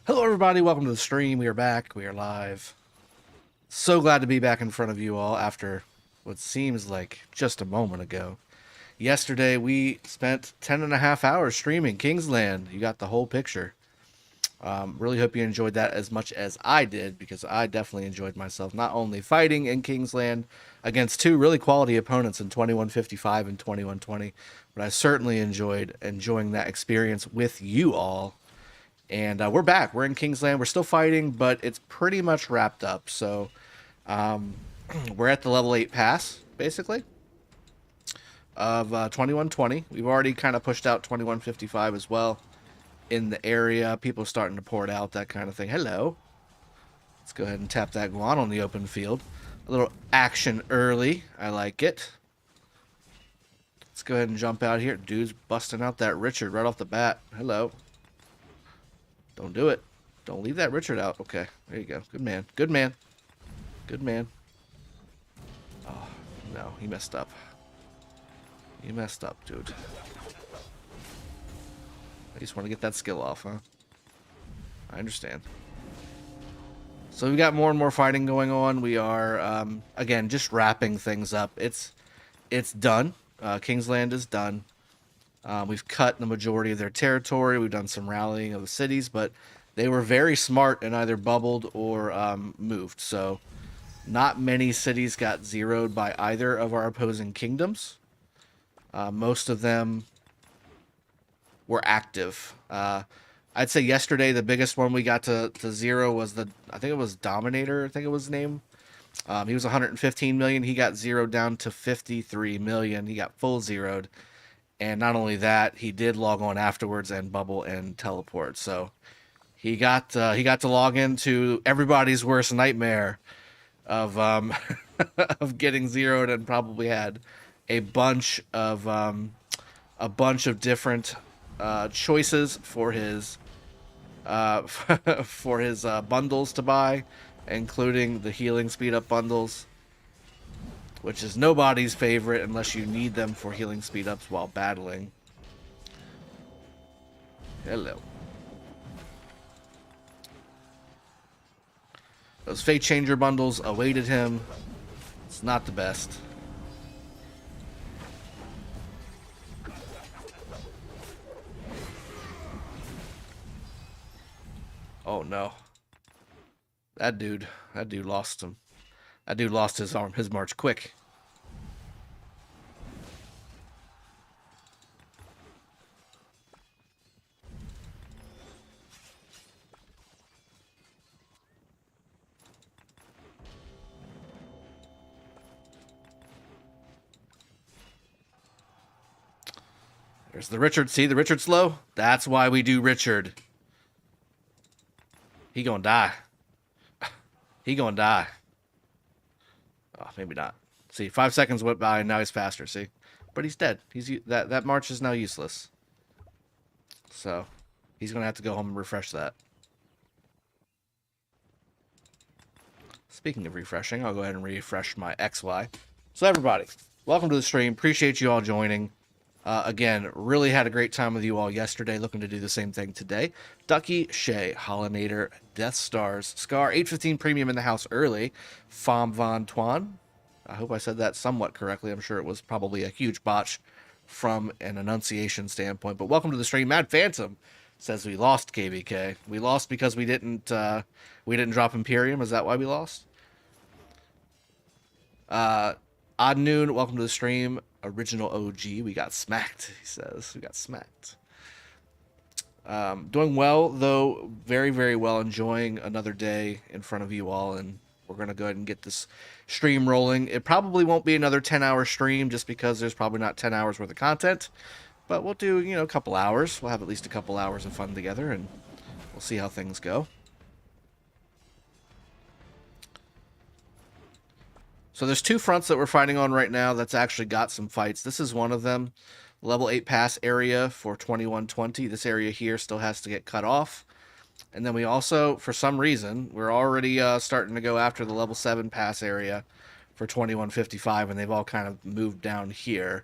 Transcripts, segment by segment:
Hello everybody, welcome to the stream. We are back, we are live. So glad to be back in front of you all after what seems like just a moment ago. Yesterday we spent 10.5 hours streaming Kingsland. You got the whole picture. Really hope you enjoyed that as much as I did, because I definitely enjoyed myself, not only fighting in Kingsland against two really quality opponents in 2155 and 2120, but I certainly enjoyed enjoying that experience with you all. And we're back. We're in Kingsland. We're still fighting, but it's pretty much wrapped up. So we're at the level 8 pass, basically, of 2120. We've already kind of pushed out 2155 as well in the area. People starting to pour it out, that kind of thing. Hello. Let's go ahead and tap that Guan on the open field. A little action early. I like it. Let's go ahead and jump out here. Dude's busting out that Richard right off the bat. Hello. Don't do it. Don't leave that Richard out. Okay, there you go. Good man. Good man. Good man. Oh, no. He messed up. He messed up, dude. I just want to get that skill off, huh? I understand. So we got more and more fighting going on. We are, again, just wrapping things up. It's done. Kingsland is done. We've cut the majority of their territory. We've done some rallying of the cities, but they were very smart and either bubbled or moved. So not many cities got zeroed by either of our opposing kingdoms. Most of them were active. I'd say yesterday the biggest one we got to zero was I think it was Dominator, I think it was his name. He was 115 million. He got zeroed down to 53 million. He got full zeroed. And not only that, he did log on afterwards and bubble and teleport. So he got to log into everybody's worst nightmare of of getting zeroed, and probably had a bunch of different choices for his for his bundles to buy, including the healing speed up bundles, which is nobody's favorite unless you need them for healing speed ups while battling. Hello. Those Fate Changer bundles awaited him. It's not the best. Oh no. That dude lost him. That dude lost his march quick. There's the Richard. See the Richard slow? That's why we do Richard. He gonna die. He gonna die. Oh, maybe not. See, 5 seconds went by and now he's faster. See, but he's dead. That march is now useless. So he's gonna have to go home and refresh that. Speaking of refreshing, I'll go ahead and refresh my XY. So everybody, welcome to the stream. Appreciate you all joining. Again, really had a great time with you all yesterday. Looking to do the same thing today. Ducky, Shay, Hollinator, Death Stars, Scar, 815 Premium in the house early. Fom Von Tuan. I hope I said that somewhat correctly. I'm sure it was probably a huge botch from an enunciation standpoint. But welcome to the stream. Mad Phantom says we lost KvK. We lost because we didn't drop Imperium. Is that why we lost? Odd Noon, welcome to the stream. Original OG, we got smacked, he says. We got smacked. Doing well, though. Very, very well. Enjoying another day in front of you all, and we're going to go ahead and get this stream rolling. It probably won't be another 10-hour stream, just because there's probably not 10 hours worth of content. But we'll do, a couple hours. We'll have at least a couple hours of fun together, and we'll see how things go. So there's two fronts that we're fighting on right now that's actually got some fights. This is one of them. Level 8 pass area for 2120. This area here still has to get cut off. And then we also, for some reason, we're already starting to go after the level 7 pass area for 2155, and they've all kind of moved down here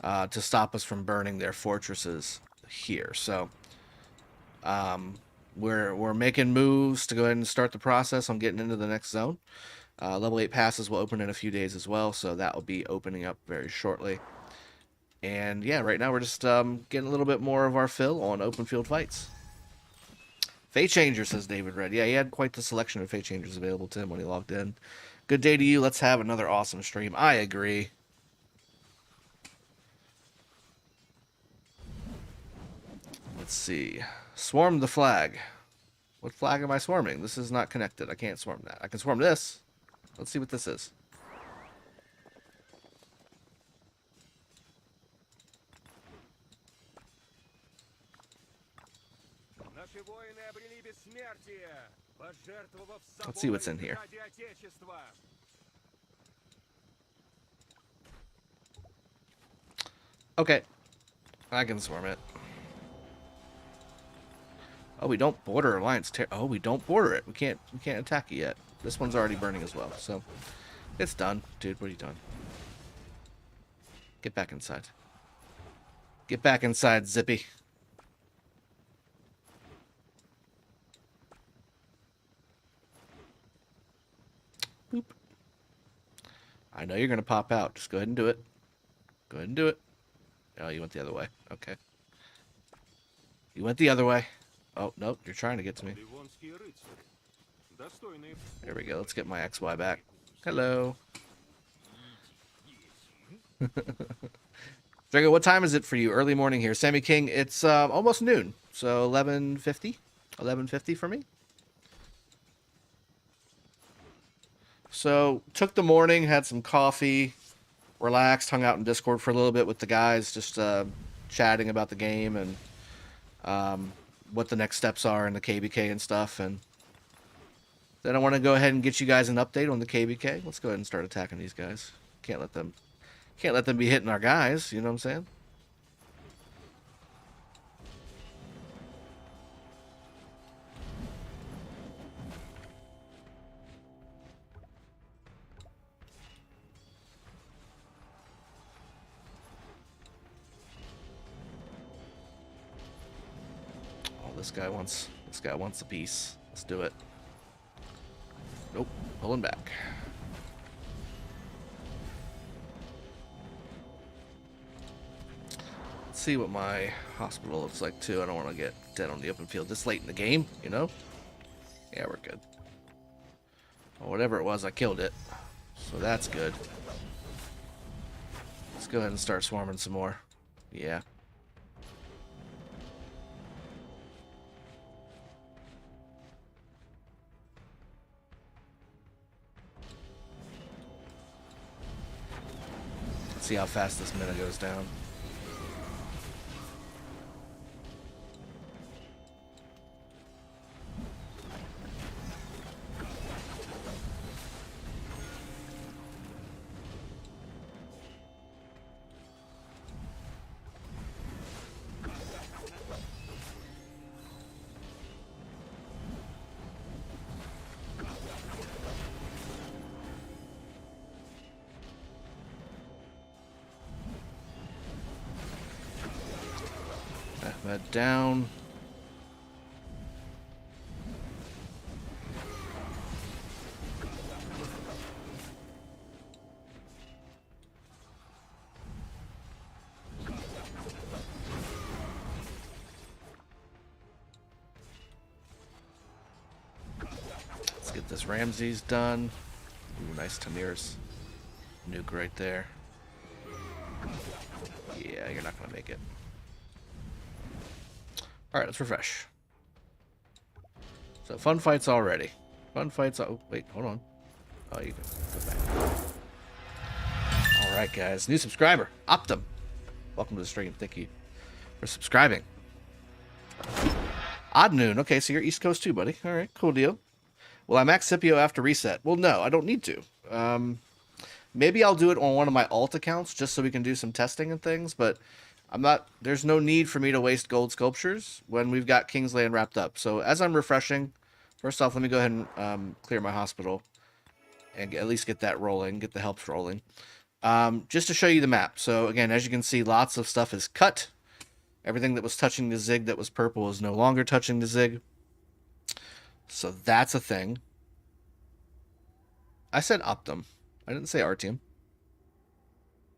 to stop us from burning their fortresses here. So we're making moves to go ahead and start the process on getting into the next zone. Level 8 passes will open in a few days as well, so that will be opening up very shortly. And yeah, right now we're just getting a little bit more of our fill on open field fights. Fate Changer, says David Red. Yeah, he had quite the selection of Fate Changers available to him when he logged in. Good day to you. Let's have another awesome stream. I agree. Let's see. Swarm the flag. What flag am I swarming? This is not connected. I can't swarm that. I can swarm this. Let's see what this is. Let's see what's in here. Okay. I can swarm it. Oh, we don't border alliance. Oh, we don't border it. We can't attack it yet. This one's already burning as well, so it's done. Dude, what are you doing? Get back inside. Get back inside, Zippy. Boop. I know you're going to pop out. Just go ahead and do it. Go ahead and do it. Oh, you went the other way. Okay. You went the other way. Oh, nope. You're trying to get to me. There we go. Let's get my XY back. Hello. Drago, what time is it for you? Early morning here. Sammy King, it's almost noon. So 11:50. 11:50 for me. So took the morning, had some coffee, relaxed, hung out in Discord for a little bit with the guys, just chatting about the game and what the next steps are in the KvK and stuff. And then I want to go ahead and get you guys an update on the KvK. Let's go ahead and start attacking these guys. Can't let them be hitting our guys, you know what I'm saying? Oh, this guy wants a piece. Let's do it. Nope, pulling back. Let's see what my hospital looks like too. I don't want to get dead on the open field this late in the game, you know? Yeah, we're good. Well, whatever it was, I killed it. So that's good. Let's go ahead and start swarming some more. Yeah. Let's see how fast this minute goes down. Ahmed down. Let's get this Ramses done. Ooh, nice Tamir's nuke right there. Yeah, you're not gonna make it. Alright, let's refresh. So, fun fights already. Fun fights. Oh, wait, hold on. Oh, you can go back. Alright, guys. New subscriber, Optum. Welcome to the stream. Thank you for subscribing. Odd noon. Okay, so you're East Coast too, buddy. Alright, cool deal. Will I max Scipio after reset? Well, no, I don't need to. Maybe I'll do it on one of my alt accounts just so we can do some testing and things, but there's no need for me to waste gold sculptures when we've got Kingsland wrapped up. So as I'm refreshing, first off, let me go ahead and clear my hospital and at least get that rolling, get the helps rolling. Just to show you the map. So again, as you can see, lots of stuff is cut. Everything that was touching the zig that was purple is no longer touching the zig. So that's a thing. I said Optum. I didn't say Artium.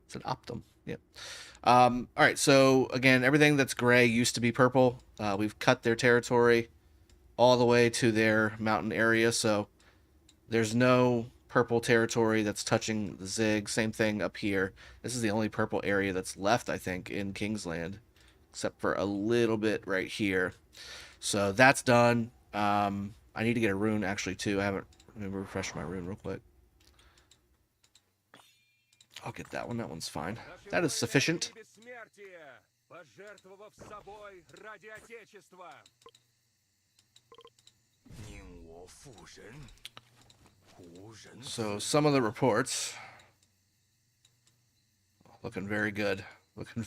I said Optum. Yeah. All right. So again, everything that's gray used to be purple. We've cut their territory all the way to their mountain area. So there's no purple territory that's touching the Zig. Same thing up here. This is the only purple area that's left, I think, in Kingsland, except for a little bit right here. So that's done. I need to get a rune actually too. I haven't. Let me refresh my rune real quick. I'll get that one. That one's fine. That is sufficient. So some of the reports looking very good. Looking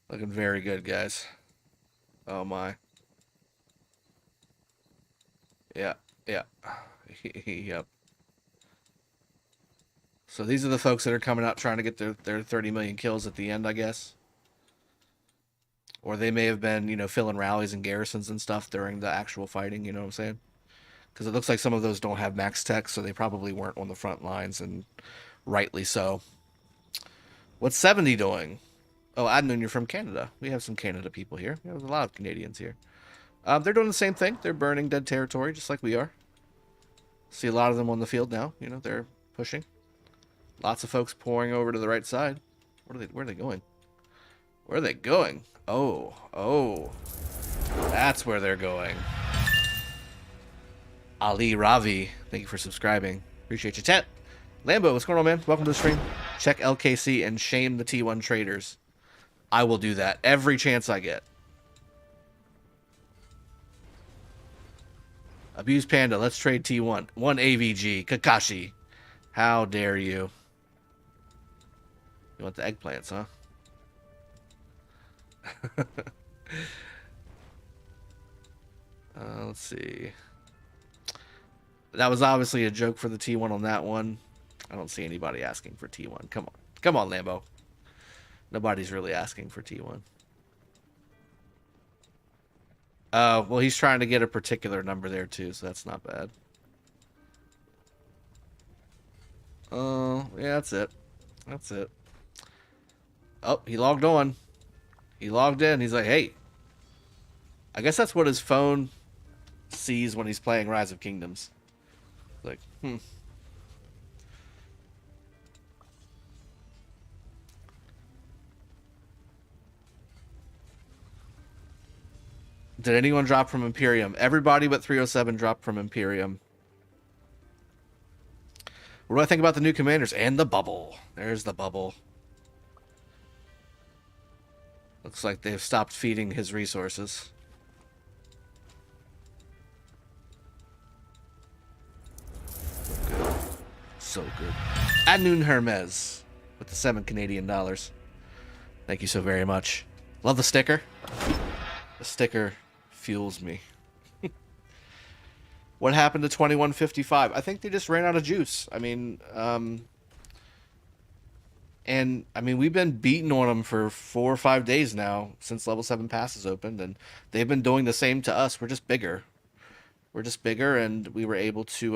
very good, guys. Oh my. Yeah, yeah. Yep. So these are the folks that are coming out trying to get their 30 million kills at the end, I guess. Or they may have been, you know, filling rallies and garrisons and stuff during the actual fighting, you know what I'm saying? Because it looks like some of those don't have max tech, so they probably weren't on the front lines, and rightly so. What's 70 doing? Oh, Adnan, you're from Canada. We have some Canada people here. We have a lot of Canadians here. They're doing the same thing. They're burning dead territory, just like we are. See a lot of them on the field now. You know, they're pushing. Lots of folks pouring over to the right side. Where are they going? Where are they going? Oh. That's where they're going. Ali Ravi, thank you for subscribing. Appreciate you, chat. Lambo, what's going on, man? Welcome to the stream. Check LKC and shame the T1 traders. I will do that every chance I get. Abuse Panda, let's trade T1. 1 AVG. Kakashi. How dare you? You want the eggplants, huh? Let's see. That was obviously a joke for the T1 on that one. I don't see anybody asking for T1. Come on. Come on, Lambo. Nobody's really asking for T1. Well, he's trying to get a particular number there, too, so that's not bad. Yeah, that's it. That's it. Oh, he logged on. He logged in. He's like, hey. I guess that's what his phone sees when he's playing Rise of Kingdoms. Like, Did anyone drop from Imperium? Everybody but 307 dropped from Imperium. What do I think about the new commanders? And the bubble. There's the bubble. Looks like they've stopped feeding his resources. So good. Anun Hermes with the 7 Canadian dollars. Thank you so very much. Love the sticker. The sticker fuels me. What happened to 2155? I think they just ran out of juice. I mean, we've been beating on them for 4 or 5 days now since level 7 passes opened, and they've been doing the same to us. We're just bigger. We're just bigger, and we were able to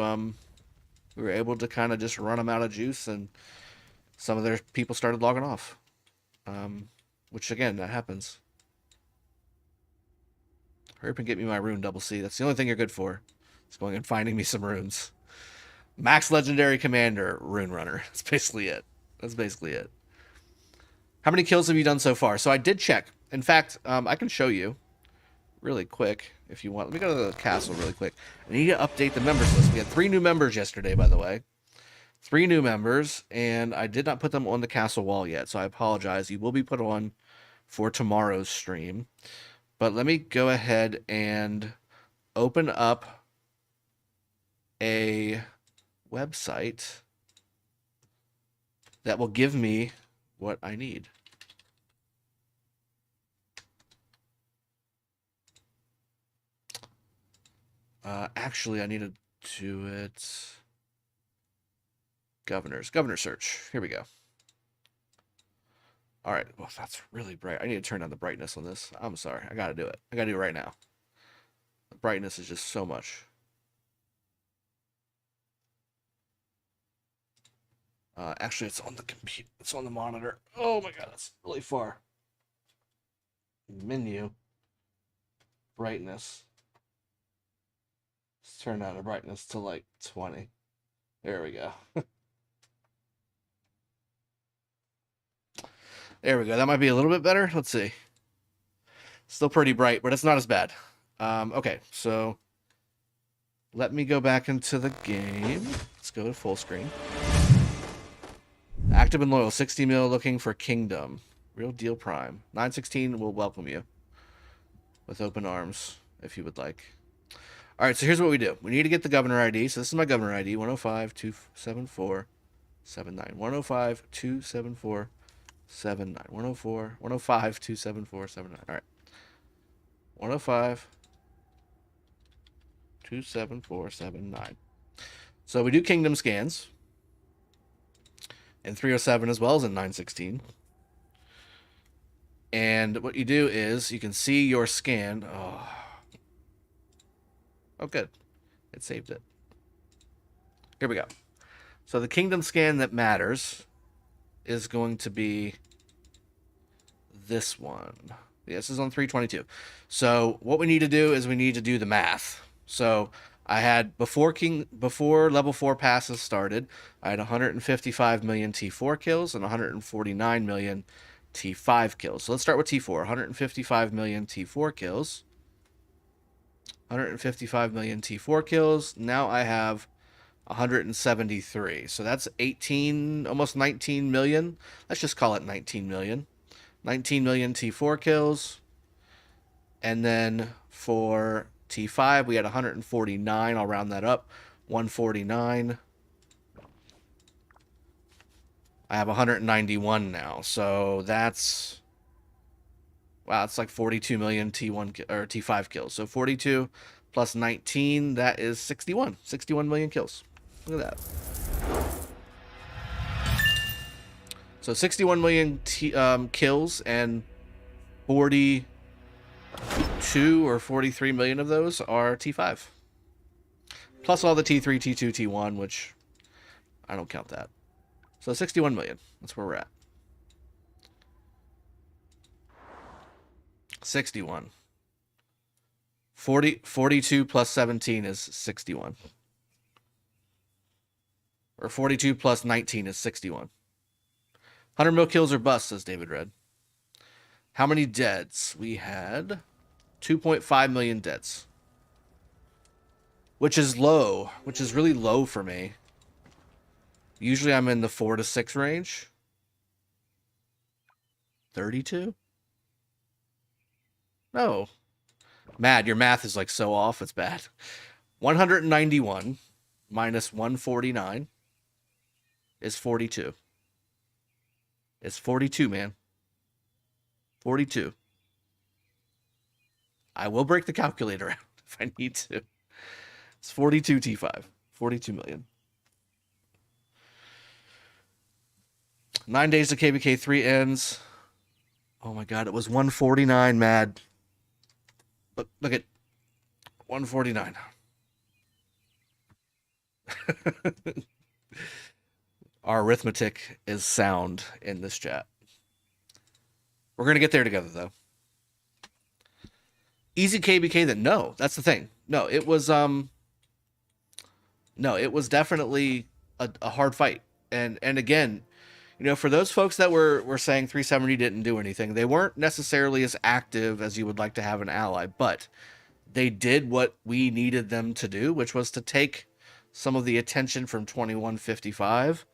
kind of just run them out of juice, and some of their people started logging off. Which again, that happens. Hurry up and get me my rune, Double C. That's the only thing you're good for. It's going and finding me some runes. Max Legendary Commander, Rune Runner. That's basically it. That's basically it. How many kills have you done so far? So I did check. In fact, I can show you really quick if you want. Let me go to the castle really quick. I need to update the members list. We had 3 new members yesterday, by the way. 3 new members, and I did not put them on the castle wall yet, so I apologize. You will be put on for tomorrow's stream. But let me go ahead and open up a website that will give me what I need. Actually, I need to do it. Governor search. Here we go. All right. Well, that's really bright. I need to turn down the brightness on this. I'm sorry. I got to do it. I got to do it right now. The brightness is just so much. Actually, it's on the computer. It's on the monitor. Oh my god, that's really far. Menu. Brightness. Let's turn down the brightness to like 20. There we go. There we go. That might be a little bit better. Let's see. Still pretty bright, but it's not as bad. Okay, so let me go back into the game. Let's go to full screen. Active and loyal, 60 mil looking for Kingdom. Real deal prime. 916 will welcome you with open arms if you would like. All right, so here's what we do. We need to get the governor ID. So this is my governor ID, 105-274-79. 105-274-79. 105-274-79. All right. 105-274-79. So we do Kingdom scans in 307 as well as in 916. And what you do is you can see your scan. Oh, good. It saved it. Here we go. So the Kingdom scan that matters is going to be this one. Yeah, this is on 322. So what we need to do is we need to do the math. So I had before level 4 passes started, I had 155 million T4 kills and 149 million T5 kills. So let's start with T4. 155 million T4 kills. 155 million T4 kills. Now I have 173. So that's 18, almost 19 million. Let's just call it 19 million. 19 million T4 kills. And then for T5, we had 149. I'll round that up. 149. I have 191 now. So that's... Wow, it's like 42 million T1 or T5 kills. So 42 plus 19, that is 61. 61 million kills. Look at that. So 61 million kills, and 42 or 43 million of those are T5. Plus all the T3, T2, T1, which I don't count that. So 61 million. That's where we're at. 61. 42 plus 17 is 61. Or 42 plus 19 is 61. 100 mil kills or bust, says David Red. How many deads? We had 2.5 million deads. Which is low. Which is really low for me. Usually I'm in the 4 to 6 range. 32? No. Mad, your math is like so off, it's bad. 191 minus 149 is 42. It's 42, man. 42. I will break the calculator out if I need to. It's 42 T5. 42 million. 9 days to KvK 3 ends. Oh my god, it was 149, mad. Look at 149. Our arithmetic is sound in this chat. We're going to get there together, though. Easy KvK then? No, that's the thing. No, it was definitely a hard fight. And again, you know, for those folks that were saying 370 didn't do anything, they weren't necessarily as active as you would like to have an ally, but they did what we needed them to do, which was to take some of the attention from 2155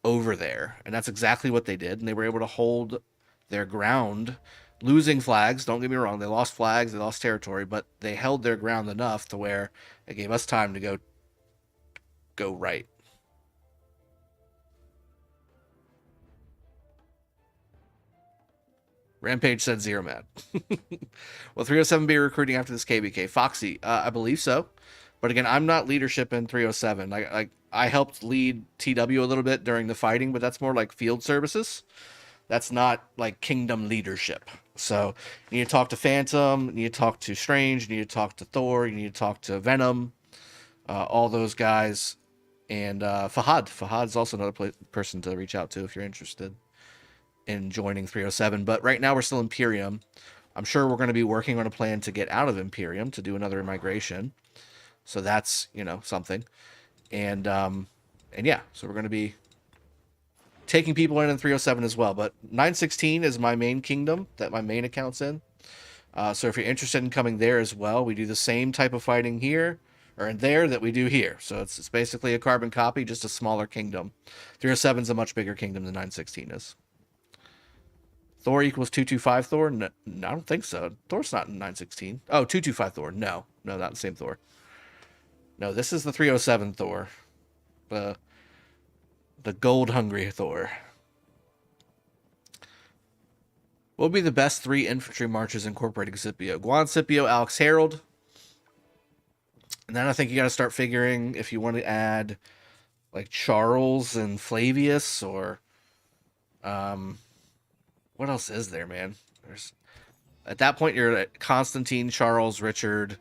over there. And that's exactly what they did. And they were able to hold their ground, losing flags. Don't get me wrong. They lost flags. They lost territory, but they held their ground enough to where it gave us time to go right. Rampage said 0 mad. Will 307 be recruiting after this KvK? Foxy, I believe so. But again, I'm not leadership in 307. I helped lead TW a little bit during the fighting, but that's more like field services. That's not like kingdom leadership. So you need to talk to Phantom, you need to talk to Strange, you need to talk to Thor, you need to talk to Venom. All those guys And Fahad. Fahad's also another person to reach out to if you're interested in joining 307. But right now we're still Imperium. I'm sure we're going to be working on a plan to get out of Imperium to do another migration. So that's, you know, something. And yeah, so we're going to be taking people in 307 as well. But 916 is my main kingdom that my main account's in. So if you're interested in coming there as well, we do the same type of fighting here or in there that we do here. So it's basically a carbon copy, just a smaller kingdom. 307 is a much bigger kingdom than 916 is. Thor equals 225 Thor? No, I don't think so. Thor's not in 916. Oh, 225 Thor. No, not the same Thor. No, this is the 307 Thor. The gold hungry Thor. What would be the best 3 infantry marches incorporating Scipio? Guan, Scipio, Alex, Harold. And then I think you got to start figuring if you want to add like Charles and Flavius or what else is there, man? There's at that point you're at Constantine, Charles, Richard,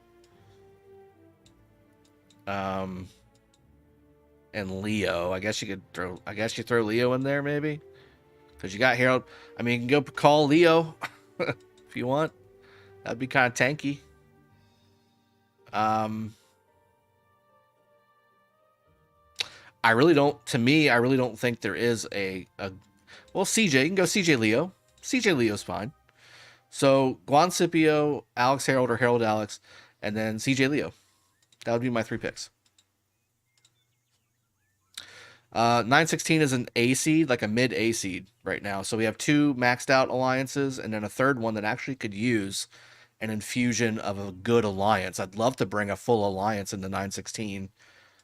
and Leo. I guess you throw Leo in there maybe. Because you got Harold. I mean, you can go call Leo if you want. That'd be kind of tanky. I really don't think there is well, CJ. You can go CJ Leo. CJ Leo's fine. So, Guan Scipio, Alex Harold, or Harold Alex, and then CJ Leo. That would be my 3 picks. 916 is an A seed, like a mid A seed right now. So we have 2 maxed out alliances and then a third one that actually could use an infusion of a good alliance. I'd love to bring a full alliance into 916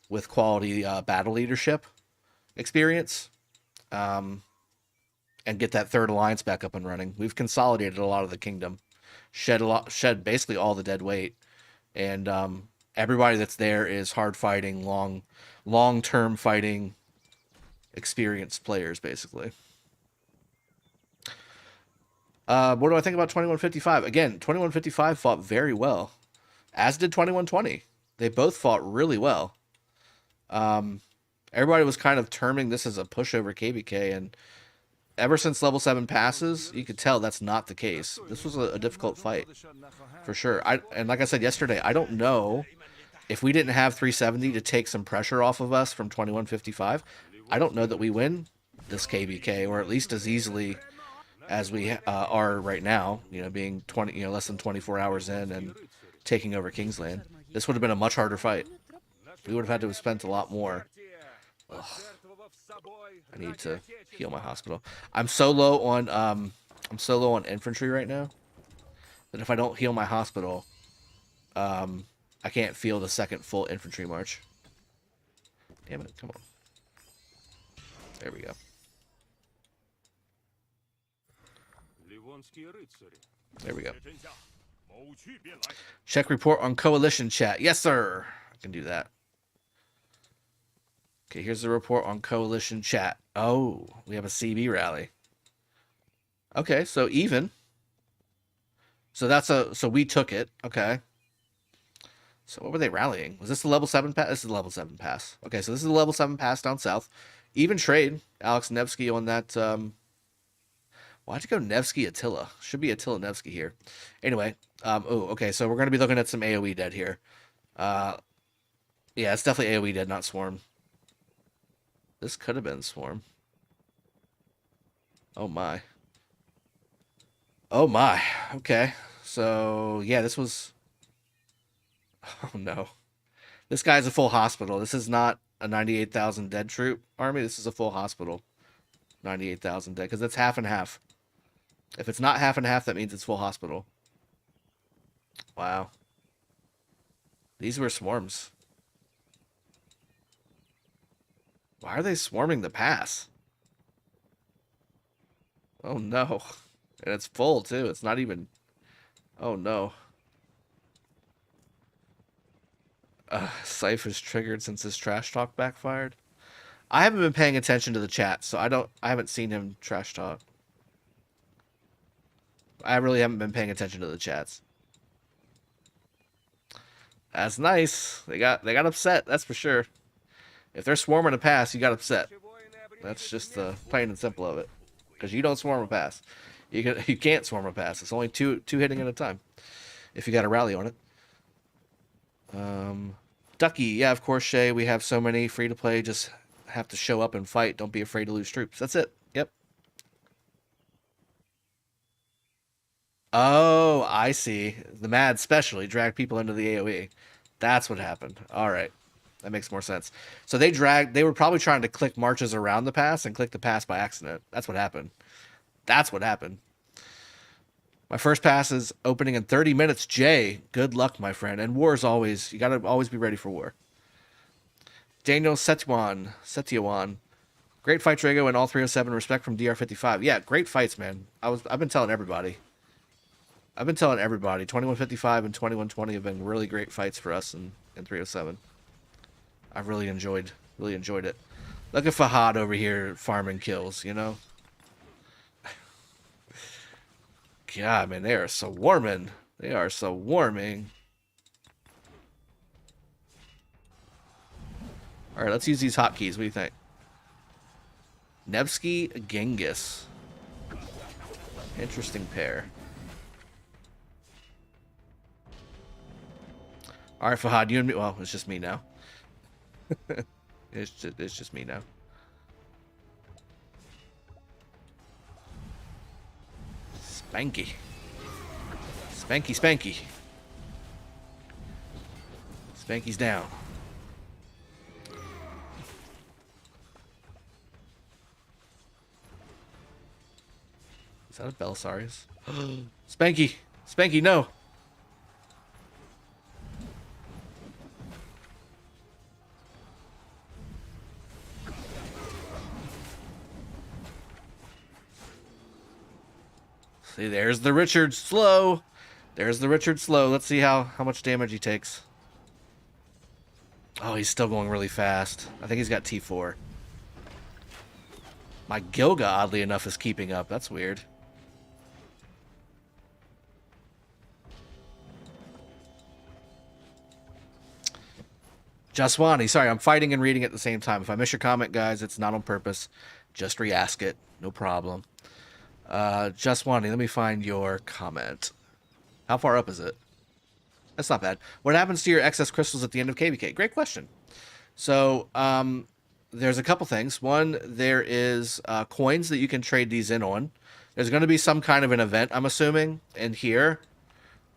with quality battle leadership experience and get that third alliance back up and running. We've consolidated a lot of the kingdom, shed basically all the dead weight, and everybody that's there is hard fighting, long-term fighting experienced players, basically. What do I think about 2155? Again, 2155 fought very well, as did 2120. They both fought really well. Everybody was kind of terming this as a pushover KvK, and ever since level 7 passes, you could tell that's not the case. This was a difficult fight, for sure. And like I said yesterday, I don't know if we didn't have 370 to take some pressure off of us from 2155. I don't know that we win this KvK, or at least as easily as we are right now. You know, being less than 24 hours in and taking over Kingsland. This would have been a much harder fight. We would have had to have spent a lot more. Ugh. I need to heal my hospital. I'm so low on infantry right now that if I don't heal my hospital, I can't feel the second full infantry march. Damn it, come on. There we go. There we go. Check report on coalition chat. Yes, sir. I can do that. Okay, here's the report on coalition chat. Oh, we have a CB rally. Okay, so even. So we took it. Okay. So what were they rallying? Was this the level 7 pass? This is the level 7 pass. Okay, so this is the level 7 pass down south. Even trade. Alex Nevsky on that. Why'd you go Nevsky Attila? Should be Attila Nevsky here. Anyway. Okay, so we're going to be looking at some AoE dead here. Yeah, it's definitely AoE dead, not Swarm. This could have been Swarm. Oh my. Oh my. Okay. So, yeah, this was... Oh no. This guy's a full hospital. This is not a 98,000 dead troop army. This is a full hospital. 98,000 dead. Because that's half and half. If it's not half and half, that means it's full hospital. Wow. These were swarms. Why are they swarming the pass? Oh no. And it's full too. It's not even... Oh no. Scythe is triggered since his trash talk backfired. I haven't been paying attention to the chat, so I haven't seen him trash talk. I really haven't been paying attention to the chats. That's nice. They got upset, that's for sure. If they're swarming a pass, you got upset. That's just the plain and simple of it. Because you don't swarm a pass. You can't swarm a pass. It's only two hitting at a time. If you got a rally on it. Ducky, yeah, of course, Shay. We have so many free to play. Just have to show up and fight. Don't be afraid to lose troops. That's it. Yep. Oh, I see. The Mad specially dragged people into the AoE. That's what happened. All right. That makes more sense. So they were probably trying to click marches around the pass and click the pass by accident. That's what happened. That's what happened. My first pass is opening in 30 minutes. Jay, good luck, my friend. And war is always, you got to always be ready for war. Daniel Setyawan. Great fight, Drago, and all 307. Respect from DR55. Yeah, great fights, man. I've been telling everybody. 2155 and 2120 have been really great fights for us in 307. I've really enjoyed it. Look at Fahad over here farming kills, you know? God, man, they are so warming. They are so warming. All right, let's use these hotkeys. What do you think? Nevsky Genghis. Interesting pair. All right, Fahad, you and me. Well, it's just me now. It's just me now. Spanky. Spanky, spanky. Spanky's down. Is that a Belisarius? Spanky! Spanky, no! See, there's the Richard slow. There's the Richard slow. Let's see how much damage he takes. Oh, he's still going really fast. I think he's got T4. My Gilga, oddly enough, is keeping up. That's weird. Jaswani, sorry, I'm fighting and reading at the same time. If I miss your comment, guys, it's not on purpose. Just re-ask it. No problem. Jaswani, let me find your comment. How far up is it? That's not bad. What happens to your excess crystals at the end of KvK? Great question. So, there's a couple things. One, there is coins that you can trade these in on. There's going to be some kind of an event, I'm assuming, in here,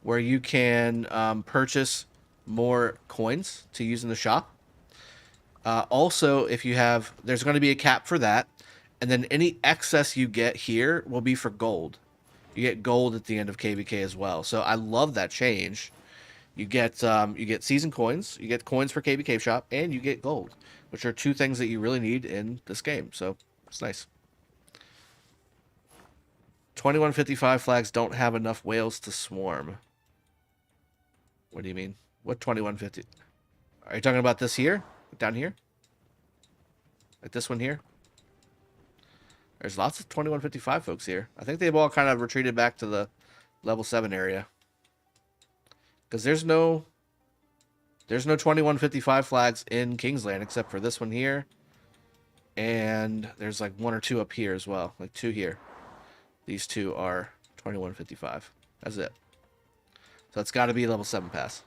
where you can purchase more coins to use in the shop. Also, if you have, there's going to be a cap for that. And then any excess you get here will be for gold. You get gold at the end of KvK as well. So I love that change. You get season coins, you get coins for KvK shop, and you get gold, which are two things that you really need in this game. So it's nice. 2155 flags don't have enough whales to swarm. What do you mean? What 2150? Are you talking about this here? Down here? Like this one here? There's lots of 2155 folks here. I think they've all kind of retreated back to the level 7 area. Because there's no 2155 flags in Kingsland except for this one here. And there's like one or two up here as well. Like two here. These two are 2155. That's it. So it's got to be a level 7 pass.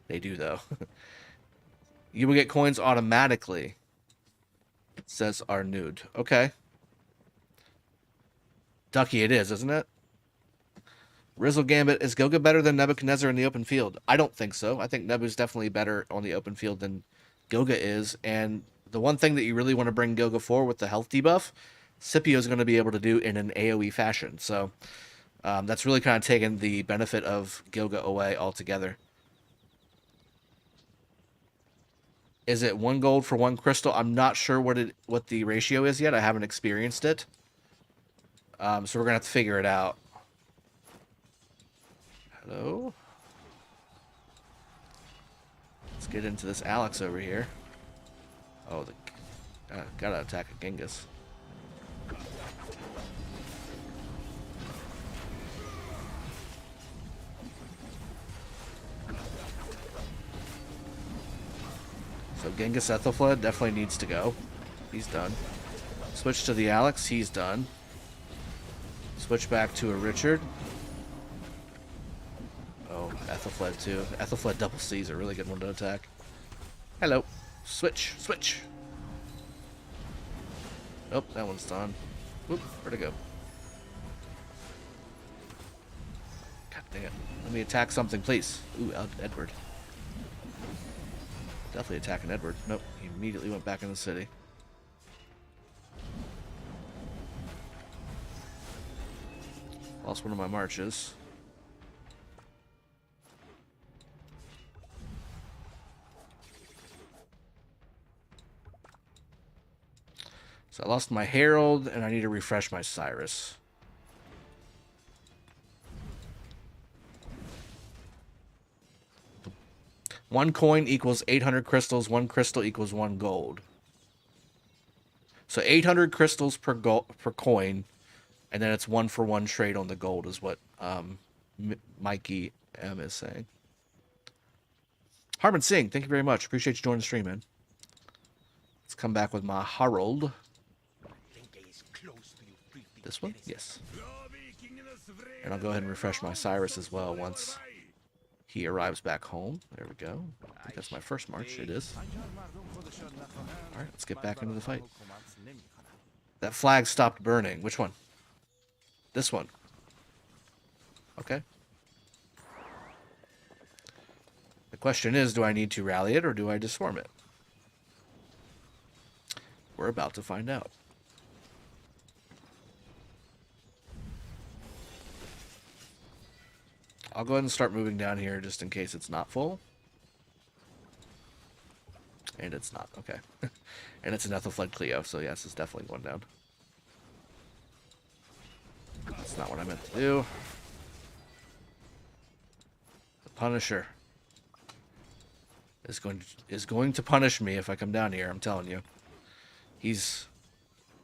They do, though. You will get coins automatically. Says our nude. Okay. Ducky it is, isn't it? Rizzle Gambit, is Goga better than Nebuchadnezzar in the open field? I don't think so. I think Nebu's definitely better on the open field than Goga is. And the one thing that you really want to bring Goga for with the health debuff, Scipio is going to be able to do in an AoE fashion. So that's really kind of taken the benefit of Goga away altogether. Is it 1 gold for 1 crystal? I'm not sure what the ratio is yet. I haven't experienced it. So we're going to have to figure it out. Hello? Let's get into this Alex over here. Oh, gotta attack a Genghis. So Genghis Ethelfled definitely needs to go. He's done. Switch to the Alex. He's done. Switch back to a Richard. Oh, Ethelfled too. Ethelfled double C is a really good one to attack. Hello. Switch. Switch. Oh, that one's done. Whoop, where'd it go? God dang it. Let me attack something, please. Ooh, Edward. Definitely attacking Edward. Nope, he immediately went back in the city. Lost one of my marches. So I lost my Herald, and I need to refresh my Cyrus. One coin equals 800 crystals. One crystal equals 1 gold. So 800 crystals per coin, and then it's 1-for-1 trade on the gold is what Mikey M is saying. Harman Singh, thank you very much. Appreciate you joining the stream, man. Let's come back with my Harold. This one? Yes. And I'll go ahead and refresh my Cyrus as well once he arrives back home. There we go. I think that's my first march. It is. Alright, let's get back into the fight. That flag stopped burning. Which one? This one. Okay. The question is, do I need to rally it or do I disarm it? We're about to find out. I'll go ahead and start moving down here just in case it's not full. And it's not. Okay. And it's an Ethelfled Cleo, so yes, it's definitely going down. That's not what I meant to do. The Punisher is going to punish me if I come down here, I'm telling you. He's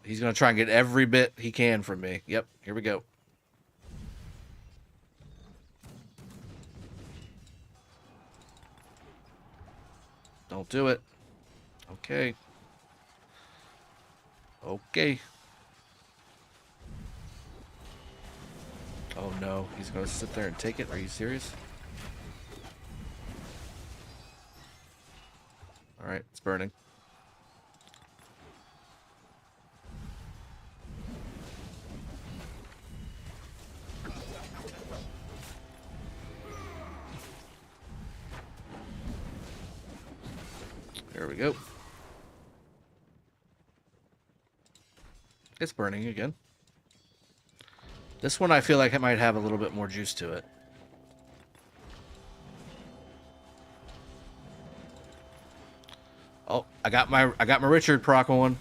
going to try and get every bit he can from me. Yep, here we go. Don't do it. Okay. Okay. Oh no, he's gonna sit there and take it? Are you serious? Alright, it's burning. There we go. It's burning again. This one I feel like it might have a little bit more juice to it. Oh, I got my Richard proc on.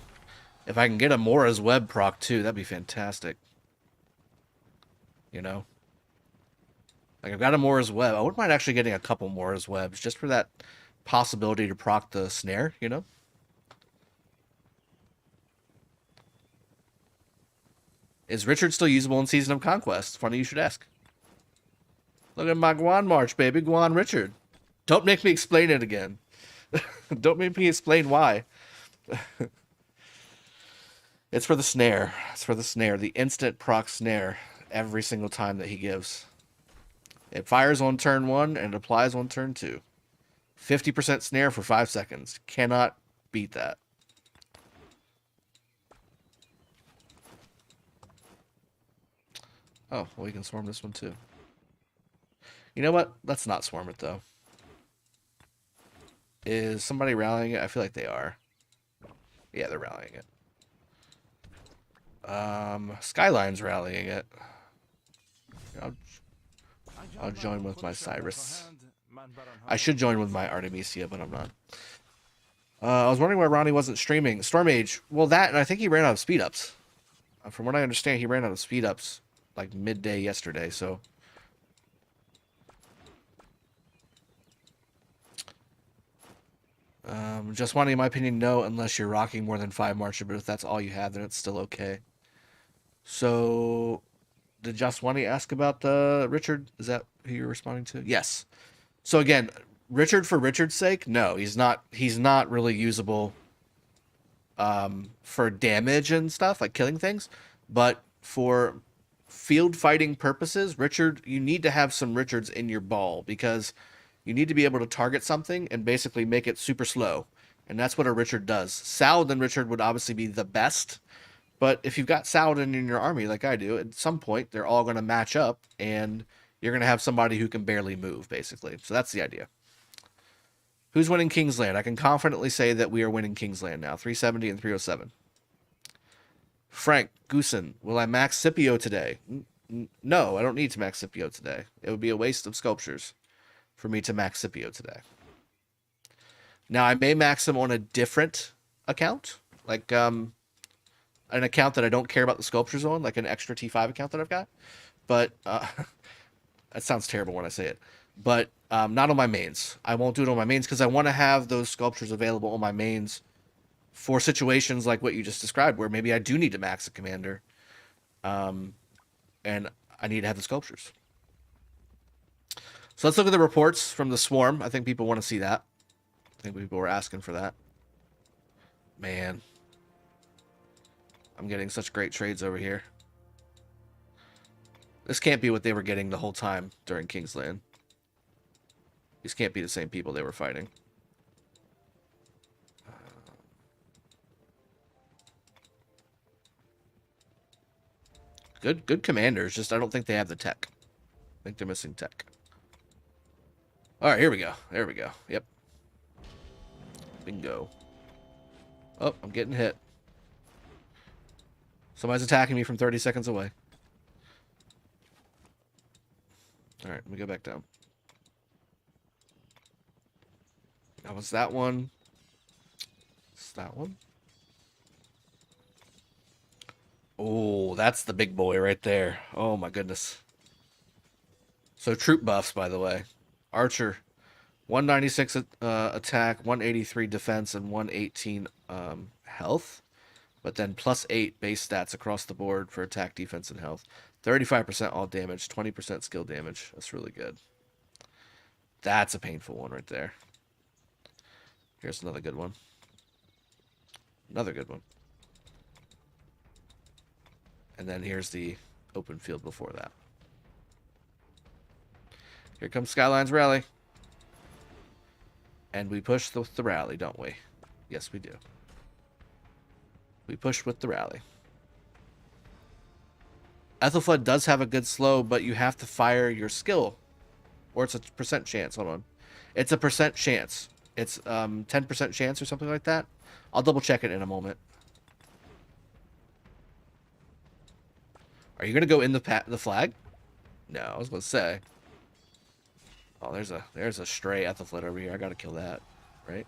If I can get a Mora's Web proc too, that'd be fantastic. You know? Like I've got a Mora's Web. I wouldn't mind actually getting a couple Mora's Webs just for that possibility to proc the snare, you know? Is Richard still usable in Season of Conquest? Funny you should ask. Look at my Guan March, baby. Guan Richard. Don't make me explain it again. Don't make me explain why. It's for the snare. It's for the snare. The instant proc snare every single time that he gives. It fires on turn 1 and it applies on turn 2. 50% snare for 5 seconds. Cannot beat that. Oh, well, you can swarm this one too. You know what? Let's not swarm it, though. Is somebody rallying it? I feel like they are. Yeah, they're rallying it. Skyline's rallying it. I'll join with my Cyrus. I should join with my Artemisia, but I'm not. I was wondering why Ronnie wasn't streaming. Stormage. Well, that, and I think he ran out of speed-ups. From what I understand, he ran out of speed-ups like midday yesterday, so... Just wanting, in my opinion, no, unless you're rocking more than 5 marches, but if that's all you have, then it's still okay. So, did Just Wanty ask about Richard? Is that who you're responding to? Yes. So again, Richard for Richard's sake, no, he's not. He's not really usable for damage and stuff like killing things, but for field fighting purposes, Richard, you need to have some Richards in your ball because you need to be able to target something and basically make it super slow, and that's what a Richard does. Saladin Richard would obviously be the best, but if you've got Saladin in your army like I do, at some point they're all going to match up, and you're going to have somebody who can barely move, basically. So that's the idea. Who's winning Kingsland? I can confidently say that we are winning Kingsland now. 370 and 307. Frank Goosen, will I max Scipio today? No, I don't need to max Scipio today. It would be a waste of sculptures for me to max Scipio today. Now, I may max him on a different account, like an account that I don't care about the sculptures on, like an extra T5 account that I've got. But that sounds terrible when I say it. But not on my mains. I won't do it on my mains because I want to have those sculptures available on my mains for situations like what you just described, where maybe I do need to max a commander, and I need to have the sculptures. So let's look at the reports from the swarm. I think people want to see that. I think people were asking for that. Man, I'm getting such great trades over here. This can't be what they were getting the whole time during Kingsland. These can't be the same people they were fighting. Good commanders, just I don't think they have the tech. I think they're missing tech. Alright, here we go. There we go. Yep. Bingo. Oh, I'm getting hit. Somebody's attacking me from 30 seconds away. Alright, let me go back down. That was that one. It's that one. Oh, that's the big boy right there. Oh my goodness. So troop buffs, by the way. Archer, 196 attack, 183 defense, and 118 health. But then +8 base stats across the board for attack, defense, and health. 35% all damage, 20% skill damage. That's really good. That's a painful one right there. Here's another good one. Another good one. And then here's the open field before that. Here comes Skyline's rally. And we push with the rally, don't we? Yes, we do. We push with the rally. Ethelfled does have a good slow, but you have to fire your skill. Or it's a percent chance. Hold on. It's a percent chance. It's 10% chance or something like that. I'll double check it in a moment. Are you gonna go in the flag? No, I was gonna say. Oh, there's a stray Ethelfled over here. I gotta kill that, right?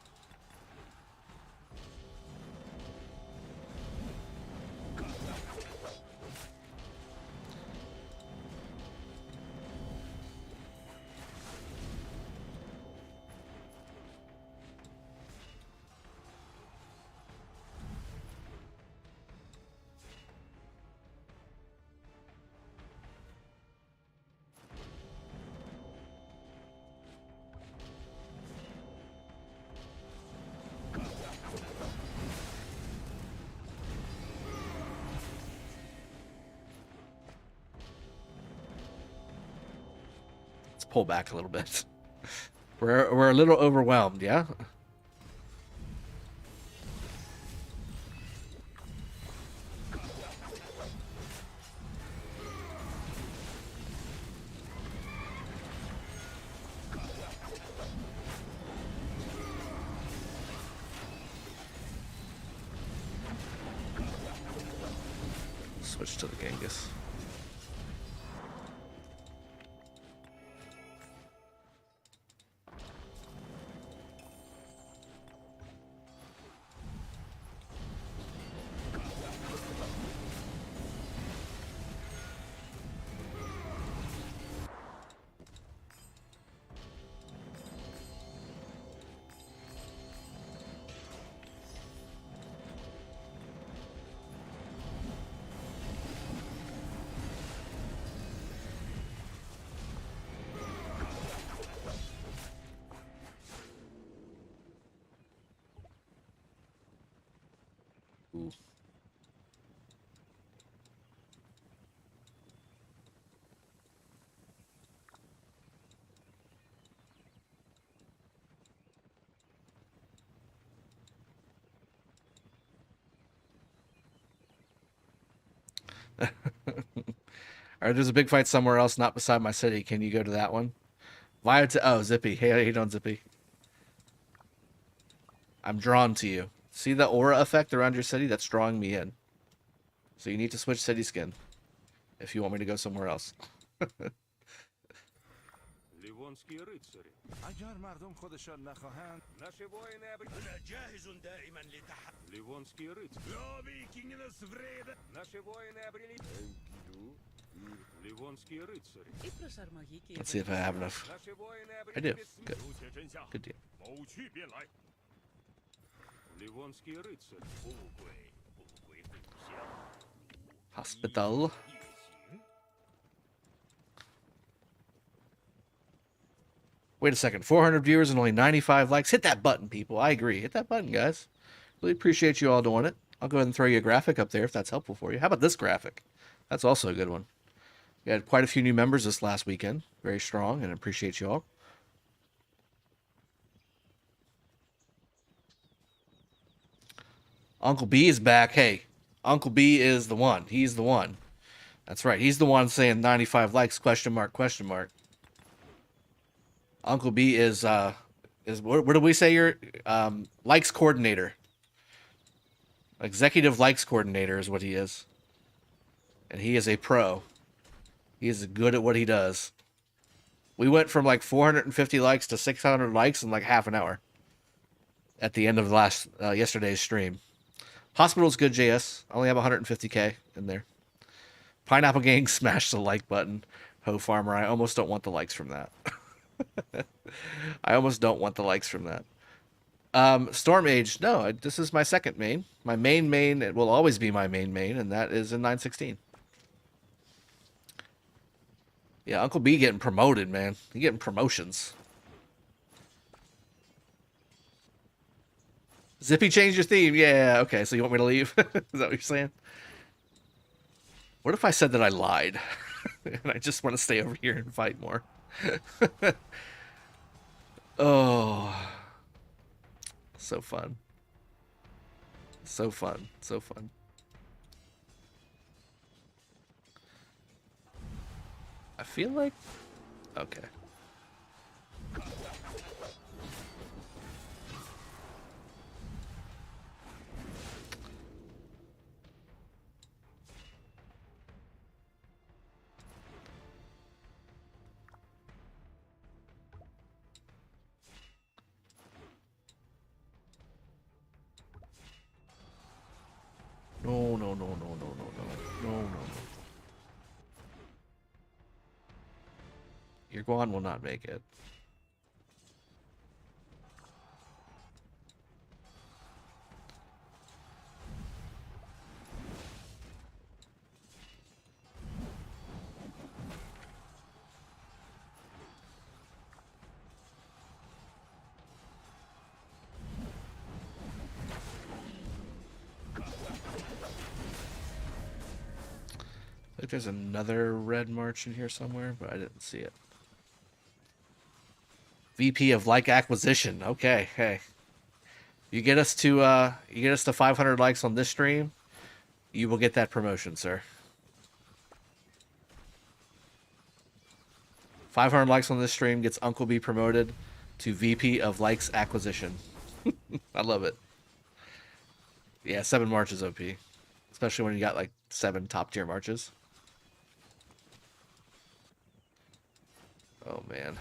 Pull back a little bit. We're a little overwhelmed, yeah? Switch to the Genghis. Ooh. Alright, there's a big fight somewhere else, not beside my city. Can you go to that one? Oh, Zippy. Hey, how you doing, Zippy? I'm drawn to you. See the aura effect around your city? That's drawing me in. So you need to switch city skin if you want me to go somewhere else. لیوانسکی ريتسري اگر مردم خودشان نخواهند نشي وين انا جاهز دائما لتحدي لیوانسکی ريت يا فيكينجز فريد نشي وين ابريلي لیوانسکی ريتسري Let's see if I have enough. نشي وين I do. Good. 了解真相 Good deal. 谋去便来 لیوانسکی ريتسري 富贵不归故乡 Hospital. 夜行 Wait a second. 400 viewers and only 95 likes. Hit that button, people. I agree. Hit that button, guys. Really appreciate you all doing it. I'll go ahead and throw you a graphic up there if that's helpful for you. How about this graphic? That's also a good one. We had quite a few new members this last weekend. Very strong, and appreciate you all. Uncle B is back. Hey, Uncle B is the one. He's the one. That's right. He's the one saying 95 likes, question mark, question mark. Uncle B is what do we say you're likes coordinator. Executive likes coordinator is what he is. And he is a pro. He is good at what he does. We went from like 450 likes to 600 likes in like half an hour at the end of yesterday's stream. Hospital's good, JS. I only have 150k in there. Pineapple Gang smashed the like button. Ho Farmer, I almost don't want the likes from that. I almost don't want the likes from that. Storm Age, no, this is my second main. My main, it will always be my main, and that is in 916. Yeah, Uncle B getting promoted, man. He getting promotions. Zippy changed your theme. Yeah, okay, so you want me to leave? Is that what you're saying? What if I said that I lied? And I just want to stay over here and fight more. Oh, so fun. So fun. So fun. I feel like... Okay. No, no, no, no, no, no, no, no, no, no. Your Guan will not make it. I think there's another red march in here somewhere, but I didn't see it. VP of like acquisition. Okay, hey. You get us to 500 likes on this stream, you will get that promotion, sir. 500 likes on this stream gets Uncle B promoted to VP of likes acquisition. I love it. Yeah, 7 marches OP. Especially when you got like 7 top tier marches. Oh man.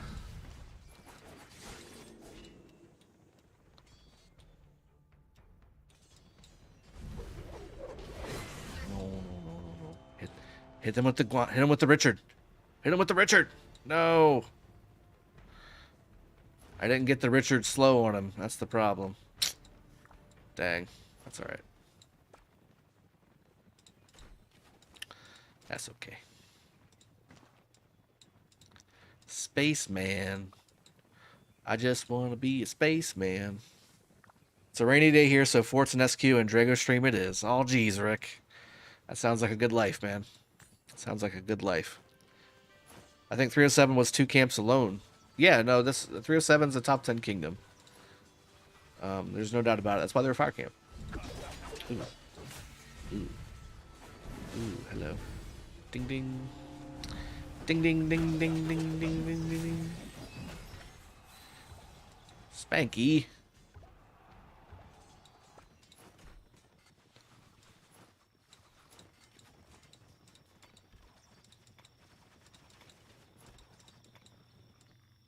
No. Hit him with the Richard. Hit him with the Richard. No. I didn't get the Richard slow on him. That's the problem. Dang. That's all right. That's okay. Spaceman. I just want to be a spaceman. It's a rainy day here, so Forts and SQ and Drago stream it is. Oh, geez, Rick. That sounds like a good life, man. Sounds like a good life. I think 307 was 2 camps alone. Yeah, no, this 307 is a top 10 kingdom. There's no doubt about it. That's why they're a fire camp. Ooh. Ooh. Ooh, hello. Ding ding. Ding ding ding ding ding ding ding ding ding. Spanky.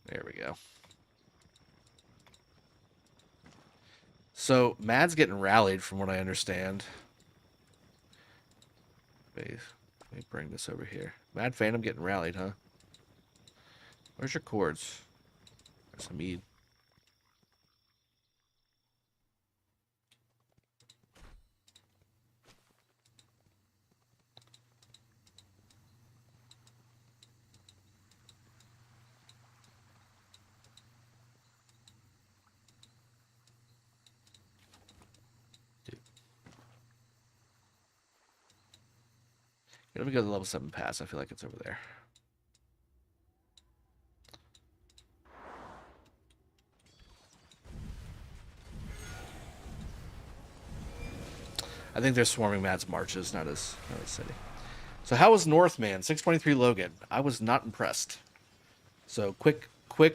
There we go. So, Mad's getting rallied from what I understand. Wait, let me bring this over here. Mad Phantom getting rallied, huh? Where's your cords? There's some mead. Let me go to the level 7 pass. I feel like it's over there. I think they're swarming Mad's marches, not his city. So how was Northman? 623 Logan. I was not impressed. So quick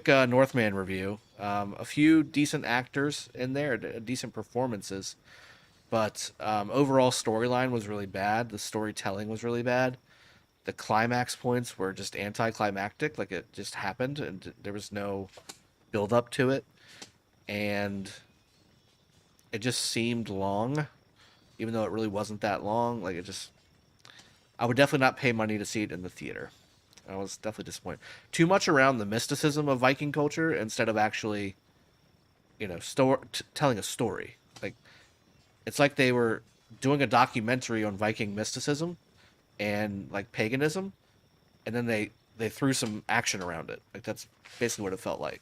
Northman review. A few decent actors in there, decent performances. But overall storyline was really bad. The storytelling was really bad. The climax points were just anticlimactic, like it just happened, and there was no build up to it, and it just seemed long, even though it really wasn't that long. Like I would definitely not pay money to see it in the theater. I was definitely disappointed. Too much around the mysticism of Viking culture instead of actually, telling a story. Like it's like they were doing a documentary on Viking mysticism and like paganism, and then they threw some action around it. Like that's basically what it felt like.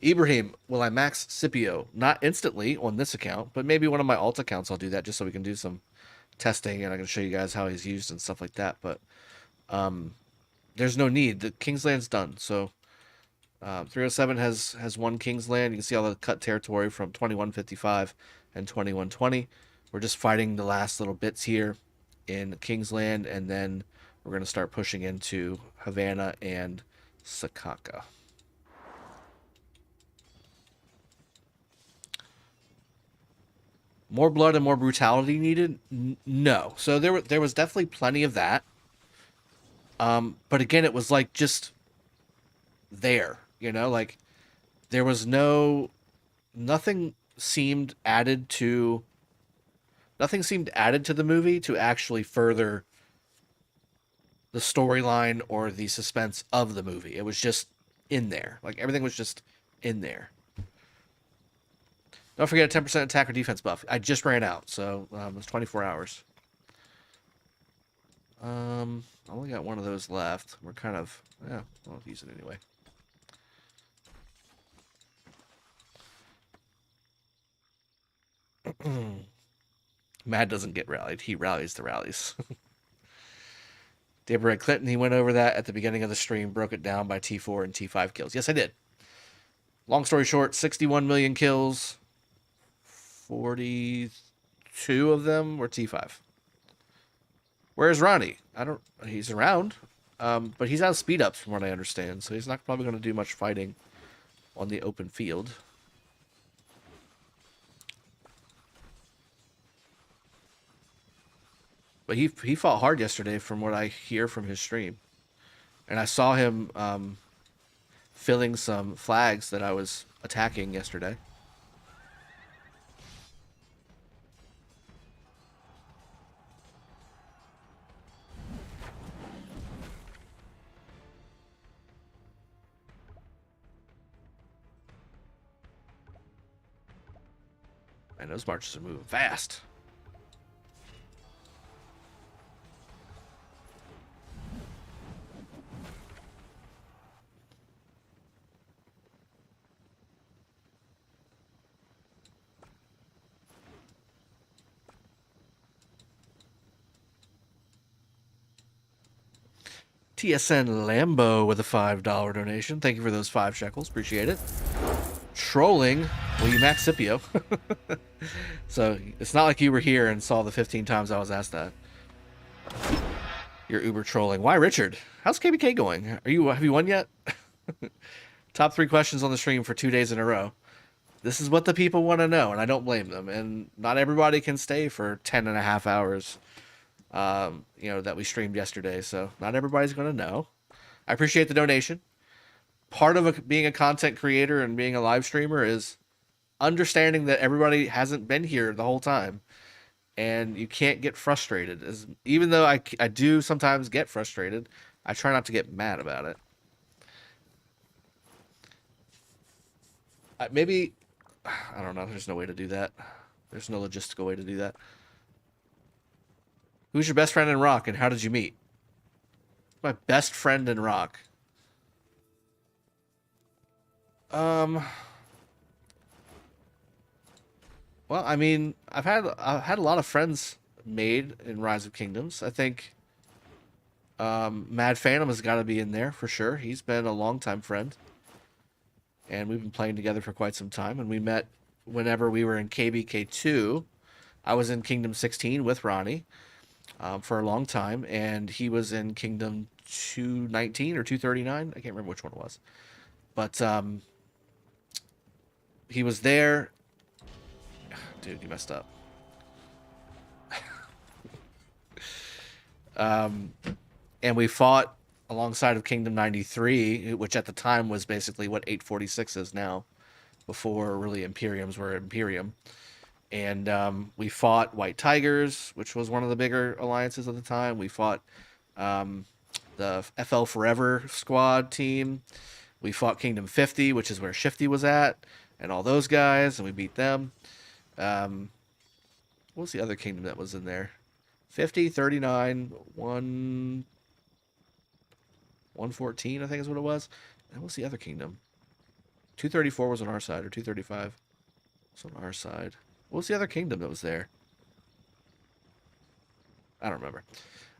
Ibrahim, will I max Scipio? Not instantly on this account, but maybe one of my alt accounts I'll do that just so we can do some testing and I can show you guys how he's used and stuff like that. But there's no need. The Kingsland's done. So 307 has won Kingsland. You can see all the cut territory from 2155 and 2120. We're just fighting the last little bits here in Kingsland, and then we're going to start pushing into Havana and Sakaka. More blood and more brutality needed? No. So there was definitely plenty of that. But again, it was like just there, like there was nothing seemed added to the movie to actually further the storyline or the suspense of the movie. It was just in there. Like everything was just in there. Don't forget a 10% attack or defense buff. I just ran out, so it was 24 hours. I only got one of those left. We're kind of, I'll use it anyway. Mad doesn't get rallied. He rallies the rallies. Deborah Clinton, he went over that at the beginning of the stream, broke it down by T4 and T5 kills. Yes, I did. Long story short, 61 million kills. 42 of them were T5. Where's Ronnie? He's around. But he's out of speed ups from what I understand, so he's not probably going to do much fighting on the open field. But he fought hard yesterday from what I hear from his stream. And I saw him filling some flags that I was attacking yesterday. And those marches are moving fast. TSN Lambo with a $5 donation. Thank you for those 5 shekels. Appreciate it. Trolling. Well, you max Scipio. So it's not like you were here and saw the 15 times I was asked that. You're uber trolling. Why, Richard? How's KvK going? Have you won yet? Top 3 questions on the stream for 2 days in a row. This is what the people want to know, and I don't blame them. And not everybody can stay for 10.5 hours, that we streamed yesterday. So not everybody's going to know. I appreciate the donation. Part of being a content creator and being a live streamer is understanding that everybody hasn't been here the whole time. And you can't get frustrated. Even though I do sometimes get frustrated, I try not to get mad about it. Maybe, I don't know, there's no way to do that. There's no logistical way to do that. Who's your best friend in Rock and how did you meet? My best friend in Rock. Well, I mean, I've had a lot of friends made in Rise of Kingdoms. I think Mad Phantom has got to be in there for sure. He's been a longtime friend, and we've been playing together for quite some time. And we met whenever we were in KvK 2. I was in Kingdom 16 with Ronnie for a long time, and he was in Kingdom 219 or 239. I can't remember which one it was, but he was there. Dude, you messed up. And we fought alongside of Kingdom 93, which at the time was basically what 846 is now, before really Imperiums were Imperium. And we fought White Tigers, which was one of the bigger alliances at the time. We fought the FL Forever squad team. We fought Kingdom 50, which is where Shifty was at, and all those guys, and we beat them. What was the other kingdom that was in there? 50, 39, 114, I think is what it was. And what was the other kingdom? 234 was on our side, or 235 was on our side. What was the other kingdom that was there? I don't remember.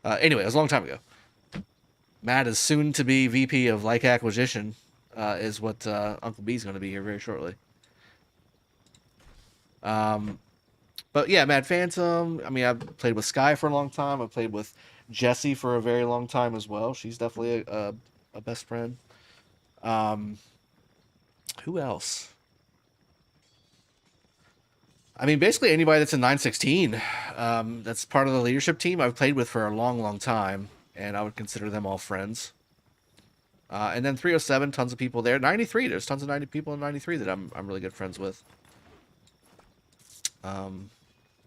Anyway, it was a long time ago. Matt is soon to be VP of Like Acquisition, is what Uncle B's going to be here very shortly. But yeah, Mad Phantom. I mean, I've played with Sky for a long time. I've played with Jessie for a very long time as well. She's definitely a best friend. Who else? I mean, basically anybody that's in 916, that's part of the leadership team I've played with for a long, long time, and I would consider them all friends. And then 307, tons of people there. 93, there's tons of 90 people in 93 that I'm really good friends with.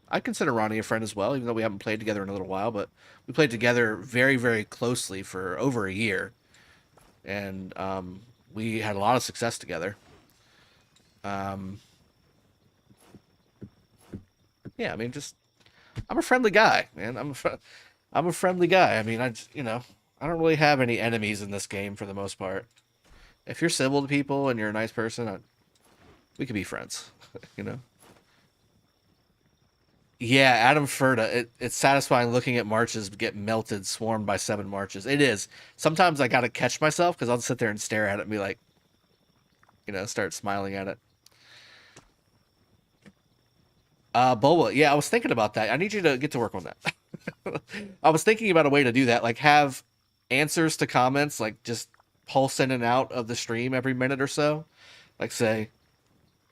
I'd consider Ronnie a friend as well, even though we haven't played together in a little while, but we played together very, very closely for over a year. And we had a lot of success together. Yeah, I mean, I'm a friendly guy, man. I'm a friendly guy. I mean, I don't really have any enemies in this game for the most part. If you're civil to people and you're a nice person, we could be friends, you know? Yeah, Adam Furta. It's satisfying looking at marches get melted, swarmed by 7 marches. It is. Sometimes I gotta catch myself because I'll sit there and stare at it and be like, start smiling at it. Boba, yeah, I was thinking about that. I need you to get to work on that. I was thinking about a way to do that, like have answers to comments, like just pulse in and out of the stream every minute or so. Like say,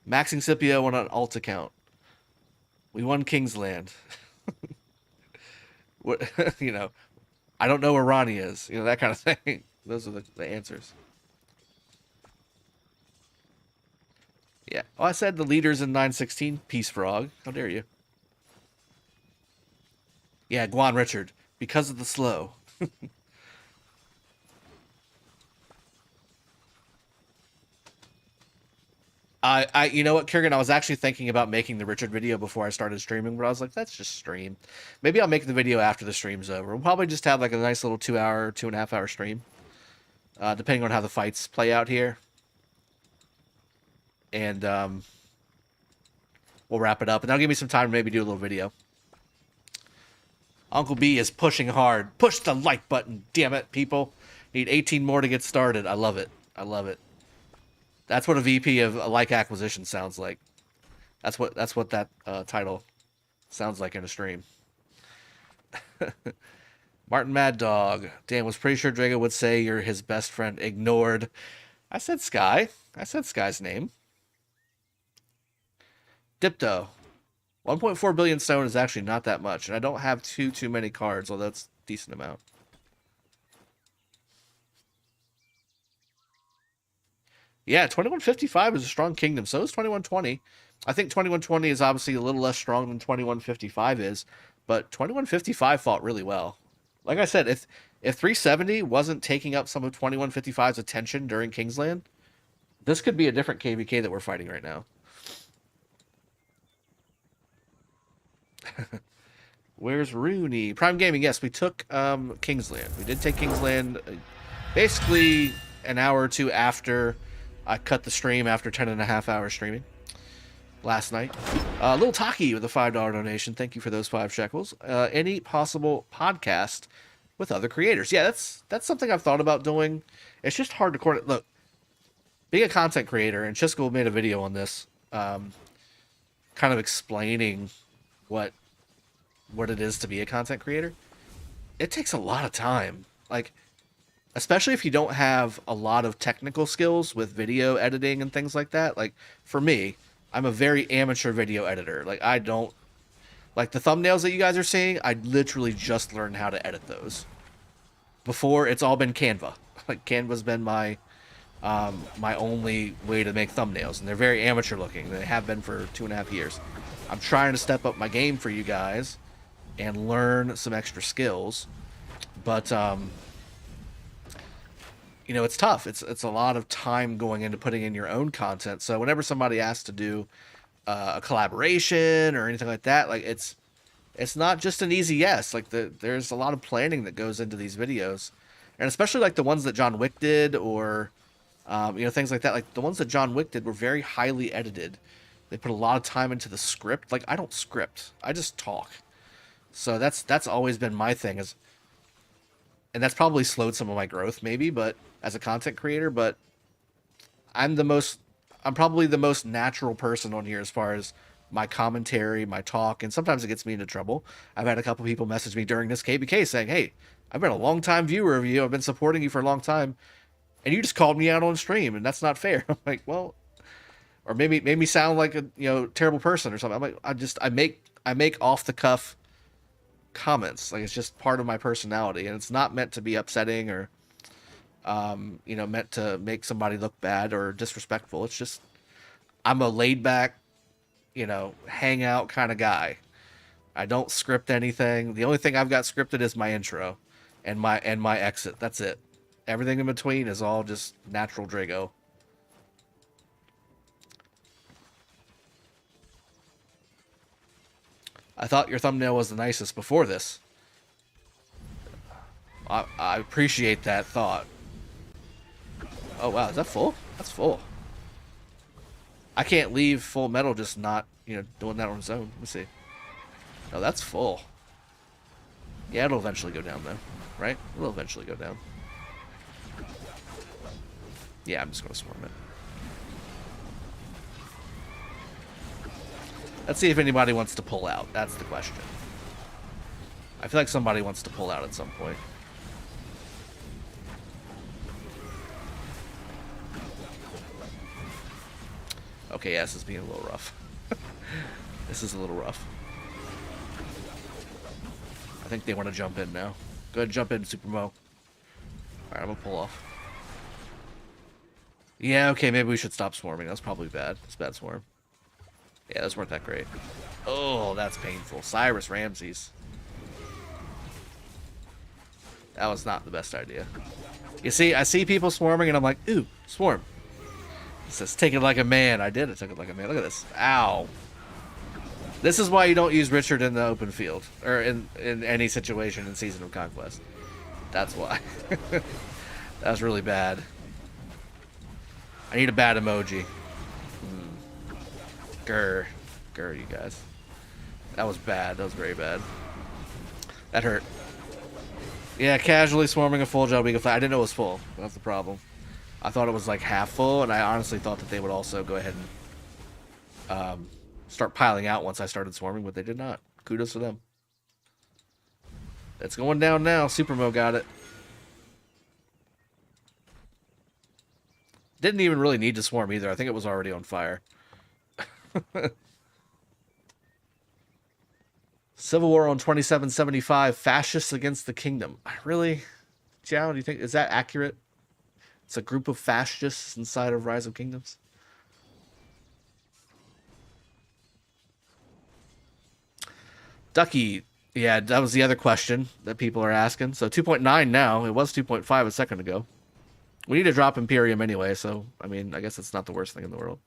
maxing Scipio on an alt account. We won Kingsland. What, I don't know where Ronnie is. That kind of thing. Those are the answers. Yeah. Oh, I said the leaders in 916. Peace Frog. How dare you? Yeah, Guan Richard. Because of the slow. You know what, Kieran? I was actually thinking about making the Richard video before I started streaming, but I was like, let's just stream. Maybe I'll make the video after the stream's over. We'll probably just have like a nice little 2.5 hour stream, depending on how the fights play out here. And we'll wrap it up, and that'll give me some time to maybe do a little video. Uncle B is pushing hard. Push the like button, damn it, people. Need 18 more to get started. I love it. I love it. That's what a VP of a like acquisition sounds like. That's what that title sounds like in a stream. Martin Mad Dog. Dan was pretty sure Drago would say you're his best friend. Ignored. I said Sky. I said Sky's name. Dipto. 1.4 billion stone is actually not that much, and I don't have too many cards, although that's a decent amount. Yeah, 2155 is a strong kingdom. So is 2120. I think 2120 is obviously a little less strong than 2155 is, but 2155 fought really well. Like I said, if 370 wasn't taking up some of 2155's attention during Kingsland, this could be a different KvK that we're fighting right now. Where's Rooney? Prime Gaming, yes, we took Kingsland. We did take Kingsland basically an hour or two after I cut the stream after 10.5 hours streaming last night. Little Taki with a $5 donation. Thank you for those 5 shekels. Any possible podcast with other creators? Yeah, that's something I've thought about doing. It's just hard to coordinate. Look, being a content creator, and Chisco made a video on this, kind of explaining what it is to be a content creator. It takes a lot of time. Like, especially if you don't have a lot of technical skills with video editing and things like that. Like, for me, I'm a very amateur video editor. Like, I don't... Like, the thumbnails that you guys are seeing, I literally just learned how to edit those. Before, it's all been Canva. Like, Canva's been my my only way to make thumbnails. And they're very amateur looking. They have been for 2.5 years. I'm trying to step up my game for you guys and learn some extra skills. But, you know, it's tough. It's a lot of time going into putting in your own content. So whenever somebody asks to do a collaboration or anything like that, like it's not just an easy yes. Like there's a lot of planning that goes into these videos, and especially like the ones that John Wick did, or you know, things like that. Like the ones that John Wick did were very highly edited. They put a lot of time into the script. Like I don't script. I just talk. So that's always been my thing, and that's probably slowed some of my growth maybe, but as a content creator, but I'm probably the most natural person on here as far as my commentary, my talk, and sometimes it gets me into trouble. I've had a couple people message me during this KvK saying, "Hey, I've been a long time viewer of you. I've been supporting you for a long time, and you just called me out on stream, and that's not fair." I'm like, well, or maybe made me sound like a terrible person or something. I'm like, I make off the cuff comments. Like it's just part of my personality, and it's not meant to be upsetting or meant to make somebody look bad or disrespectful. It's just I'm a laid back, hangout kind of guy. I don't script anything. The only thing I've got scripted is my intro and my exit. That's it. Everything in between is all just natural Drago. I thought your thumbnail was the nicest before this. I appreciate that thought. Oh wow, is that full? That's full. I can't leave full metal just not, doing that on its own. Let me see. No, that's full. Yeah, it'll eventually go down though, right? It'll eventually go down. Yeah, I'm just gonna swarm it. Let's see if anybody wants to pull out. That's the question. I feel like somebody wants to pull out at some point. Okay, yeah, this is being a little rough. This is a little rough. I think they want to jump in now. Go ahead and jump in, Supermo. Alright, I'm gonna pull off. Yeah, okay, maybe we should stop swarming. That's probably bad. It's bad swarm. Yeah, those weren't that great. Oh, that's painful. Cyrus Ramses. That was not the best idea. You see, I see people swarming and I'm like, ooh, swarm. It says, take it like a man. I did. I took it like a man. Look at this. Ow. This is why you don't use Richard in the open field. Or in any situation in Season of Conquest. That's why. That was really bad. I need a bad emoji. Grr, you guys. That was bad. That was very bad. That hurt. Yeah, casually swarming a full job week of flight. I didn't know it was full. That's the problem. I thought it was like half full, and I honestly thought that they would also go ahead and start piling out once I started swarming, but they did not. Kudos to them. It's going down now. Supermo got it. Didn't even really need to swarm either. I think it was already on fire. Civil War on 2775. Fascists against the kingdom. Really? Jiao, do you think, is that accurate? It's a group of fascists inside of Rise of Kingdoms? Ducky. Yeah, that was the other question that people are asking. So 2.9 now. It was 2.5 a second ago. We need to drop Imperium anyway, so, I mean, I guess it's not the worst thing in the world.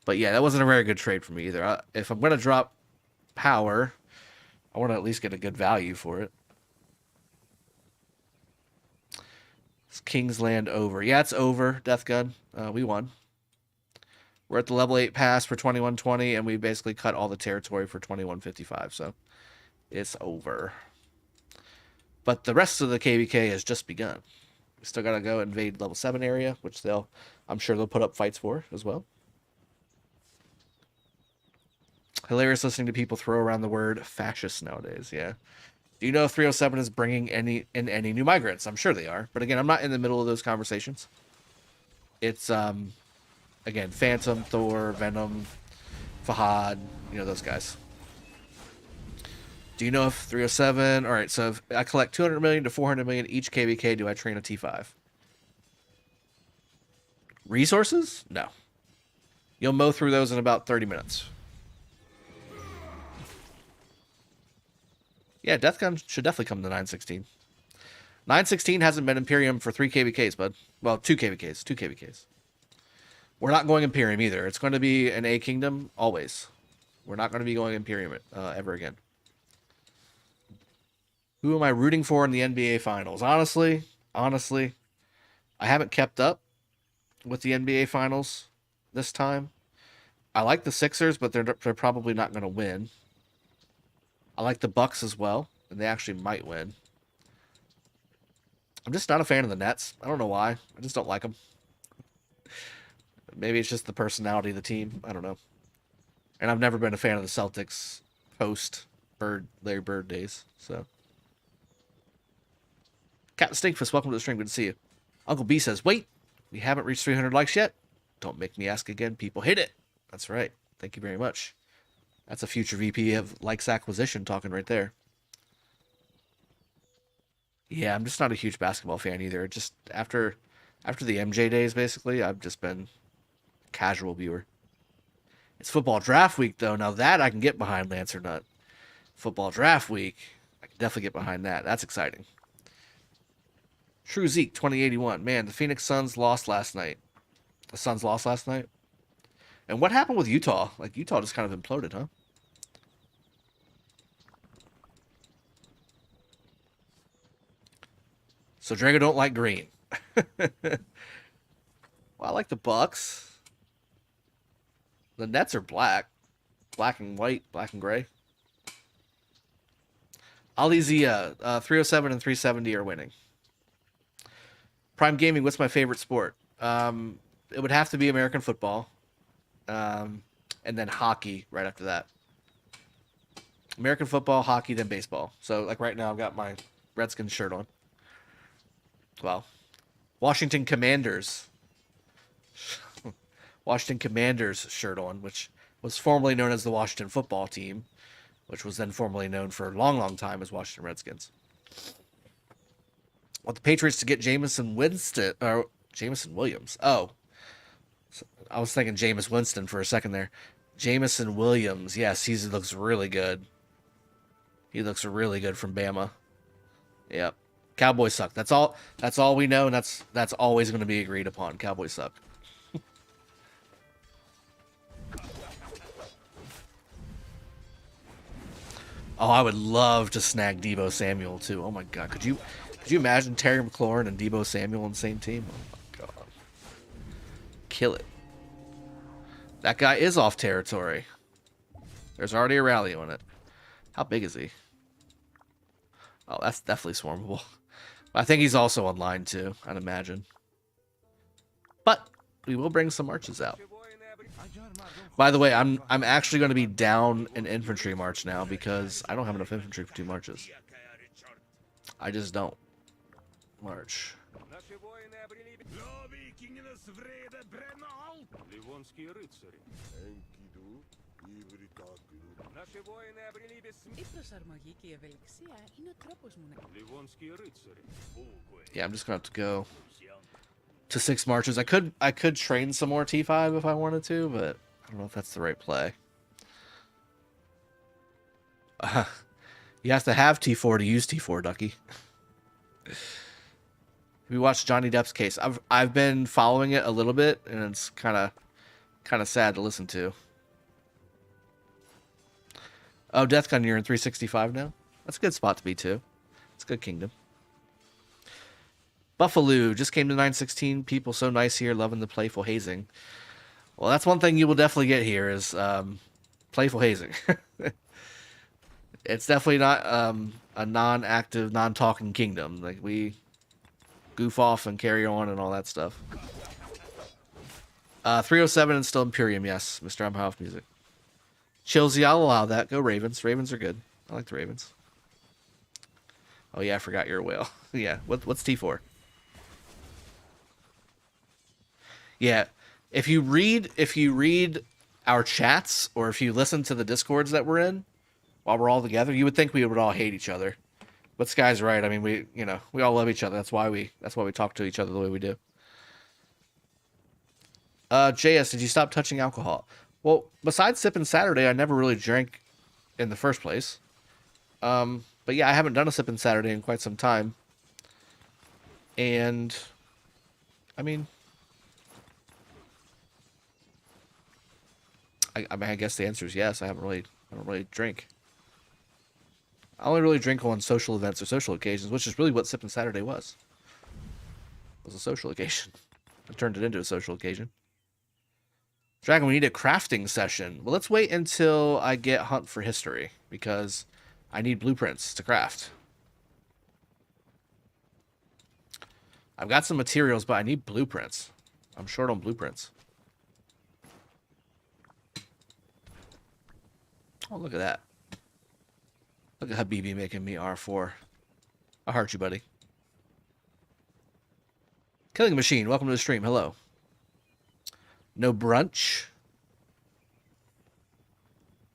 But yeah, that wasn't a very good trade for me either. If I'm going to drop power, I want to at least get a good value for it. It's Kingsland over. Yeah, it's over, Death Gun. We won. We're at the level 8 pass for 2120, and we basically cut all the territory for 2155, so it's over. But the rest of the KvK has just begun. We still got to go invade level 7 area, which I'm sure they'll put up fights for as well. Hilarious listening to people throw around the word fascist nowadays, yeah. Do you know if 307 is bringing any new migrants? I'm sure they are. But again, I'm not in the middle of those conversations. It's, again, Phantom, Thor, Venom, Fahad, you know, those guys. Do you know if 307... All right, so if I collect 200 million to 400 million each KvK, do I train a T5? Resources? No. You'll mow through those in about 30 minutes. Yeah, Death Gun should definitely come to 916. 916 hasn't been Imperium for 3 KvKs, bud. Well, 2 KvKs. 2 KvKs. We're not going Imperium either. It's going to be an A Kingdom, always. We're not going to be going Imperium ever again. Who am I rooting for in the NBA Finals? Honestly, I haven't kept up with the NBA Finals this time. I like the Sixers, but they're probably not going to win. I like the Bucks as well, and they actually might win. I'm just not a fan of the Nets. I don't know why. I just don't like them. Maybe it's just the personality of the team. I don't know. And I've never been a fan of the Celtics post Larry Bird days. So, Captain Stinkfist, welcome to the stream. Good to see you. Uncle B says, wait, we haven't reached 300 likes yet. Don't make me ask again. People hit it. That's right. Thank you very much. That's a future VP of likes acquisition talking right there. Yeah, I'm just not a huge basketball fan either. Just after the MJ days, basically, I've just been a casual viewer. It's football draft week, though. Now that I can get behind, Lancer Nut. Football draft week, I can definitely get behind that. That's exciting. True Zeke, 2081. Man, the Phoenix Suns lost last night. The Suns lost last night? And what happened with Utah? Like, Utah just kind of imploded, huh? So Drago don't like green. Well, I like the Bucks. The Nets are black. Black and white, black and gray. Ali Zia, 307 and 370 are winning. Prime Gaming, what's my favorite sport? It would have to be American football. And then hockey right after that. American football, hockey, then baseball. So, like right now, I've got my Redskins shirt on. Well, Washington Commanders. Washington Commanders shirt on, which was formerly known as the Washington Football Team, which was then formerly known for a long, long time as Washington Redskins. Want the Patriots to get Jameson Williams. Oh, I was thinking Jameis Winston for a second there. Jameson Williams. Yes, he looks really good. He looks really good from Bama. Yep. Cowboys suck. That's all we know, and that's always going to be agreed upon. Cowboys suck. Oh, I would love to snag Deebo Samuel too. Oh my god, could you imagine Terry McLaurin and Deebo Samuel on the same team? Oh my god. Kill it. That guy is off territory. There's already a rally on it. How big is he? Oh, that's definitely swarmable. I think he's also online too, I'd imagine. But we will bring some marches out. Наши воины обрели... By the way, I'm actually going to be down an infantry march now because I don't have enough infantry for 2 marches. I just don't. March. Наши воины обрели... La vikingenes vrede brenne alt! Ливонские рыцари. Наши воины обрели бессмертие. Η προσαρμογή και η ευελιξία είναι ο τρόπος μου να... Ливонские рыцари. Yeah, I'm just going to have to go to 6 marches. I could train some more T5 if I wanted to, but I don't know if that's the right play. You have to have T4 to use T4, Ducky. We watched Johnny Depp's case. I've been following it a little bit, and it's kind of sad to listen to. Oh, Deathgun, you're in 365 now? That's a good spot to be, too. It's a good kingdom. Buffalo just came to 916. People so nice here, loving the playful hazing. Well, that's one thing you will definitely get here is playful hazing. It's definitely not a non-active, non-talking kingdom. Like, we goof off and carry on and all that stuff. 307 and still Imperium, yes. Mr. Umhoff music. Chilsy, I'll allow that. Go Ravens. Ravens are good. I like the Ravens. Oh yeah, I forgot you're a whale. Yeah, what's T4? Yeah, if you read our chats or if you listen to the Discords that we're in while we're all together, you would think we would all hate each other. But Sky's right. I mean, we all love each other. That's why we talk to each other the way we do. JS, did you stop touching alcohol? Well, besides sipping Saturday, I never really drank in the first place. But yeah, I haven't done a sipping Saturday in quite some time. And I mean, I guess the answer is yes. I don't really drink. I only really drink on social events or social occasions, which is really what sipping Saturday was. It was a social occasion. I turned it into a social occasion. Dragon, we need a crafting session. Well, let's wait until I get Hunt for History, because I need blueprints to craft. I've got some materials, but I need blueprints. I'm short on blueprints. Oh, look at that. Look at Habibi making me R4. I heart you, buddy. Killing Machine, welcome to the stream. Hello. No brunch.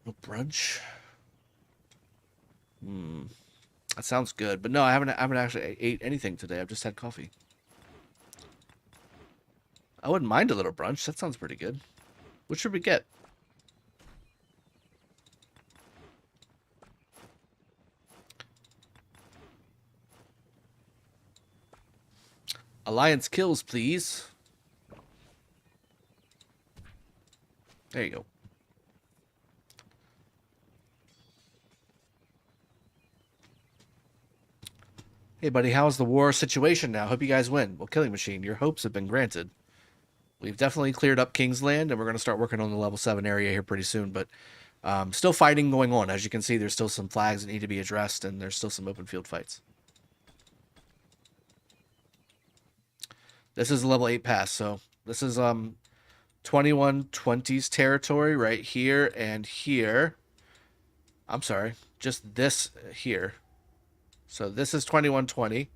No brunch. That sounds good, but no, I haven't actually ate anything today. I've just had coffee. I wouldn't mind a little brunch. That sounds pretty good. What should we get? Alliance kills, please. There you go. Hey, buddy, how's the war situation now? Hope you guys win. Well, Killing Machine, your hopes have been granted. We've definitely cleared up Kingsland, and we're going to start working on the level 7 area here pretty soon, but still fighting going on. As you can see, there's still some flags that need to be addressed, and there's still some open field fights. This is a level 8 pass, so this is 2120's territory right here and here. I'm sorry, just this here. So this is 2120.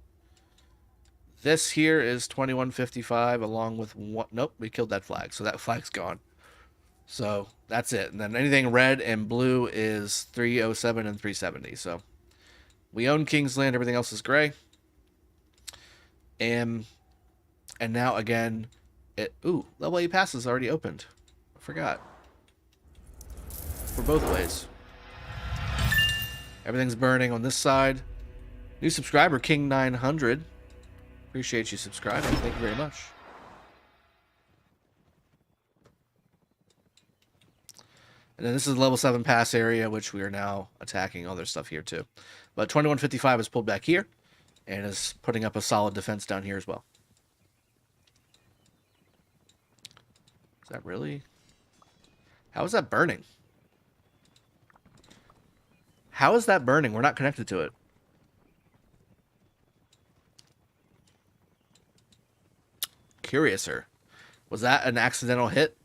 This here is 2155 along with one. Nope, we killed that flag, so that flag's gone. So that's it. And then anything red and blue is 307 and 370. So we own Kingsland. Everything else is gray. And now again, level 8 pass is already opened. I forgot. For both ways. Everything's burning on this side. New subscriber, King900. Appreciate you subscribing. Thank you very much. And then this is the level 7 pass area, which we are now attacking other stuff here too. But 2155 is pulled back here and is putting up a solid defense down here as well. Is that really? How is that burning? How is that burning? We're not connected to it. Curiouser. Was that an accidental hit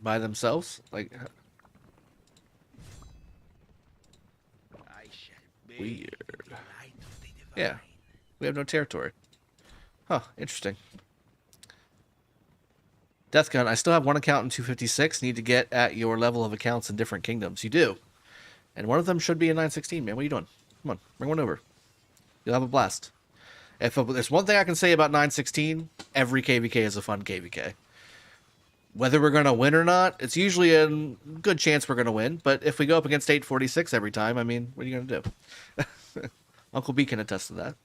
by themselves? Like, I shall bathe weird. in the light of the divine. Yeah, we have no territory. Huh, interesting. Death Gun, I still have one account in 256. Need to get at your level of accounts in different kingdoms. You do. And one of them should be in 916, man. What are you doing? Come on, bring one over. You'll have a blast. If there's one thing I can say about 916, every KvK is a fun KvK. Whether we're going to win or not, it's usually a good chance we're going to win. But if we go up against 846 every time, I mean, what are you going to do? Uncle B can attest to that.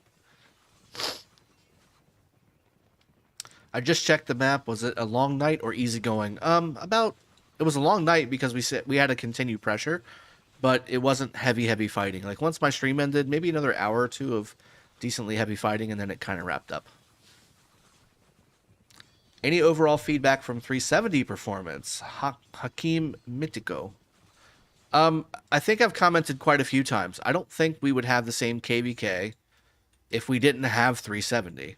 I just checked the map. Was it a long night or easygoing? It was a long night because we had to continue pressure, but it wasn't heavy fighting. Like once my stream ended, maybe another hour or two of decently heavy fighting, and then it kind of wrapped up. Any overall feedback from 370 performance? Hakeem Mitico. I think I've commented quite a few times. I don't think we would have the same KvK if we didn't have 370.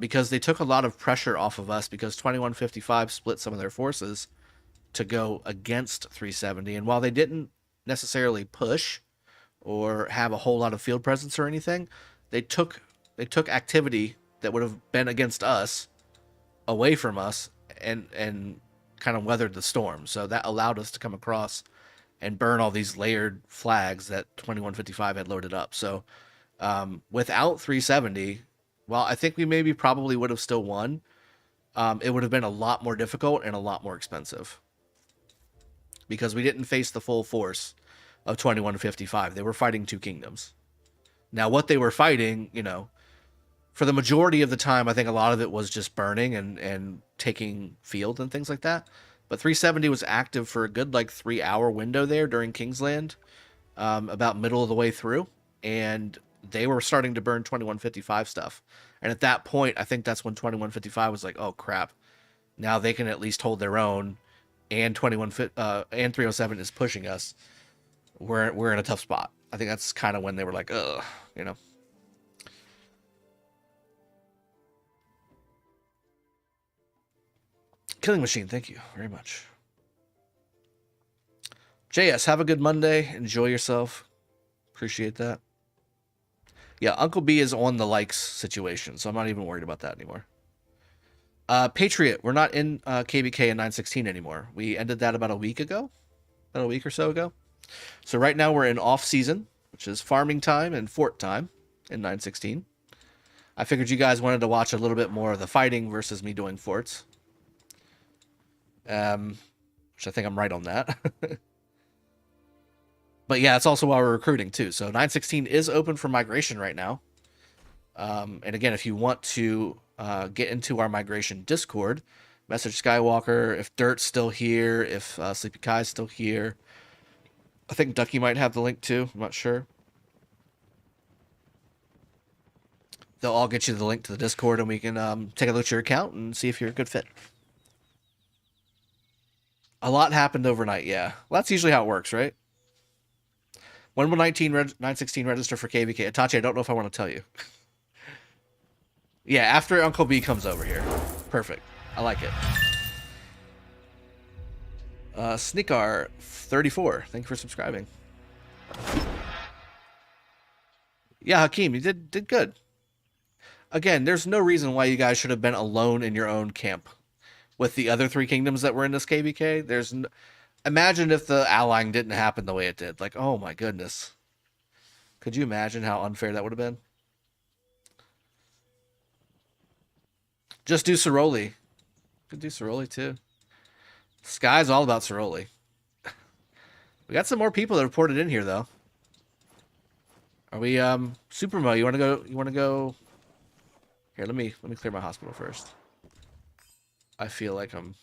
Because they took a lot of pressure off of us because 2155 split some of their forces to go against 370. And while they didn't necessarily push or have a whole lot of field presence or anything, they took activity that would have been against us away from us and kind of weathered the storm. So that allowed us to come across and burn all these layered flags that 2155 had loaded up. So without 370, well, I think we probably would have still won. It would have been a lot more difficult and a lot more expensive because we didn't face the full force of 2155. They were fighting two kingdoms. Now, what they were fighting, for the majority of the time, I think a lot of it was just burning and taking field and things like that. But 370 was active for a good 3-hour window there during Kingsland, about middle of the way through, and they were starting to burn 2155 stuff. And at that point, I think that's when 2155 was like, oh crap, now they can at least hold their own, and 307 is pushing us. We're in a tough spot. I think that's kind of when they were like, ugh, Killing Machine, thank you very much. JS, have a good Monday. Enjoy yourself. Appreciate that. Yeah, Uncle B is on the likes situation, so I'm not even worried about that anymore. Patriot, we're not in KvK in 916 anymore. We ended that about a week ago. About a week or so ago. So right now we're in off-season, which is farming time and fort time in 916. I figured you guys wanted to watch a little bit more of the fighting versus me doing forts. Which I think I'm right on that. But yeah, it's also why we're recruiting too. So 916 is open for migration right now. And again, if you want to get into our migration Discord, message Skywalker. If Dirt's still here, if Sleepy Kai's still here. I think Ducky might have the link too. I'm not sure. They'll all get you the link to the Discord, and we can take a look at your account and see if you're a good fit. A lot happened overnight, yeah. Well, that's usually how it works, right? When will 916 register for KvK? Itachi, I don't know if I want to tell you. Yeah, after Uncle B comes over here. Perfect. I like it. Sneakar34, thank you for subscribing. Yeah, Hakeem, you did good. Again, there's no reason why you guys should have been alone in your own camp with the other three kingdoms that were in this KvK. Imagine if the allying didn't happen the way it did. Like, oh my goodness. Could you imagine how unfair that would have been? Just do Ciroli. Could do Ciroli too. Sky's all about Ciroli. We got some more people that reported in here though. Are we Supermo, you wanna go here, let me clear my hospital first. I feel like I'm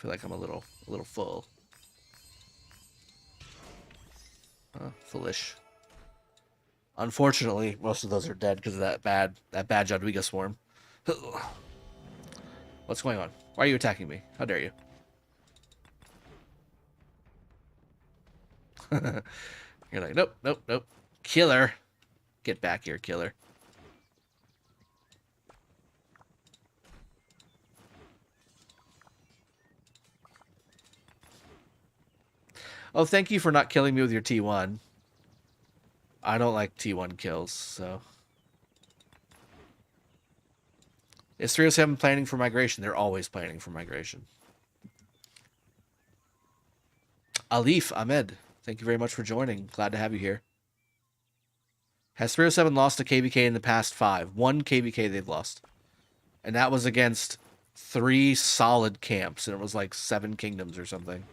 a little full. Foolish. Unfortunately, most of those are dead because of that bad Jadwiga swarm. What's going on? Why are you attacking me? How dare you? You're like, nope. Killer. Get back here, killer. Oh, thank you for not killing me with your T1. I don't like T1 kills, so. Is 307 planning for migration? They're always planning for migration. Alif Ahmed, thank you very much for joining. Glad to have you here. Has 307 lost to KvK in the past 5? 1 KvK they've lost. And that was against 3 solid camps, and it was like 7 kingdoms or something.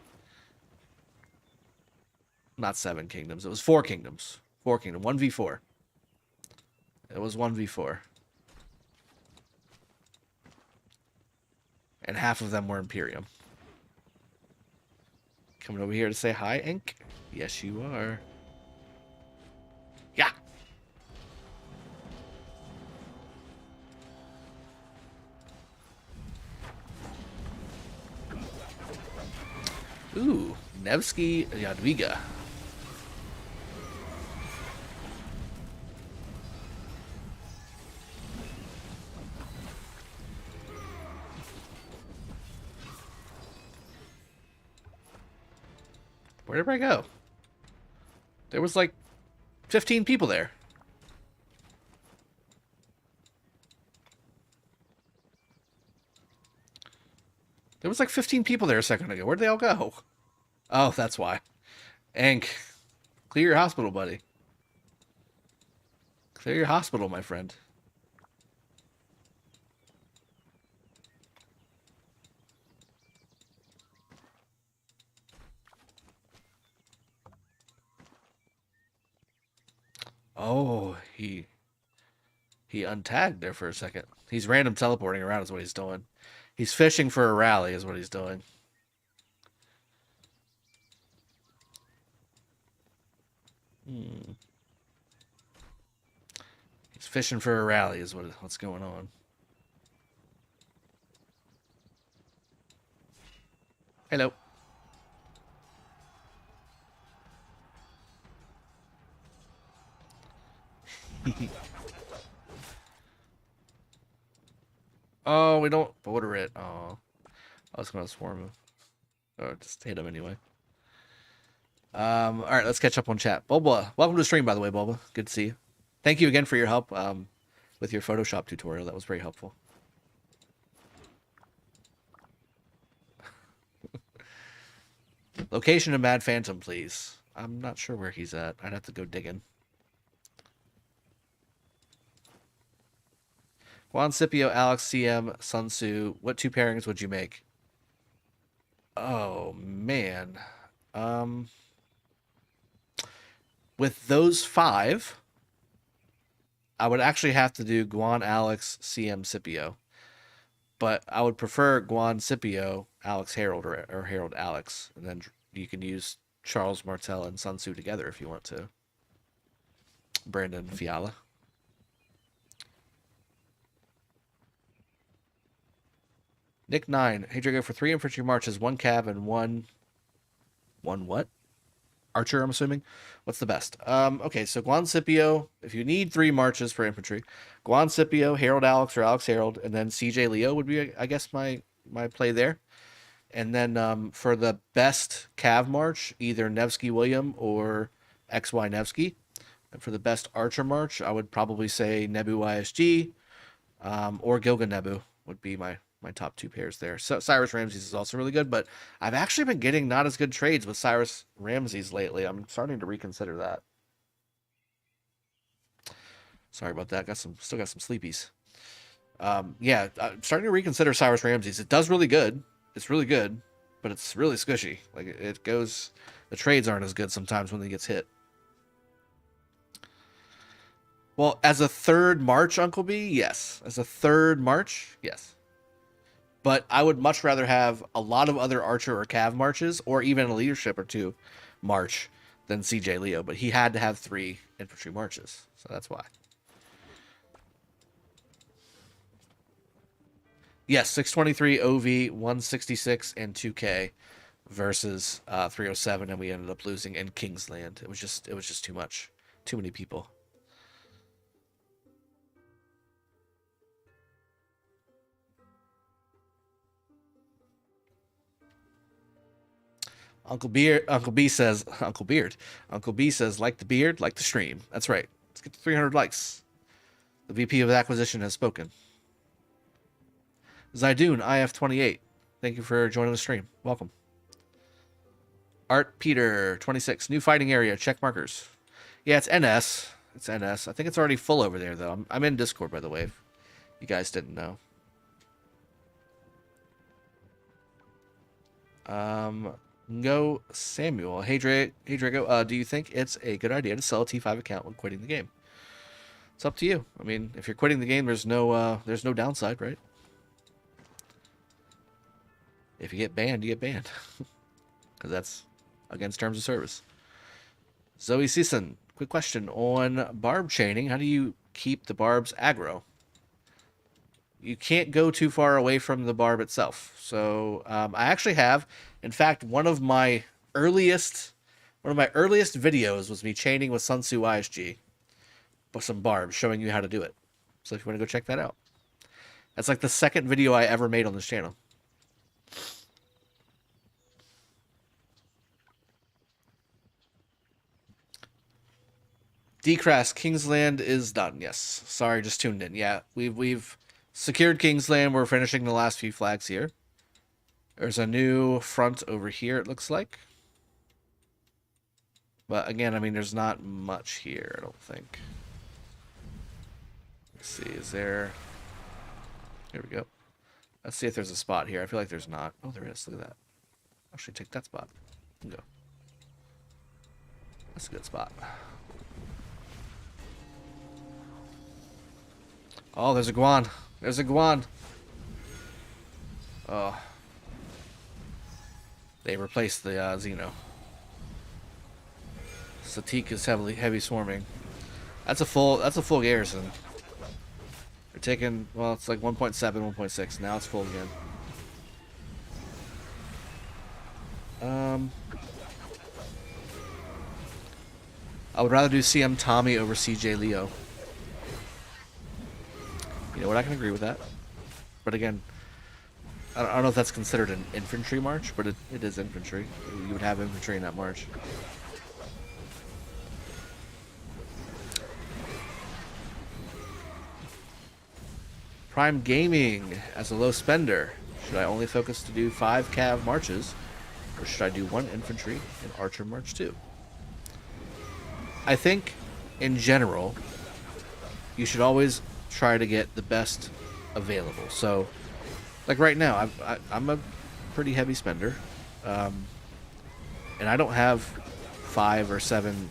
Not 7 kingdoms. It was 4 kingdoms. 4 kingdoms. 1v4. It was 1v4. And half of them were Imperium. Coming over here to say hi, Ink? Yes, you are. Yeah. Ooh, Nevsky Jadwiga. Where did I go? There was like 15 people there. There was like 15 people there a second ago. Where'd they all go? Oh, that's why. Ank, clear your hospital, buddy. Clear your hospital, my friend. Oh, he untagged there for a second. He's random teleporting around is what he's doing. He's fishing for a rally is what he's doing. He's fishing for a rally is what's going on. Hello. Oh, we don't border it. Oh, I was going to swarm him. Or just hit him anyway. All right, let's catch up on chat. Bulba, welcome to the stream, by the way, Bulba. Good to see you. Thank you again for your help with your Photoshop tutorial. That was very helpful. Location of Mad Phantom, please. I'm not sure where he's at. I'd have to go digging. Juan Scipio, Alex, CM, Sun Tzu. What 2 pairings would you make? Oh, man. With those 5, I would actually have to do Guan, Alex, CM, Scipio. But I would prefer Guan, Scipio, Alex, Harold, or Harold, Alex. And then you can use Charles, Martel, and Sun Tzu together if you want to. Brandon, Fiala. Nick 9. Hey, Drago, for 3 infantry marches, 1 cav and 1 what? Archer, I'm assuming. What's the best? Okay, so Guan Scipio, if you need 3 marches for infantry, Guan Scipio, Harold Alex, or Alex Harold, and then CJ Leo would be, I guess, my play there. And then for the best cav march, either Nevsky William or XY Nevsky. And for the best archer march, I would probably say Nebu ISG or Gilga Nebu would be my top 2 pairs there. So Cyrus Ramses is also really good, but I've actually been getting not as good trades with Cyrus Ramses lately. I'm starting to reconsider that. Sorry about that. Still got some sleepies. Yeah, I'm starting to reconsider Cyrus Ramses. It does really good. It's really good, but it's really squishy. Like it goes, the trades aren't as good sometimes when he gets hit. Well, as a 3rd march, Uncle B, yes. As a 3rd march, yes. But I would much rather have a lot of other archer or cav marches, or even a leadership or 2 march, than CJ Leo. But he had to have 3 infantry marches, so that's why. Yes, 623 OV, 166, and 2K versus 307, and we ended up losing in Kingsland. It was just too much, too many people. Uncle Beard. Uncle B says. Uncle Beard. Uncle B says, like the beard, like the stream. That's right. Let's get to 300 likes. The VP of Acquisition has spoken. Zaidoon IF28. Thank you for joining the stream. Welcome. Art Peter 26. New fighting area. Check markers. Yeah, it's NS. It's NS. I think it's already full over there though. I'm in Discord, by the way. If you guys didn't know. Go Samuel. Hey Drago. Do you think it's a good idea to sell a T5 account when quitting the game? It's up to you. I mean, if you're quitting the game, there's no downside, right? If you get banned, you get banned. Because that's against terms of service. Zoe Season, quick question on barb chaining. How do you keep the barbs aggro? You can't go too far away from the barb itself. So I actually have, in fact, one of my earliest videos was me chaining with Sun Tzu ISG with some barbs, showing you how to do it. So if you want to go check that out, that's like the second video I ever made on this channel. Decrass, Kingsland is done. Yes. Sorry, just tuned in. Yeah, we've secured Kingsland. We're finishing the last few flags here. There's a new front over here, it looks like. But again, I mean, there's not much here, I don't think. Let's see, is there... Here we go. Let's see if there's a spot here. I feel like there's not. Oh, there is. Look at that. I'll actually take that spot. Go. That's a good spot. Oh, there's a Guan. There's a Guan. Oh. They replaced the Xeno. Satik is heavy swarming. That's a full garrison. They're taking, well, it's like 1.7, 1.6. Now it's full again. I would rather do CM Tommy over CJ Leo. You know what? I can agree with that. But again, I don't know if that's considered an infantry march, but it is infantry. You would have infantry in that march. Prime Gaming, as a low spender, should I only focus to do 5 cav marches, or should I do 1 infantry and archer march 2? I think, in general, you should always try to get the best available. So, like right now, I'm a pretty heavy spender, and I don't have 5 or 7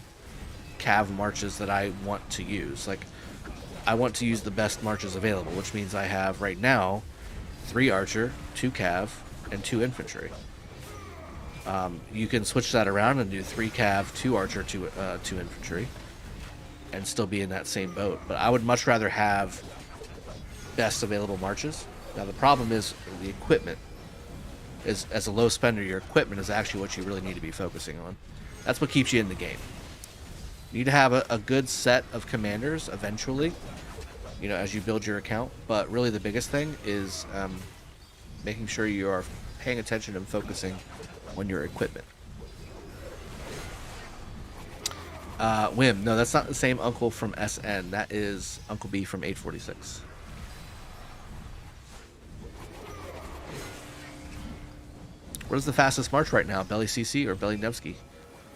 cav marches that I want to use. Like, I want to use the best marches available, which means I have right now 3 archer, 2 cav, and 2 infantry. You can switch that around and do 3 cav, 2 archer, 2 infantry, and still be in that same boat. But I would much rather have best available marches. Now the problem is the equipment. As a low spender, your equipment is actually what you really need to be focusing on. That's what keeps you in the game. You need to have a good set of commanders eventually, you know, as you build your account. But really the biggest thing is making sure you are paying attention and focusing on your equipment. Wim, no, that's not the same uncle from SN. That is Uncle B from 846. What is the fastest march right now? Belly CC or Belly Nevsky?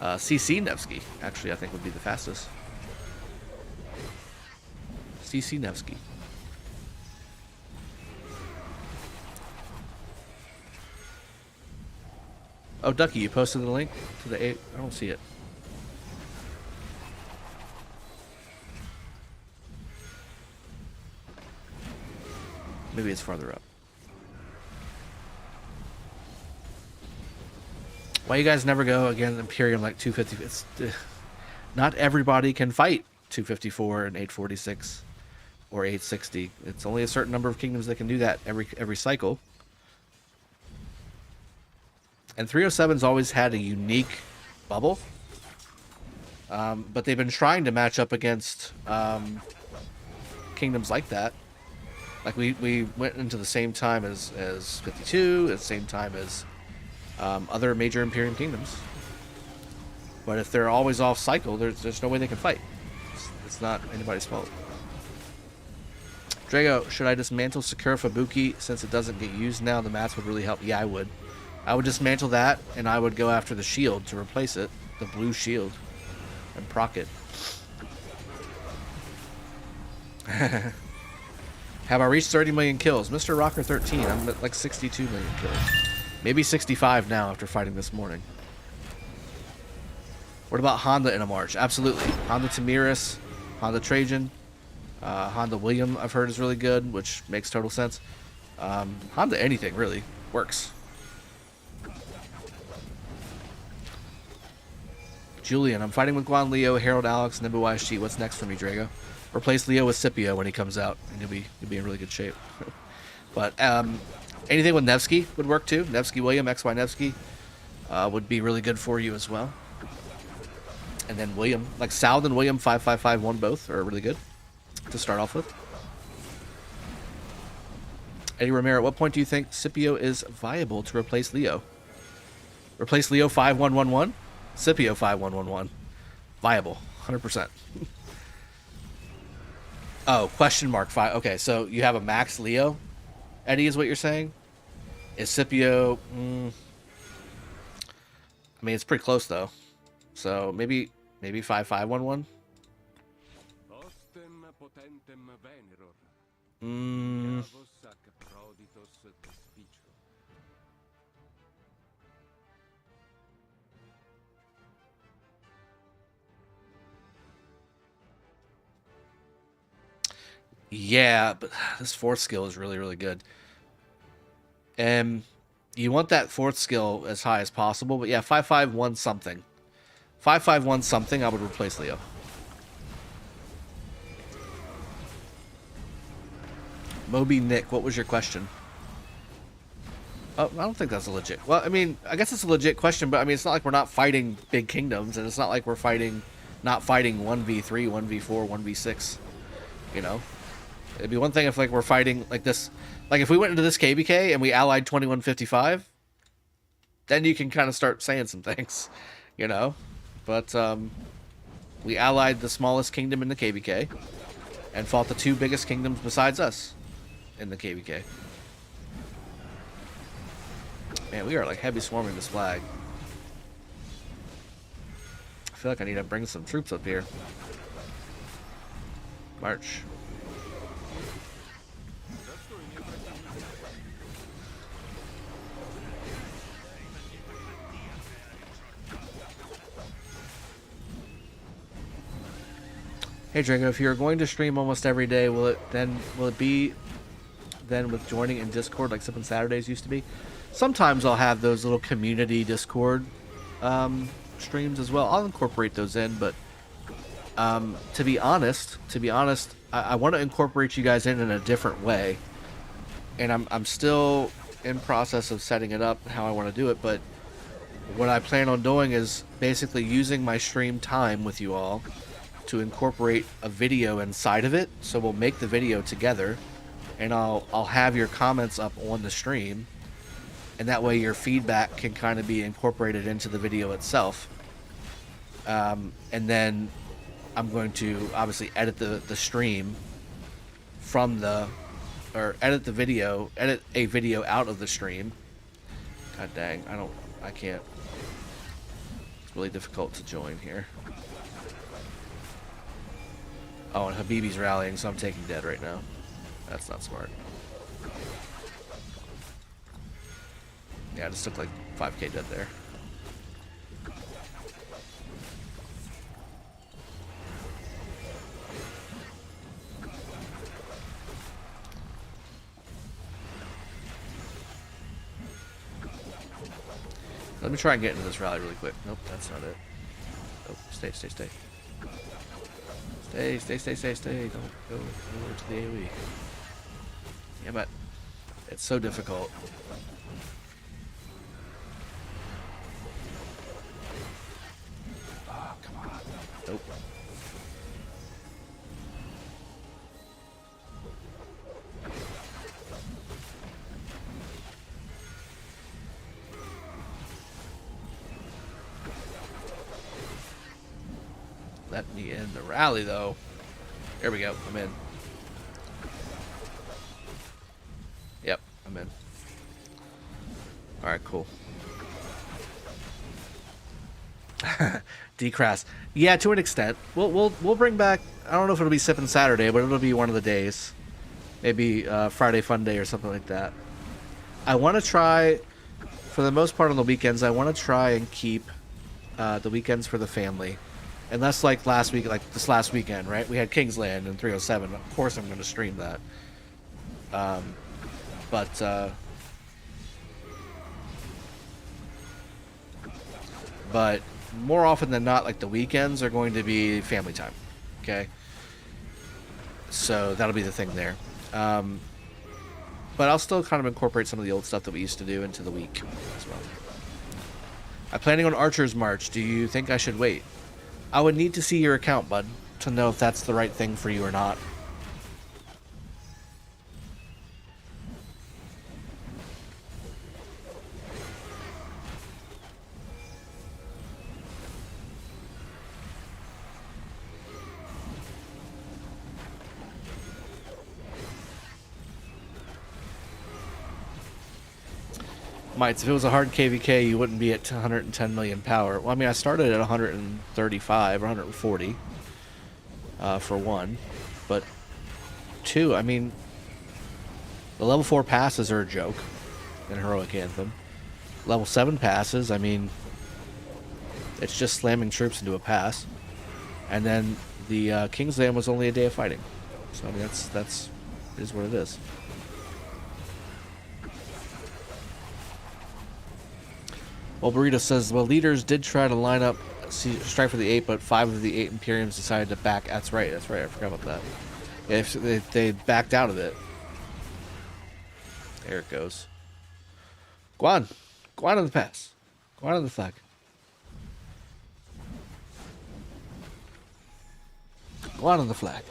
CC Nevsky, actually, I think would be the fastest. CC Nevsky. Oh, Ducky, you posted the link to the 8? I don't see it. Maybe it's farther up. Why you guys never go again Imperium like 250? It's not everybody can fight 254 and 846 or 860. It's only a certain number of kingdoms that can do that every cycle. And 307's always had a unique bubble, but they've been trying to match up against kingdoms like that. Like we went into the same time as 52, at the same time as other major Imperium kingdoms. But if they're always off cycle, there's no way they can fight. It's not anybody's fault. Drago, should I dismantle Sakura Fubuki since it doesn't get used now? The mats would really help. Yeah, I would. I would dismantle that, and I would go after the shield to replace it. The blue shield. And proc it. Have I reached 30 million kills? Mr. Rocker 13, I'm at like 62 million kills. Maybe 65 now after fighting this morning. What about Honda in a March? Absolutely. Honda Tamiris, Honda Trajan, Honda William I've heard is really good, which makes total sense. Honda anything, really. Works. Julian, I'm fighting with Guan Leo, Harold Alex, Nimbu YSG. What's next for me, Drago? Replace Leo with Scipio when he comes out, and you'll be in really good shape. But anything with Nevsky would work too. Nevsky William, XY Nevsky would be really good for you as well. And then William, like South and William 5551 both are really good to start off with. Eddie Romero, at what point do you think Scipio is viable to replace Leo? Replace Leo 5111? Scipio 5111. Viable. 100%. Oh, question mark 5. Okay, so you have a max Leo, Eddie, is what you're saying? Is Scipio... I mean, it's pretty close, though. So, maybe 5511? Ostem potentem veneror. Mm. Avos ac proditos despicio. Yeah, but this fourth skill is really, really good. You want that fourth skill as high as possible, but yeah, 551 something. 551 something, I would replace Leo. Moby Nick, what was your question? Oh, I don't think that's a legit... Well, I mean, I guess it's a legit question, but I mean, it's not like we're not fighting big kingdoms, and it's not like we're not fighting 1v3, 1v4, 1v6, you know? It'd be one thing if, like, we're fighting, like, this... Like, if we went into this KvK and we allied 2155, then you can kind of start saying some things, you know? But, we allied the smallest kingdom in the KvK and fought the two biggest kingdoms besides us in the KvK. Man, we are, like, heavy swarming this flag. I feel like I need to bring some troops up here. March. Hey Drago, if you're going to stream almost every day, will it be then with joining in Discord like Sippin' Saturdays used to be? Sometimes I'll have those little community Discord streams as well. I'll incorporate those in, but to be honest, I want to incorporate you guys in a different way, and I'm still in process of setting it up how I want to do it. But what I plan on doing is basically using my stream time with you all to incorporate a video inside of it. So we'll make the video together, and I'll have your comments up on the stream, and that way your feedback can kind of be incorporated into the video itself. And then I'm going to obviously edit the stream from edit a video out of the stream. God dang, I can't. It's really difficult to join here. Oh, and Habibi's rallying, so I'm taking dead right now. That's not smart. Yeah, I just took like 5k dead there. Let me try and get into this rally really quick. Nope, that's not it. Oh, stay. Stay. Don't go over to the AoE. Yeah, but it's so difficult. Oh, come on. Nope. let me in the rally, though. There we go. I'm in. Yep, I'm in. Alright, cool. Decrass. Yeah, to an extent. We'll bring back, I don't know if it'll be Sippin' Saturday, but it'll be one of the days. Maybe Friday Fun Day or something like that. I want to try, for the most part on the weekends, I want to try and keep the weekends for the family. Unless like last week, like this last weekend, right? We had Kingsland and 307. Of course I'm going to stream that. But more often than not, like the weekends are going to be family time. Okay? So that'll be the thing there. But I'll still kind of incorporate some of the old stuff that we used to do into the week as well. I'm planning on Archer's March. Do you think I should wait? I would need to see your account, bud, to know if that's the right thing for you or not. Mites, if it was a hard KvK, you wouldn't be at 110 million power. Well, I mean, I started at 135 or 140 for one. But two, I mean, the level 4 passes are a joke in Heroic Anthem. Level 7 passes, I mean, it's just slamming troops into a pass. And then the Kingsland was only a day of fighting. So, I mean, that's it is what it is. Well, Burrito says, well, leaders did try to line up strike for the 8, but 5 of the 8 Imperiums decided to back. That's right. I forgot about that. Yeah, if they backed out of it. There it goes. Guan. Guan on the pass. Guan on the flag. Guan on the flag.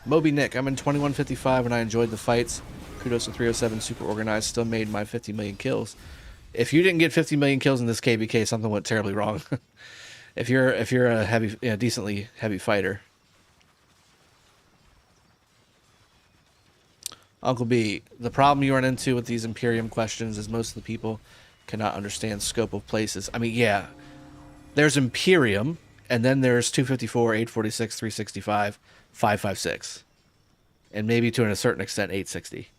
Moby Nick, I'm in 2155 and I enjoyed the fights. Kudos to 307, super organized, still made my 50 million kills. If you didn't get 50 million kills in this KvK, something went terribly wrong. if you're a heavy, decently heavy fighter. Uncle B, the problem you run into with these Imperium questions is most of the people cannot understand scope of places. I mean, yeah, there's Imperium, and then there's 254, 846, 365, 556, and maybe to a certain extent 860.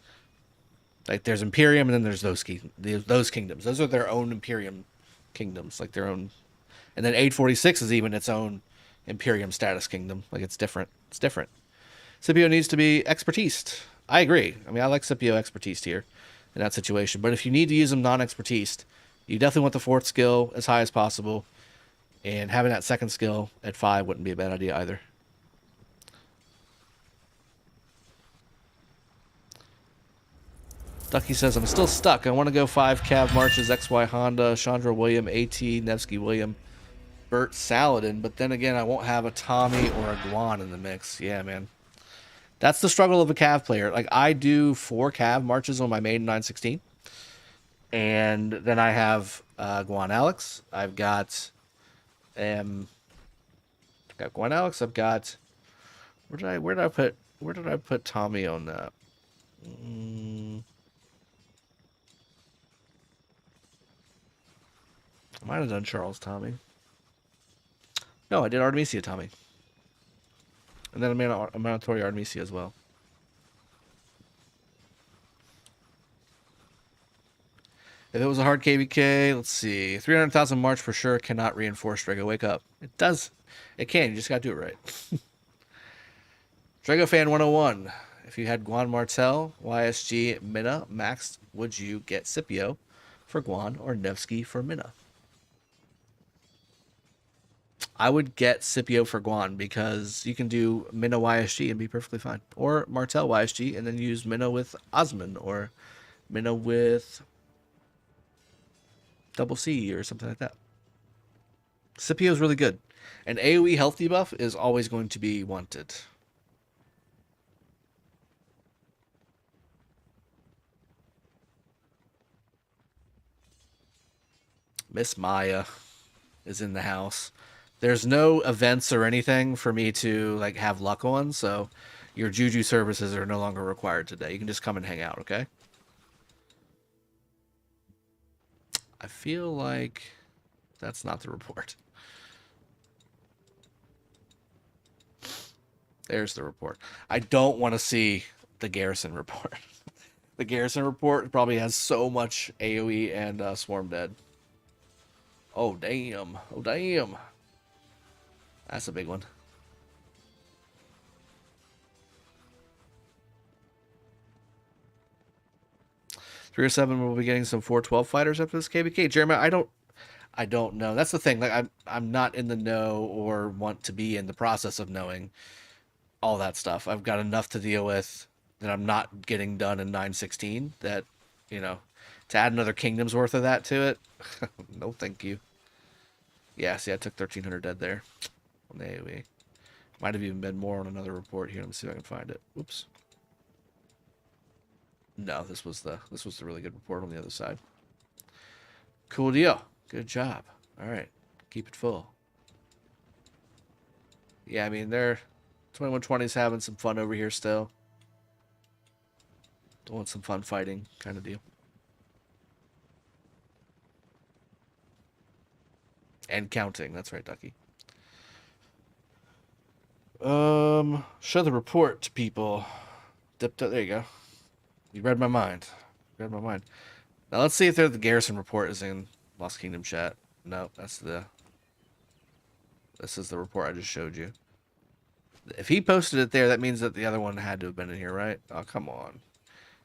Like, there's Imperium, and then there's those kingdoms. Those are their own Imperium kingdoms, like their own. And then 846 is even its own Imperium status kingdom. Like, it's different. It's different. Scipio needs to be expertised. I agree. I mean, I like Scipio expertised here in that situation. But if you need to use them non-expertised, you definitely want the 4th skill as high as possible. And having that 2nd skill at 5 wouldn't be a bad idea either. Ducky says, I'm still stuck. I want to go 5 Cav Marches, XY Honda, Chandra William, AT, Nevsky William, Bert Saladin. But then again, I won't have a Tommy or a Guan in the mix. Yeah, man. That's the struggle of a Cav player. Like, I do 4 Cav Marches on my main 916. And then I have Guan Alex. I've got Guan Alex. I've got where did I put Tommy on that? I might have done Charles Tommy. No, I did Artemisia Tommy. And then a mandatory Artemisia as well. If it was a hard KvK, let's see. 300,000 March for sure cannot reinforce Drago. Wake up. It does. It can. You just got to do it right. Dragofan 101. If you had Guan Martel, YSG, Minna, Max, would you get Scipio for Guan or Nevsky for Minna? I would get Scipio for Guan because you can do Minna YSG and be perfectly fine. Or Martel YSG and then use Minna with Osman or Minna with Double C or something like that. Scipio is really good. And AoE health debuff is always going to be wanted. Miss Maya. is in the house. There's no events or anything for me to like have luck on, so your juju services are no longer required today. You can just come and hang out, okay? I feel like that's not the report. There's the report. I don't want to see the garrison report. The garrison report probably has so much AoE and swarm dead. Oh, damn. Oh, damn. That's a big one. .307 will be getting some 412 fighters after this KvK. Jeremy, I don't know. That's the thing. Like I'm not in the know or want to be in the process of knowing all that stuff. I've got enough to deal with that I'm not getting done in 916 that, you know, to add another kingdom's worth of that to it. No, thank you. Yeah, see, I took 1,300 dead there on the AoE. Might have even been more on another report here. Let me see if I can find it. Oops. No, this was the really good report on the other side. Cool deal. Good job. All right, keep it full. Yeah, I mean they're 2120's having some fun over here still. Doing some fun fighting kind of deal. And counting. That's right, Ducky. Show the report to people. Dipped up. There you go. You read my mind. Read my mind. Now let's see if the garrison report is in Lost Kingdom chat. No, this is the report I just showed you. If he posted it there, that means that the other one had to have been in here, right? Oh, come on.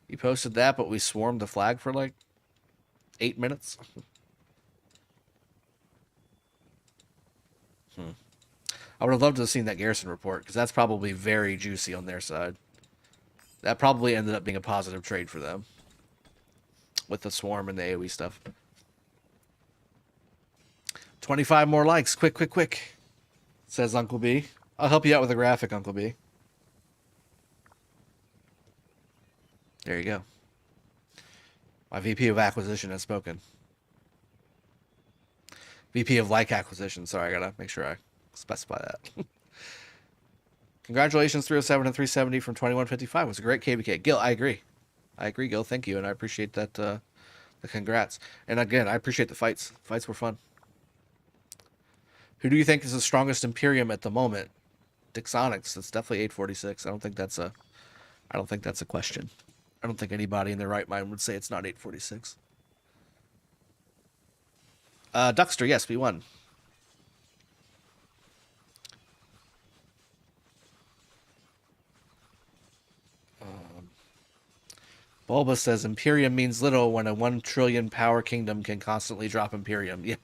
He posted that, but we swarmed the flag for like 8 minutes. I would have loved to have seen that garrison report, because that's probably very juicy on their side. That probably ended up being a positive trade for them. With the swarm and the AoE stuff. 25 more likes. Quick, quick, quick. Says Uncle B. I'll help you out with a graphic, Uncle B. There you go. My VP of Acquisition has spoken. VP of Like Acquisition. Sorry, I gotta make sure I specify that. Congratulations, 307 and 370 from 2155. It was a great KvK. Gil, I agree. I agree, Gil. Thank you, and I appreciate that, the congrats. And again, I appreciate the fights. Fights were fun. Who do you think is the strongest Imperium at the moment? Dixonics. It's definitely 846. I don't think that's a question. I don't think anybody in their right mind would say it's not 846. Duckster, yes, we won. Bulba says Imperium means little when a 1 trillion power kingdom can constantly drop Imperium. Yeah.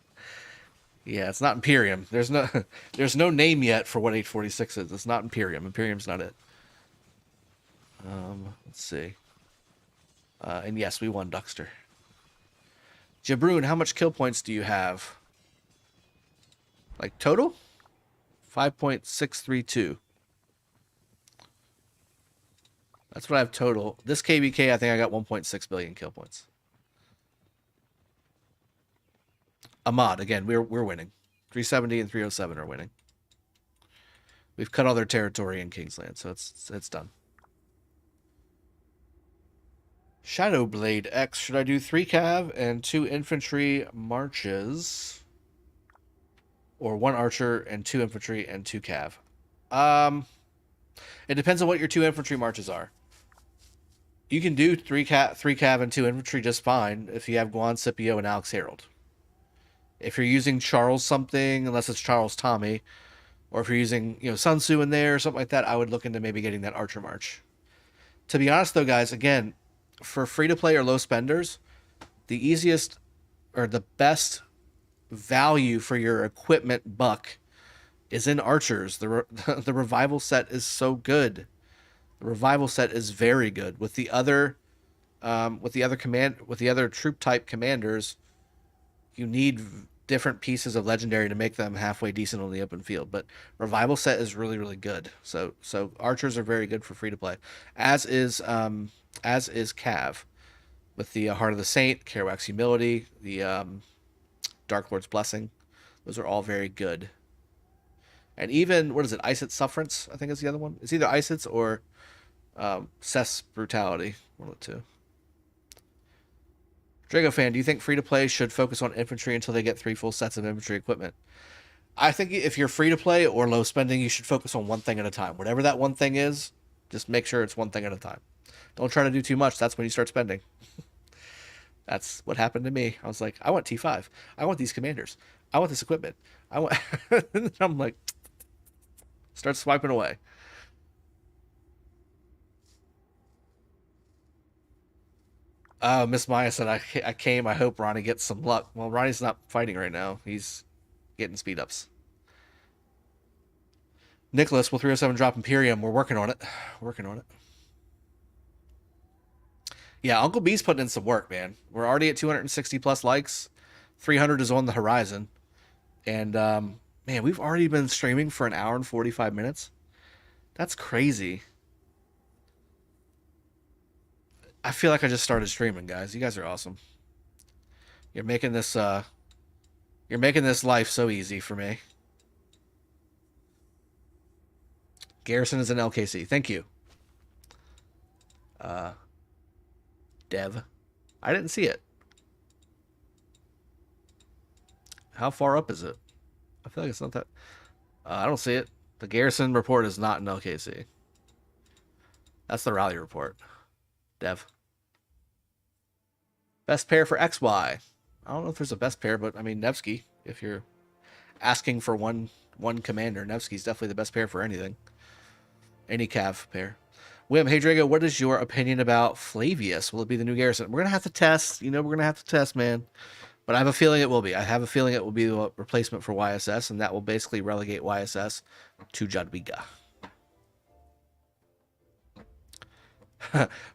Yeah, it's not Imperium. There's no name yet for what 846 is. It's not Imperium. Imperium's not it. Let's see. And yes, we won, Duckster. Jabroon, how much kill points do you have? Like total? 5.632. That's what I have total. This KvK, I think I got 1.6 billion kill points. Ahmad, again, we're winning. 370 and 307 are winning. We've cut all their territory in Kingsland, so it's done. Shadowblade X. Should I do 3 cav and 2 infantry marches? Or 1 archer and 2 infantry and 2 cav? It depends on what your 2 infantry marches are. You can do 3 cav and 2 infantry just fine if you have Guan Scipio and Alex Harold. If you're using Charles something, unless it's Charles Tommy, or if you're using, you know, Sun Tzu in there or something like that, I would look into maybe getting that Archer March. To be honest, though, guys, again, for free-to-play or low spenders, the easiest or the best value for your equipment buck is in Archers. The Revival set is so good. The Revival set is very good. With the other troop type commanders, you need different pieces of legendary to make them halfway decent on the open field. But Revival set is really, really good. So archers are very good for free to play, as is Cav, with the Heart of the Saint, Kerouac's Humility, the Dark Lord's Blessing. Those are all very good. And even, what is it, Isot's Sufferance, I think is the other one. It's either Isot's or Seth's Brutality. One of the two. Dragothien, do you think free-to-play should focus on infantry until they get 3 full sets of infantry equipment? I think if you're free-to-play or low spending, you should focus on one thing at a time. Whatever that one thing is, just make sure it's one thing at a time. Don't try to do too much. That's when you start spending. That's what happened to me. I was like, I want T5. I want these commanders. I want this equipment. I want... I'm like... Start swiping away. Miss Maya said, I came. I hope Ronnie gets some luck. Well, Ronnie's not fighting right now. He's getting speed ups. Nicholas, will 307 drop Imperium? We're working on it. Working on it. Yeah, Uncle B's putting in some work, man. We're already at 260 plus likes. 300 is on the horizon. And, man, we've already been streaming for 1 hour and 45 minutes. That's crazy. I feel like I just started streaming, guys. You guys are awesome. You're making this life so easy for me. Garrison is an LKC. Thank you. Dev. I didn't see it. How far up is it? I feel like it's not that... I don't see it. The Garrison report is not an LKC. That's the rally report. Dev. Best pair for XY. I don't know if there's a best pair, but I mean Nevsky. If you're asking for one commander, Nevsky's definitely the best pair for anything. Any Cav pair. Wim, hey Drago, what is your opinion about Flavius? Will it be the new Garrison? We're gonna have to test. You know, we're gonna have to test, man. But I have a feeling it will be. I have a feeling it will be the replacement for YSS, and that will basically relegate YSS to Jadwiga.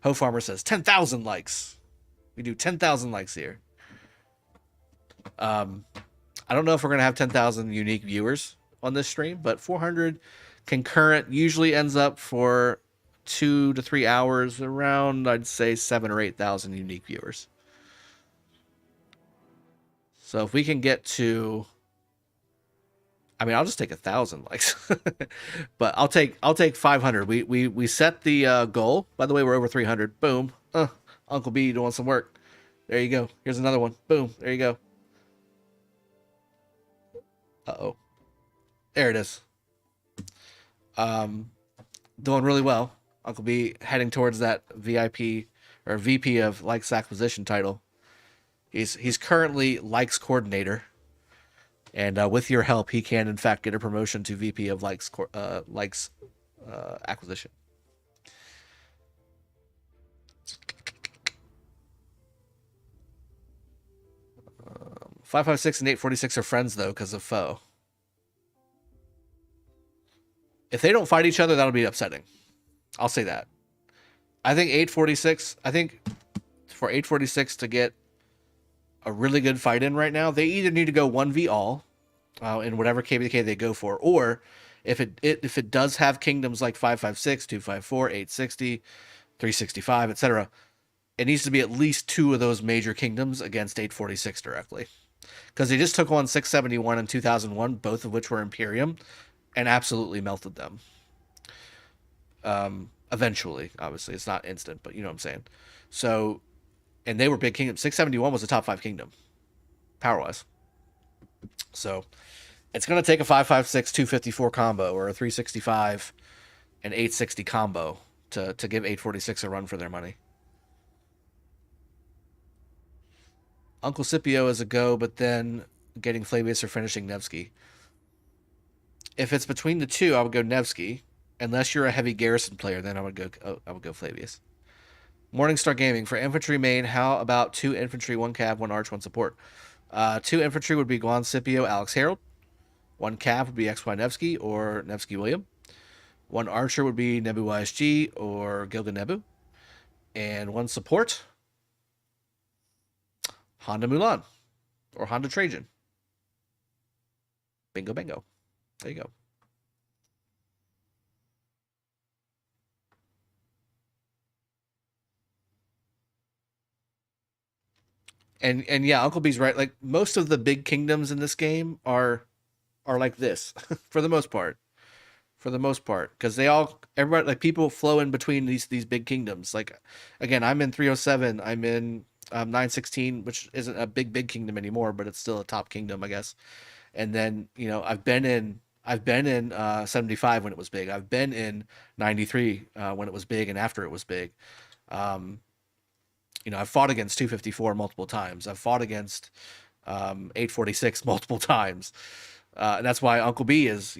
Ho Farmer says 10,000 likes. We do 10,000 likes here. I don't know if we're gonna have 10,000 unique viewers on this stream, but 400 concurrent usually ends up for 2 to 3 hours around, I'd say 7,000 or 8,000 unique viewers. So if we can get to, I mean, I'll just take 1,000 likes, but I'll take 500. We set the goal. By the way, we're over 300. Boom. Uncle B doing some work. There you go. Here's another one. Boom. There you go. Uh-oh. There it is. Doing really well. Uncle B heading towards that VIP or VP of likes acquisition title. He's currently likes coordinator, and with your help, he can in fact get a promotion to VP of likes acquisition. Um, 556 and 846 are friends though because of foe. If they don't fight each other, that'll be upsetting. I'll say that. I think 846. I think for 846 to get a really good fight in right now, they either need to go 1v all in whatever KvK they go for, or if it does have kingdoms like 556, 254, 860, 365, etc., it needs to be at least 2 of those major kingdoms against 846 directly, because they just took on 671 and 2001, both of which were Imperium, and absolutely melted them. Eventually, obviously, it's not instant, but you know what I'm saying. So. And they were big kingdoms. 671 was a top 5 kingdom, power-wise. So it's going to take a 556, 254 combo, or a 365 and 860 combo to give 846 a run for their money. Uncle Scipio is a go, but then getting Flavius or finishing Nevsky. If it's between the two, I would go Nevsky. Unless you're a heavy Garrison player, then I would go Flavius. Morningstar Gaming, for infantry main, how about 2 infantry, 1 cav, 1 arch, 1 support? 2 infantry would be Guan Scipio, Alex Harold. 1 cav would be XY Nevsky or Nevsky William. 1 archer would be Nebu YSG or Gilgan Nebu. And 1 support, Honda Mulan or Honda Trajan. Bingo, bingo. There you go. And yeah, Uncle B's right. Like most of the big kingdoms in this game are like this for the most part. For the most part, because everybody, like people flow in between these big kingdoms. Like again, I'm in 307. I'm in 916, which isn't a big kingdom anymore, but it's still a top kingdom, I guess. And then I've been in 75 when it was big. I've been in 93 when it was big and after it was big. Um, I've fought against 254 multiple times. I've fought against 846 multiple times. And that's why Uncle B is,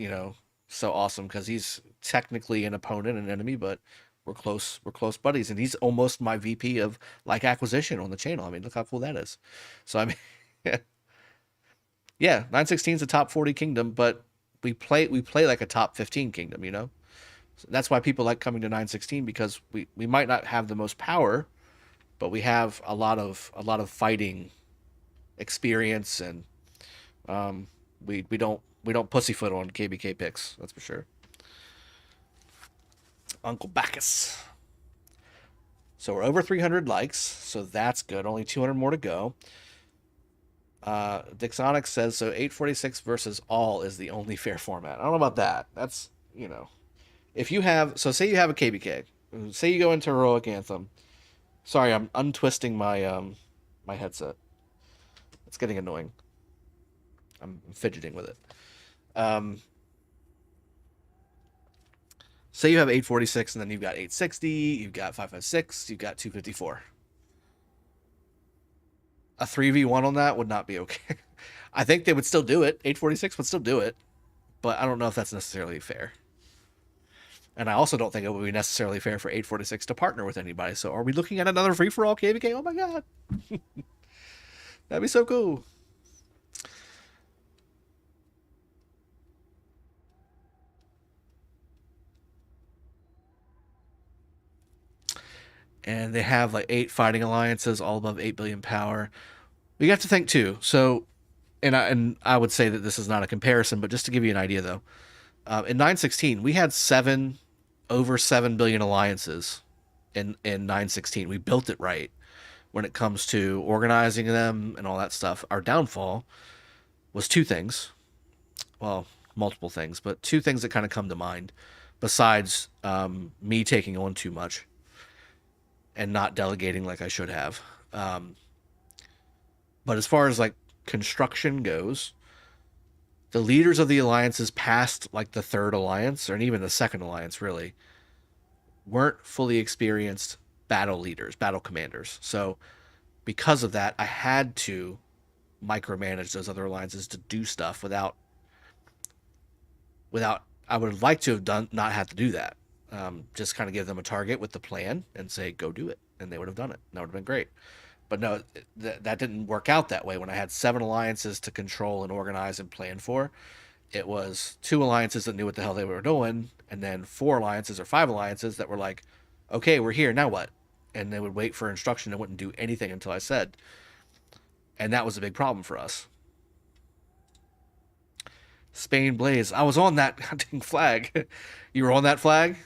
so awesome, because he's technically an opponent, an enemy, but we're close buddies, and he's almost my VP of like acquisition on the channel. I mean, look how cool that is. So I mean, yeah, 916 is a top 40 kingdom, but we play like a top 15 kingdom, So that's why people like coming to 916, because we might not have the most power, but we have a lot of fighting experience, and we don't pussyfoot on KvK picks, that's for sure. Uncle Bacchus. So we're over 300 likes, so that's good. Only 200 more to go. Dixonic says, so 846 versus all is the only fair format. I don't know about that. That's, if you have, so say you have a KvK, say you go into Heroic Anthem. Sorry, I'm untwisting my my headset. It's getting annoying. I'm fidgeting with it. Say you have 846, and then you've got 860, you've got 556, you've got 254. A 3v1 on that would not be okay. I think they would still do it. 846 would still do it, but I don't know if that's necessarily fair. And I also don't think it would be necessarily fair for 846 to partner with anybody. So are we looking at another free-for-all KvK? Oh my god. That'd be so cool. And they have like 8 fighting alliances, all above 8 billion power. We have to think too. So, and I would say that this is not a comparison, but just to give you an idea though, in 916 we had over 7 billion alliances. In 916 we built it right when it comes to organizing them and all that stuff. Our downfall was 2 things. Well, multiple things, but 2 things that kind of come to mind, besides me taking on too much and not delegating like I should have. But as far as like construction goes, the leaders of the alliances past like the 3rd alliance, or even the 2nd alliance really, weren't fully experienced battle leaders, battle commanders. So because of that, I had to micromanage those other alliances to do stuff without I would have liked to have not had to do that. Just kind of give them a target with the plan and say, go do it. And they would have done it. That would have been great. But no, that didn't work out that way. When I had 7 alliances to control and organize and plan for, it was 2 alliances that knew what the hell they were doing, and then 4 alliances or 5 alliances that were like, okay, we're here, now what? And they would wait for instruction and wouldn't do anything until I said. And that was a big problem for us. Spain Blaze. I was on that hunting flag. You were on that flag?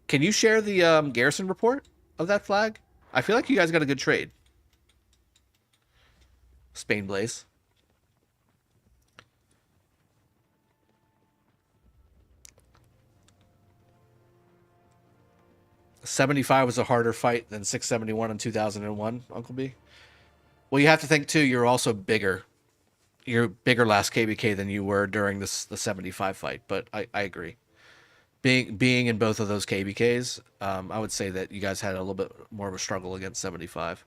Can you share the garrison report of that flag? I feel like you guys got a good trade. Spain Blaze. $75 was a harder fight than 671 in 2001, Uncle B. Well, you have to think, too, you're also bigger. You're bigger last KvK than you were during the 75 fight, but I agree. Being in both of those KvKs, I would say that you guys had a little bit more of a struggle against 75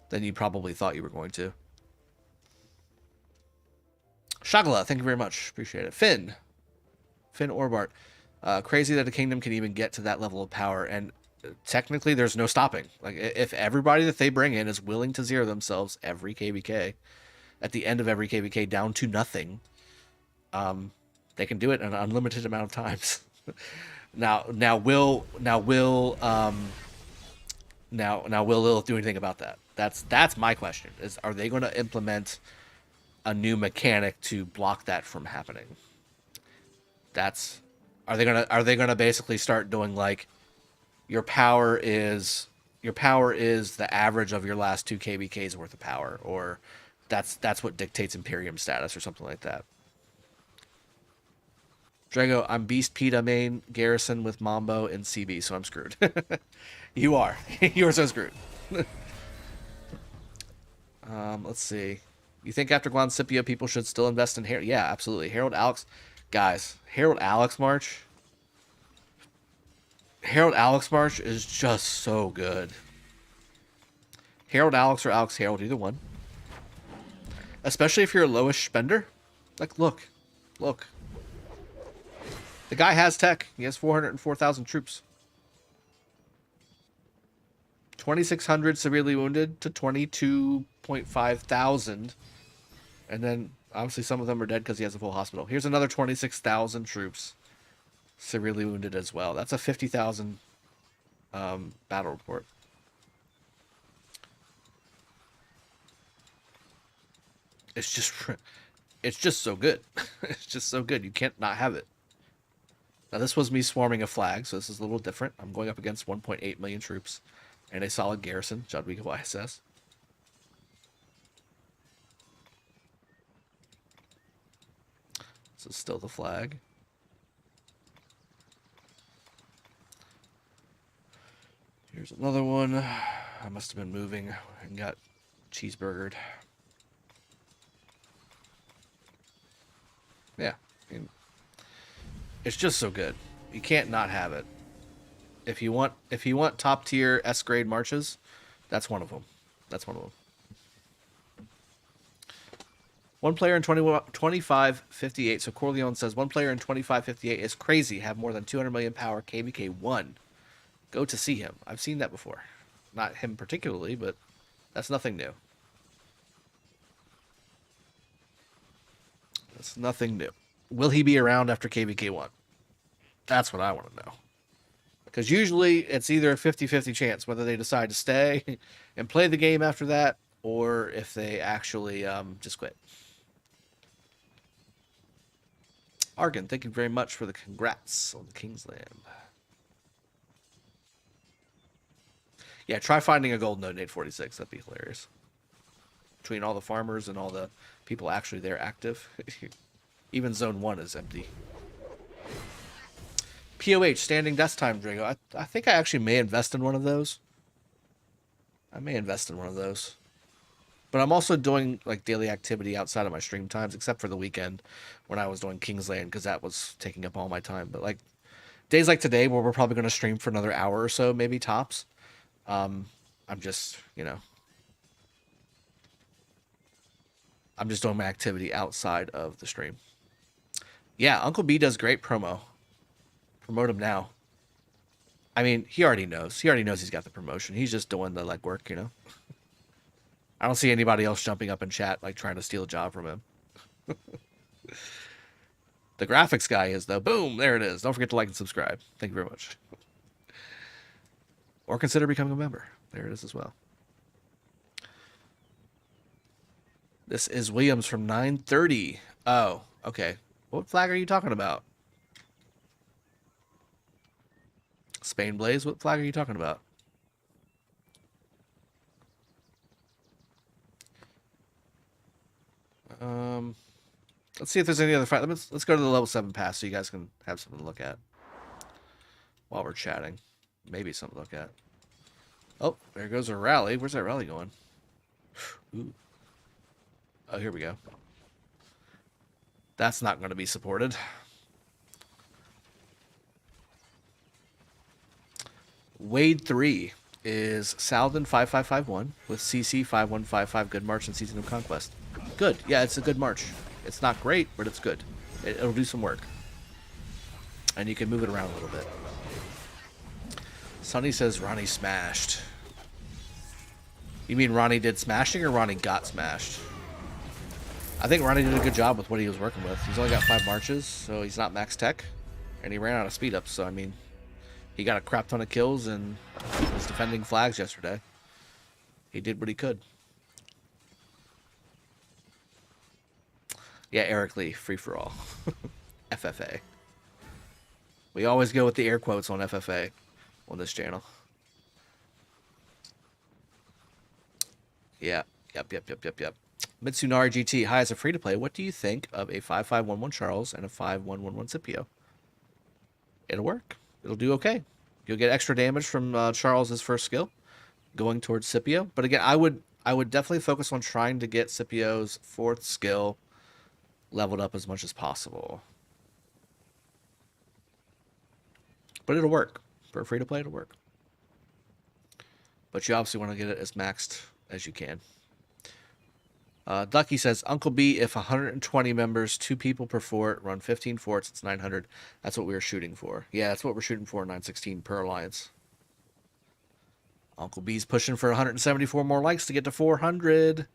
than you probably thought you were going to. Shagala, thank you very much. Appreciate it. Finn Orbart. Crazy that a kingdom can even get to that level of power, and technically there's no stopping. Like, if everybody that they bring in is willing to zero themselves every KvK, at the end of every KvK down to nothing, they can do it an unlimited amount of times. Now will Lilith do anything about that? That's my question. Are they going to implement a new mechanic to block that from happening? Are they gonna basically start doing like, your power is, your power is the average of your last 2 KvKs worth of power, or that's what dictates Imperium status or something like that. Drago, I'm Beast Peta main Garrison with Mambo and CB, so I'm screwed. You are. You are so screwed. Let's see. You think after Glancipio people should still invest in Harold? Yeah, absolutely. Harold Alex. Guys, Harold Alex March. Harold Alex March is just so good. Harold Alex or Alex Harold, either one. Especially if you're a lowish spender. Like, look. Look. The guy has tech. He has 404,000 troops. 2,600 severely wounded to 22.5 thousand. And then, obviously, some of them are dead because he has a full hospital. Here's another 26,000 troops. Severely wounded as well. That's a 50,000 battle report. It's just so good. It's just so good. You can't not have it. Now, this was me swarming a flag, so this is a little different. I'm going up against 1.8 million troops and a solid garrison, Jadwiga YSS. This is still the flag. Here's another one. I must have been moving and got cheeseburgered. Yeah. I mean, it's just so good. You can't not have it. If you want top tier S grade marches, that's one of them. That's one of them. One player in 2558. So Corleone says one player in 2558 is crazy. Have more than 200 million power. KvK 1. Go to see him. I've seen that before. Not him particularly, but that's nothing new. That's nothing new. Will he be around after KvK 1? That's what I want to know. Because usually it's either a 50-50 chance whether they decide to stay and play the game after that, or if they actually just quit. Argon, thank you very much for the congrats on the Kingsland. Yeah, try finding a gold node in 846. That'd be hilarious. Between all the farmers and all the people actually there active. Even Zone 1 is empty. POH, standing desk time, Drago. I think I actually may invest in one of those. I may invest in one of those. But I'm also doing like daily activity outside of my stream times, except for the weekend when I was doing Kingsland, because that was taking up all my time. But like days like today where we're probably going to stream for another hour or so, maybe tops. I'm just, I'm just doing my activity outside of the stream. Yeah, Uncle B does great promo. Promote him now. I mean, he already knows. He already knows he's got the promotion. He's just doing the legwork, I don't see anybody else jumping up in chat, like, trying to steal a job from him. The graphics guy is, though. Boom! There it is. Don't forget to like and subscribe. Thank you very much. Or consider becoming a member. There it is as well. This is Williams from 930. Oh, okay. What flag are you talking about? Spain Blaze? What flag are you talking about? Let's see if there's any other fight. Let's go to the level 7 pass so you guys can have something to look at while we're chatting. Maybe something to look at. Oh, there goes a rally. Where's that rally going? Ooh. Oh, here we go. That's not going to be supported. Wade 3 is Salden 5551 with CC 5155. Good march in Season of Conquest. Good. Yeah, it's a good march. It's not great, but it's good. It'll do some work. And you can move it around a little bit. Sonny says Ronnie smashed. You mean Ronnie did smashing or Ronnie got smashed? I think Ronnie did a good job with what he was working with. He's only got 5 marches, so he's not max tech. And he ran out of speed ups, so I mean, he got a crap ton of kills and was defending flags yesterday. He did what he could. Yeah, Eric Lee, free for all. FFA. We always go with the air quotes on FFA on this channel. Yep. Mitsunari GT. Hi, as a free-to-play, what do you think of a 5511 Charles and a 5111 Scipio? It'll work. It'll do okay. You'll get extra damage from Charles's first skill going towards Scipio. But again, I would definitely focus on trying to get Scipio's fourth skill leveled up as much as possible. But it'll work. For a free-to-play, it'll work. But you obviously want to get it as maxed as you can. Ducky says, Uncle B, if 120 members, 2 people per fort, run 15 forts, it's 900. That's what we were shooting for. Yeah, that's what we're shooting for, 916 per alliance. Uncle B's pushing for 174 more likes to get to 400.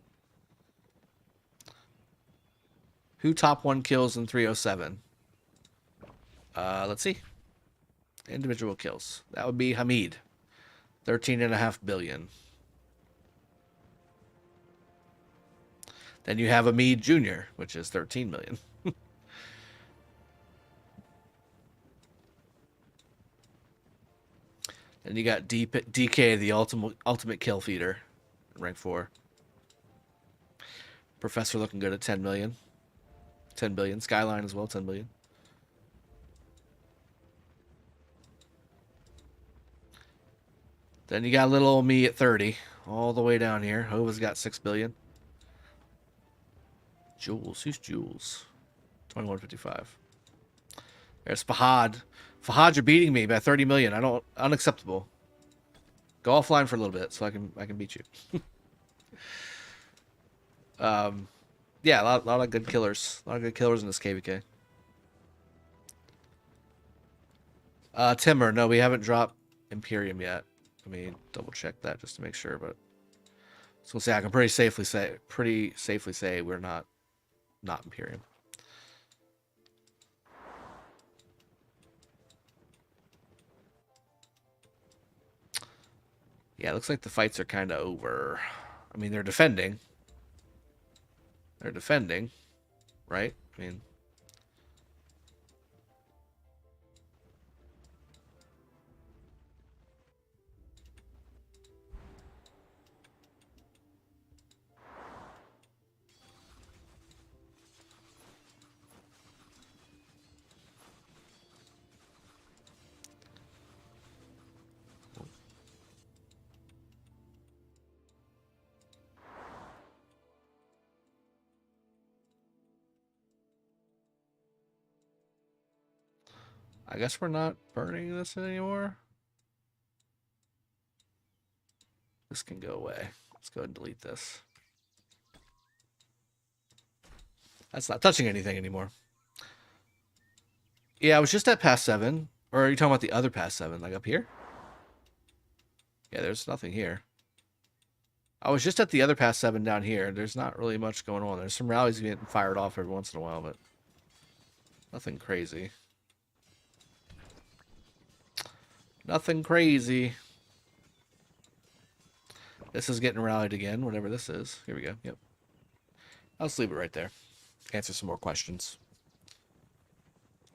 Who top 1 kills in 307? Let's see. Individual kills. That would be Hamid. 13.5 billion. Then you have Hamid Jr., which is 13 million. Then you got DK, the ultimate kill feeder, rank 4. Professor looking good at 10 million. 10 billion. Skyline as well, 10 billion. Then you got little old me at 30, all the way down here. Hova's got 6 billion. Jules, who's Jules? 2155. There's Fahad. Fahad, you're beating me by 30 million. Unacceptable. Go offline for a little bit so I can beat you. Yeah, a lot of good killers. A lot of good killers in this KvK. Timber, no, we haven't dropped Imperium yet. Let me double check that just to make sure, but so we'll say I can pretty safely say we're not Imperium. Yeah, it looks like the fights are kind of over. I mean, they're defending. They're defending, right? I mean, I guess we're not burning this anymore. This can go away. Let's go ahead and delete this. That's not touching anything anymore. Yeah, I was just at pass 7. Or are you talking about the other pass 7? Like up here? Yeah, there's nothing here. I was just at the other pass 7 down here. There's not really much going on. There's some rallies getting fired off every once in a while, but nothing crazy. Nothing crazy. This is getting rallied again, whatever this is. Here we go. Yep. I'll just leave it right there. Answer some more questions.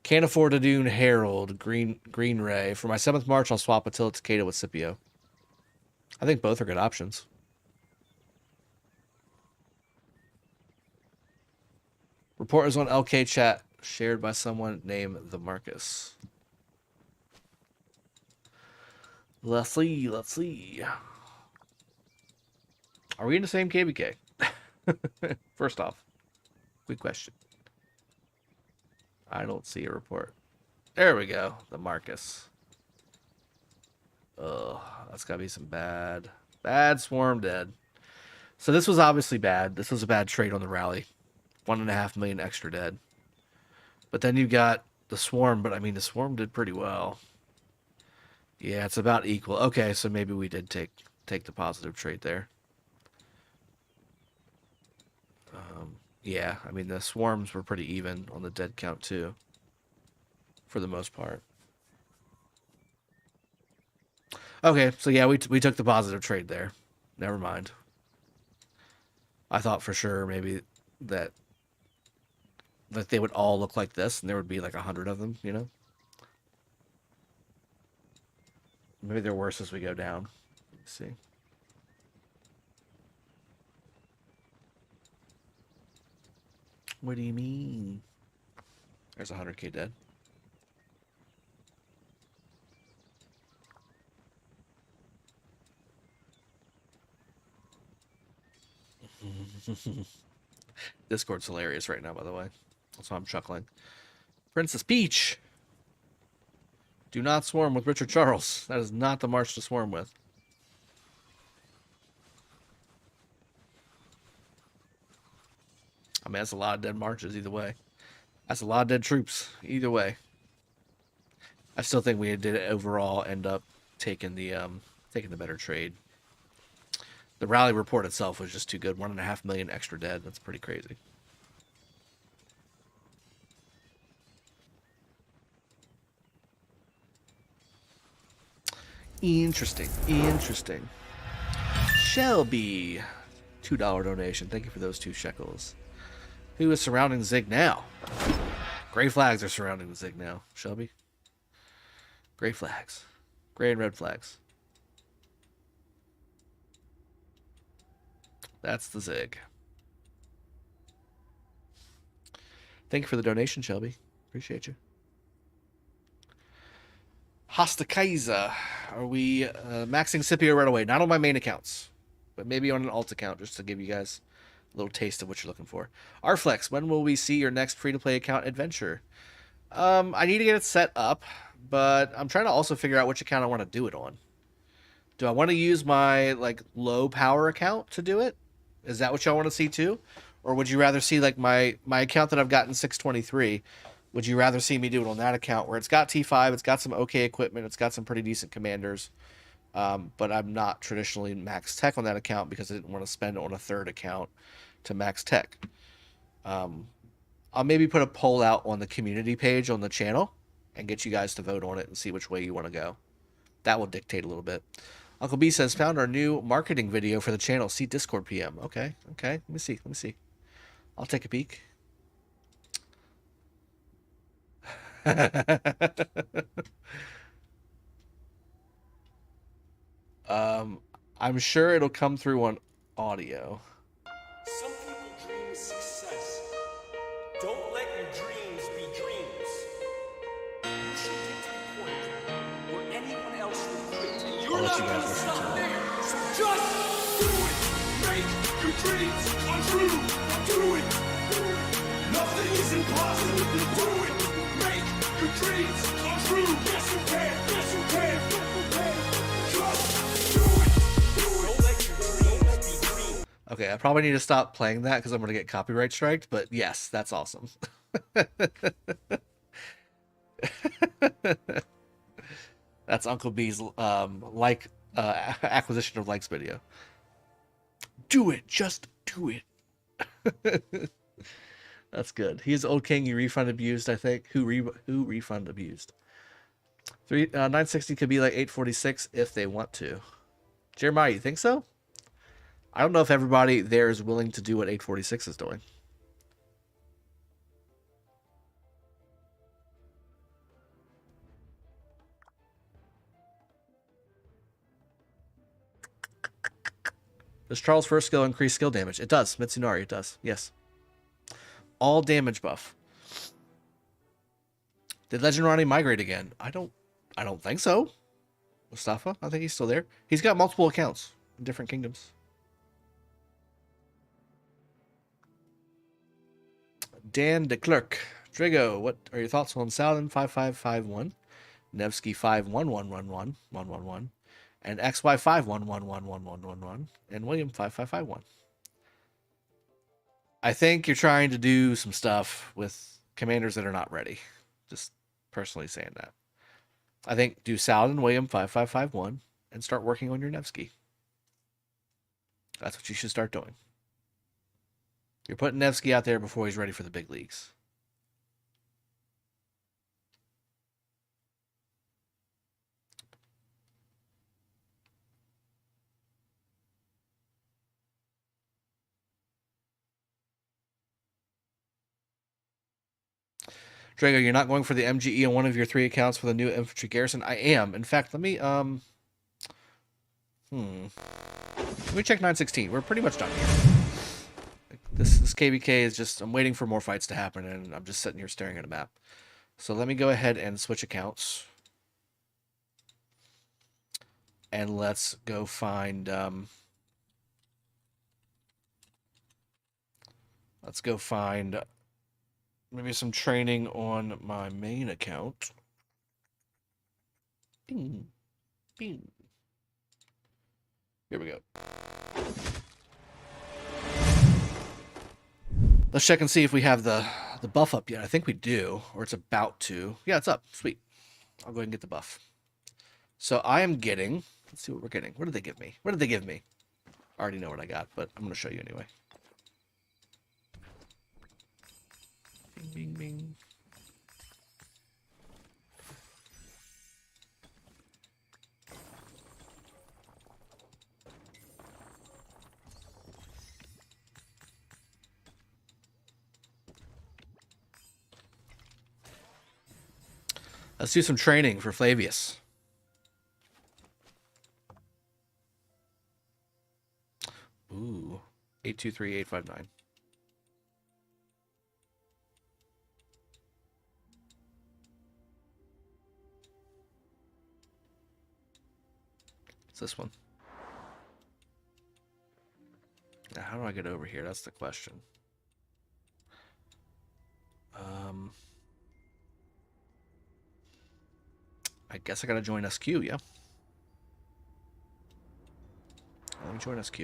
Can't afford to do Herald, Green Ray. For my 7th March, I'll swap Attila Takeda with Scipio. I think both are good options. Report is on LK chat, shared by someone named the Marcus. Let's see. Are we in the same KvK? First off, quick question. I don't see a report. There we go. The Marcus. Ugh, that's gotta be some bad swarm dead. So this was obviously bad. This was a bad trade on the rally. 1.5 million extra dead. But then you got the swarm, but I mean the swarm did pretty well. Yeah, it's about equal. Okay, so maybe we did take the positive trade there. Yeah, I mean the swarms were pretty even on the dead count too, for the most part. Okay, so yeah, we took the positive trade there. Never mind. I thought for sure maybe that they would all look like this, and there would be like 100 of them, you know? Maybe they're worse as we go down. Let's see. What do you mean? There's 100k dead. Discord's hilarious right now, by the way. That's why I'm chuckling. Princess Peach! Do not swarm with Richard Charles. That is not the march to swarm with. I mean, that's a lot of dead marches either way. That's a lot of dead troops either way. I still think we did overall end up taking the better trade. The rally report itself was just too good. 1.5 million extra dead. That's pretty crazy. Interesting. Interesting. Shelby. $2 donation. Thank you for those 2 shekels. Who is surrounding Zig now? Gray flags are surrounding the Zig now. Shelby. Gray flags. Gray and red flags. That's the Zig. Thank you for the donation, Shelby. Appreciate you. Hasta Kaiser. Are we maxing Scipio right away? Not on my main accounts, but maybe on an alt account, just to give you guys a little taste of what you're looking for. Rflex, when will we see your next free-to-play account adventure? I need to get it set up, but I'm trying to also figure out which account I want to do it on. Do I want to use my low power account to do it? Is that what y'all want to see too? Or would you rather see my account that I've gotten 623? Would you rather see me do it on that account where it's got T5, it's got some okay equipment, it's got some pretty decent commanders, but I'm not traditionally max tech on that account because I didn't want to spend on a third account to max tech. I'll maybe put a poll out on the community page on the channel and get you guys to vote on it and see which way you want to go. That will dictate a little bit. Uncle B says, found our new marketing video for the channel. See Discord PM. Okay. Let me see. I'll take a peek. I'm sure it'll come through on audio. Some people dream success. Don't let your dreams be dreams. You should get to the point where anyone else will quit, and you're not going to stop there. So just do it. Make your dreams come true. Do it. Nothing is impossible. Do it. Make your dreams come true. Yes, you can. Yes, you can. Just do it. Don't let your dreams be dreams. Okay, I probably need to stop playing that because I'm going to get copyright striked, but yes, that's awesome. That's Uncle B's acquisition of likes video. Do it, just do it. That's good. He's old king. You refund abused, I think. Who refund abused? 960 could be like 846 if they want to. Jeremiah, you think so? I don't know if everybody there is willing to do what 846 is doing. Does Charles' first skill increase skill damage? It does. Mitsunari, it does. Yes. All damage buff. Did Legend Ronnie migrate again? I don't think so. Mustafa, I think he's still there. He's got multiple accounts in different kingdoms. Dan de Klerk. Drago, what are your thoughts on Saladin 5551, Nevsky 51111111, and XY 51111111, and William 5551? I think you're trying to do some stuff with commanders that are not ready. Just personally saying that. I think do Saladin William 5551 and start working on your Nevsky. That's what you should start doing. You're putting Nevsky out there before he's ready for the big leagues. Drago, you're not going for the MGE on one of your 3 accounts for the new infantry garrison? I am. In fact, let me check 916. We're pretty much done here. This KvK is just, I'm waiting for more fights to happen, and I'm just sitting here staring at a map. So let me go ahead and switch accounts. And let's go find, maybe some training on my main account. Bing, bing. Here we go. Let's check and see if we have the buff up yet. I think we do, or it's about to. Yeah, it's up. Sweet. I'll go ahead and get the buff. So I am getting, let's see what we're getting. What did they give me? What did they give me? I already know what I got, but I'm going to show you anyway. Bing, bing, bing. Let's do some training for Flavius. Ooh, 823859. It's this one. Now, how do I get over here? That's the question. I guess I gotta join SQ, yeah. Let me join SQ.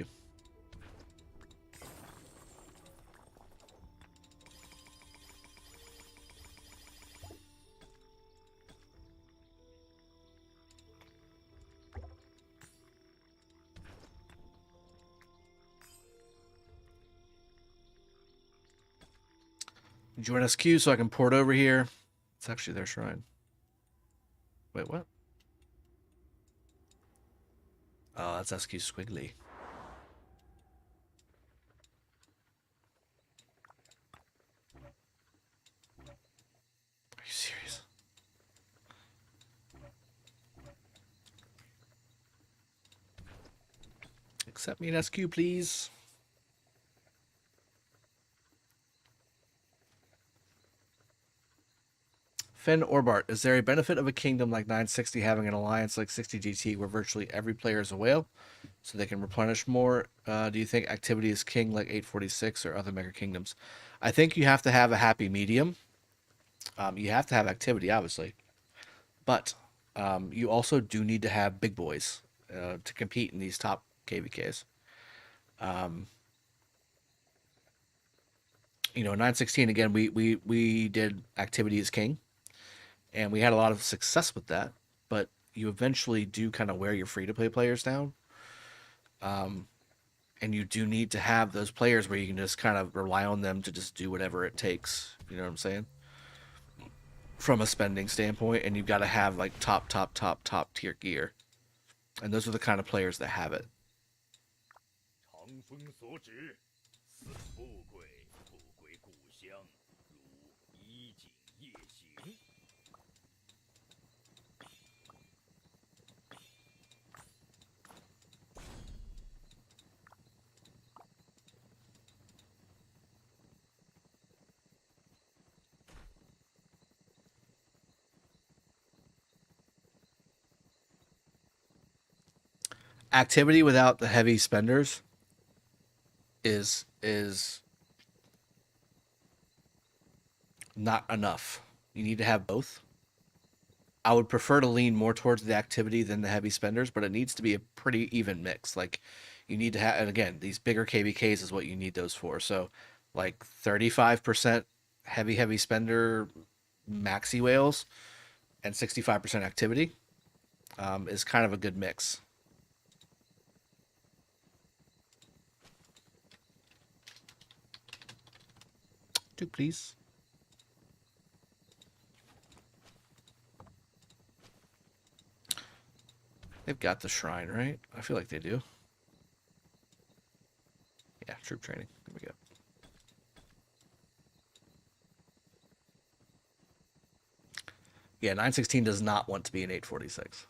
Join SQ so I can port over here. It's actually their shrine. Wait, what? Oh, that's SQ Squiggly. Are you serious? Accept me in SQ, please. Finn Orbart, is there a benefit of a kingdom like 960 having an alliance like 60 GT where virtually every player is a whale so they can replenish more? Do you think activity is king like 846 or other mega kingdoms? I think you have to have a happy medium. You have to have activity, obviously. But you also do need to have big boys to compete in these top KvKs. You know, 916, again, we did activity as king. And we had a lot of success with that, but you eventually do kind of wear your free-to-play players down. And you do need to have those players where you can just kind of rely on them to just do whatever it takes. You know what I'm saying? From a spending standpoint, and you've got to have like top tier gear. And those are the kind of players that have it. Activity without the heavy spenders is not enough. You need to have both. I would prefer to lean more towards the activity than the heavy spenders, but it needs to be a pretty even mix. Like, you need to have, and again, these bigger KvKs is what you need those for. So, like 35% heavy spender maxi whales and 65% activity is kind of a good mix. Do please. They've got the shrine, right? I feel like they do. Yeah, troop training. There we go. Yeah, 916 does not want to be an 846.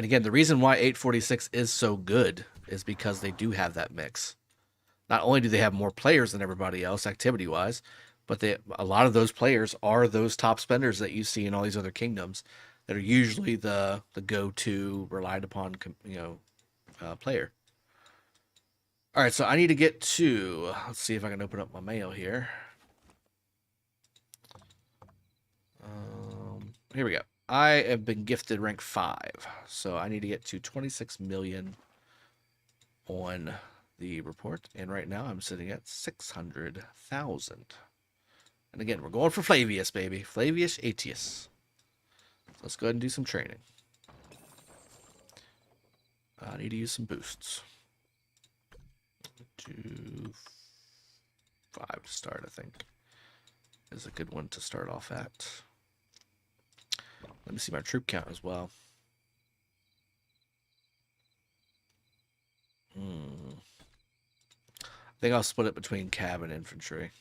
And again, the reason why 846 is so good is because they do have that mix. Not only do they have more players than everybody else, activity-wise, but a lot of those players are those top spenders that you see in all these other kingdoms that are usually the go-to, relied upon, player. All right, so I need to get to... Let's see if I can open up my mail here. Here we go. I have been gifted rank 5, so I need to get to 26 million on the report, and right now I'm sitting at 600,000. And again, we're going for Flavius, baby. Flavius Aetius. So let's go ahead and do some training. I need to use some boosts. 2, 5 to start, I think, is a good one to start off at. Let me see my troop count as well. I think I'll split it between cav and infantry.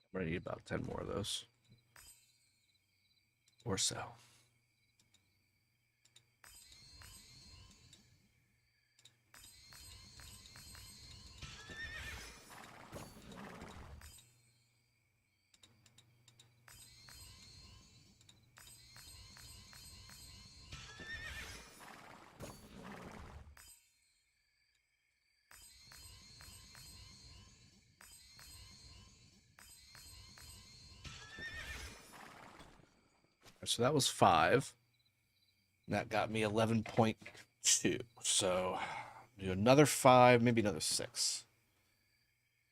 I'm going to need about 10 more of those. Or so. So that was 5. That got me 11.2. So do another 5, maybe another 6.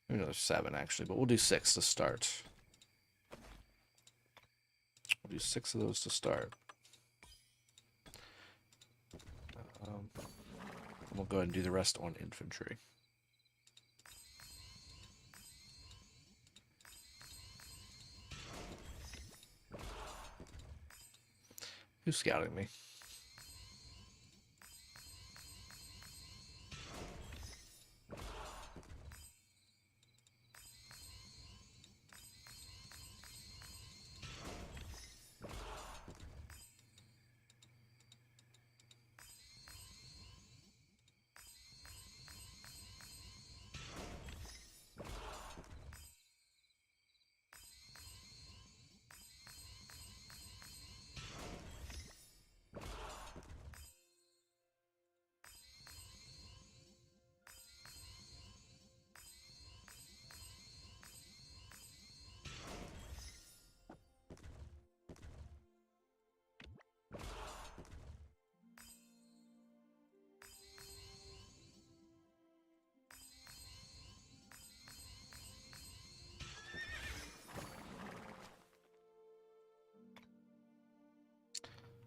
Maybe another 7, actually. But we'll do 6 to start. We'll do 6 of those to start. We'll go ahead and do the rest on infantry. Who's scouting me?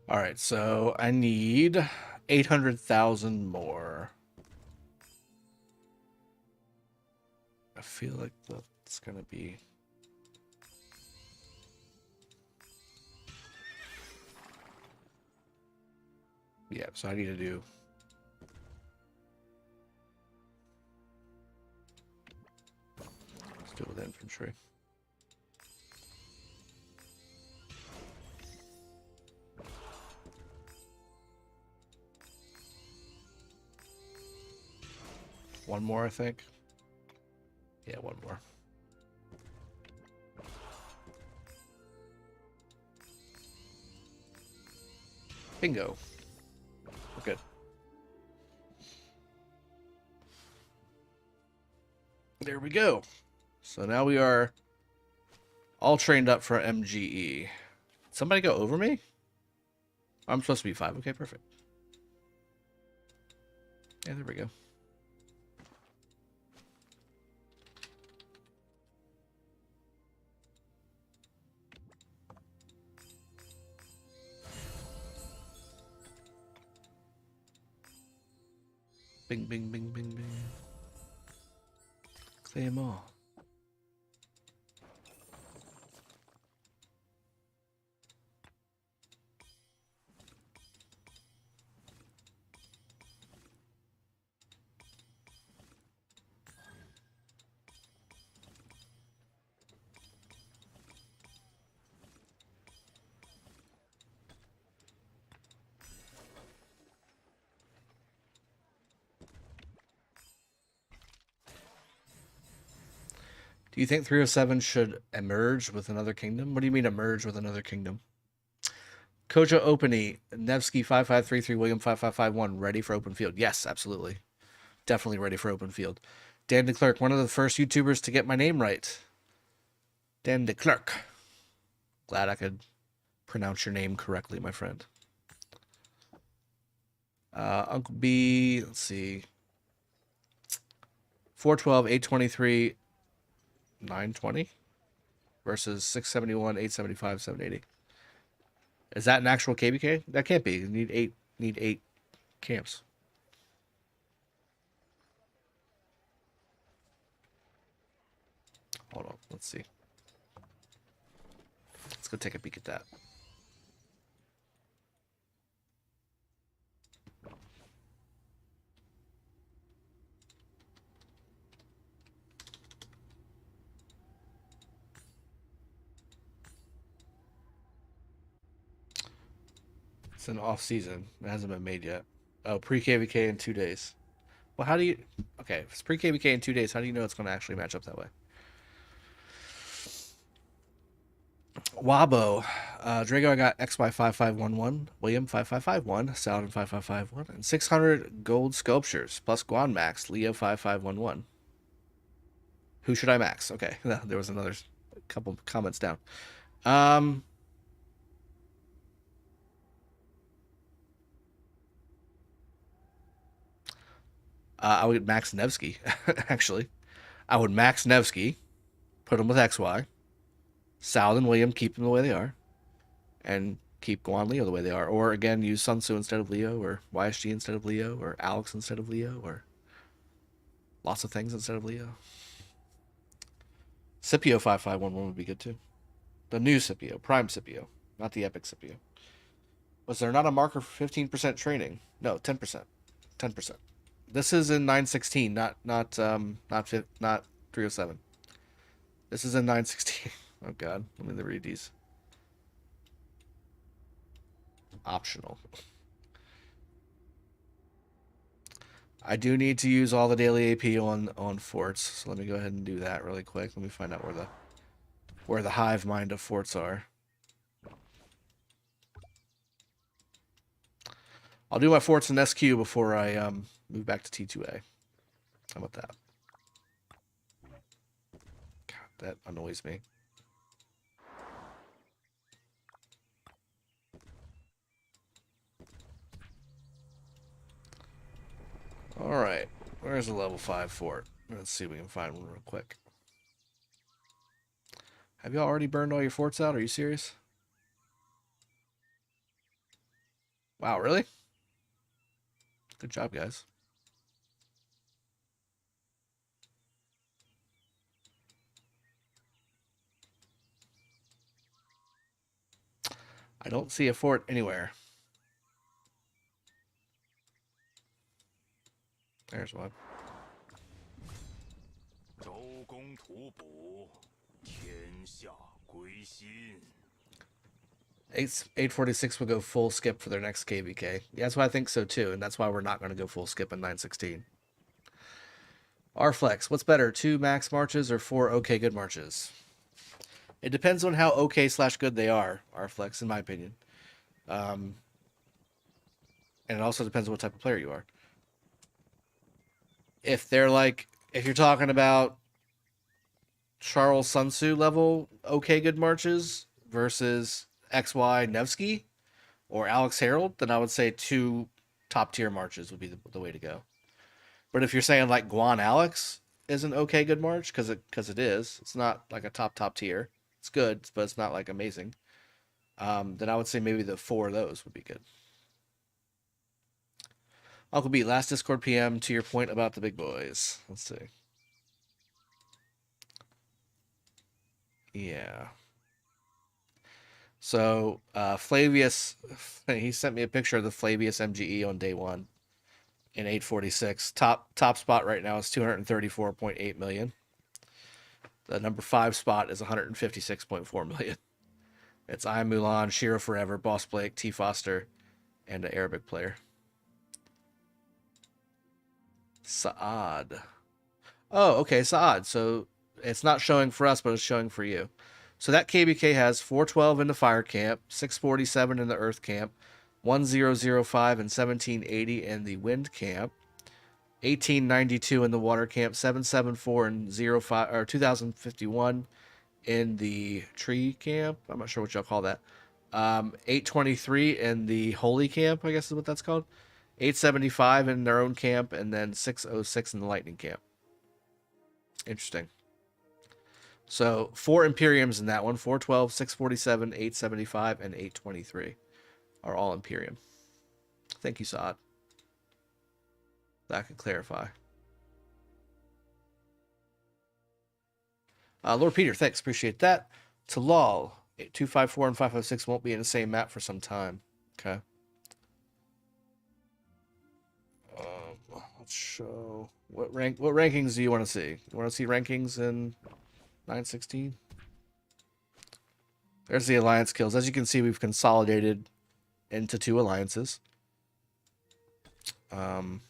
All right, so I need 800,000 more. I feel like that's going to be... Yeah, so I need to do... Let's do it with infantry. One more, I think. Yeah, one more. Bingo. We're good. There we go. So now we are all trained up for MGE. Somebody go over me? I'm supposed to be 5. Okay, perfect. Yeah, there we go. Bing, bing, bing, bing, bing. Clay them all. Do you think 307 should emerge with another kingdom? What do you mean emerge with another kingdom? Koja Openy, Nevsky 5533, William 5551, ready for open field. Yes, absolutely. Definitely ready for open field. Dan DeClerc, one of the first YouTubers to get my name right. Dan DeClerc. Glad I could pronounce your name correctly, my friend. Uncle B, let's see. 412, 823, 920 versus 671, 875, 780. Is that an actual KvK? That can't be. You need eight camps. Hold on, let's see. Let's go take a peek at that. It's an off season. It hasn't been made yet. Oh, pre-KvK in 2 days. Well, how do you... Okay, if it's pre-KvK in 2 days, how do you know it's going to actually match up that way? Wabo. Drago, I got XY5511, William 5551, Saladin 5551, and 600 gold sculptures, plus Guan Max, Leo 5511. Who should I max? Okay, there was another couple comments down. I would max Nevsky, actually. I would max Nevsky, put him with XY. Saladin and William, keep them the way they are. And keep Guan Leo the way they are. Or, again, use Sun Tzu instead of Leo, or YSG instead of Leo, or Alex instead of Leo, or lots of things instead of Leo. Scipio 5511 would be good, too. The new Scipio, Prime Scipio, not the Epic Scipio. Was there not a marker for 15% training? No, 10%. 10%. This is in 916, not 307. This is in 916. Oh god, let me read these. Optional. I do need to use all the daily AP on forts, so let me go ahead and do that really quick. Let me find out where the hive mind of forts are. I'll do my forts in SQ before I move back to T2A. How about that? God, that annoys me. Alright, where's the level 5 fort? Let's see if we can find one real quick. Have y'all already burned all your forts out? Are you serious? Wow, really? Good job, guys. I don't see a fort anywhere. There's one. 周公吐哺，天下归心。 846 will go full skip for their next KvK. Yeah, that's why I think so too, and that's why we're not going to go full skip in 916. R-Flex, what's better, 2 max marches or 4 okay good marches? It depends on how okay/good they are, R-Flex, in my opinion. And it also depends on what type of player you are. If they're like, if you're talking about Charles Sun Tzu level okay good marches versus XY Nevsky or Alex Harold, then I would say 2 top tier marches would be the way to go. But if you're saying like Guan Alex is an okay good march, because it is, it's not like a top tier. It's good, but it's not like amazing. Then I would say maybe the 4 of those would be good. Uncle B, last Discord PM to your point about the big boys. Let's see. Yeah. So Flavius, he sent me a picture of the Flavius MGE on day 1 in 846. Top spot right now is 234.8 million. The number 5 spot is 156.4 million. It's I Am Mulan, Shiro Forever, Boss Blake, T Foster, and an Arabic player. Saad. Oh, okay, Saad. So it's not showing for us, but it's showing for you. So that KvK has 412 in the fire camp, 647 in the earth camp, 1005 and 1780 in the wind camp, 1892 in the water camp, 774 and 05 or 2051 in the tree camp. I'm not sure what y'all call that. 823 in the holy camp, I guess is what that's called. 875 in their own camp, and then 606 in the lightning camp. Interesting. So 4 imperiums in that one. 412, 647, 875, and 823 are all imperium. Thank you, Saad. That could clarify. Lord Peter, thanks. Appreciate that. Talal, 254 and 556 won't be in the same map for some time. Okay. Let's show what rankings do you want to see? You want to see rankings in 916? There's the alliance kills. As you can see, we've consolidated into 2 alliances. And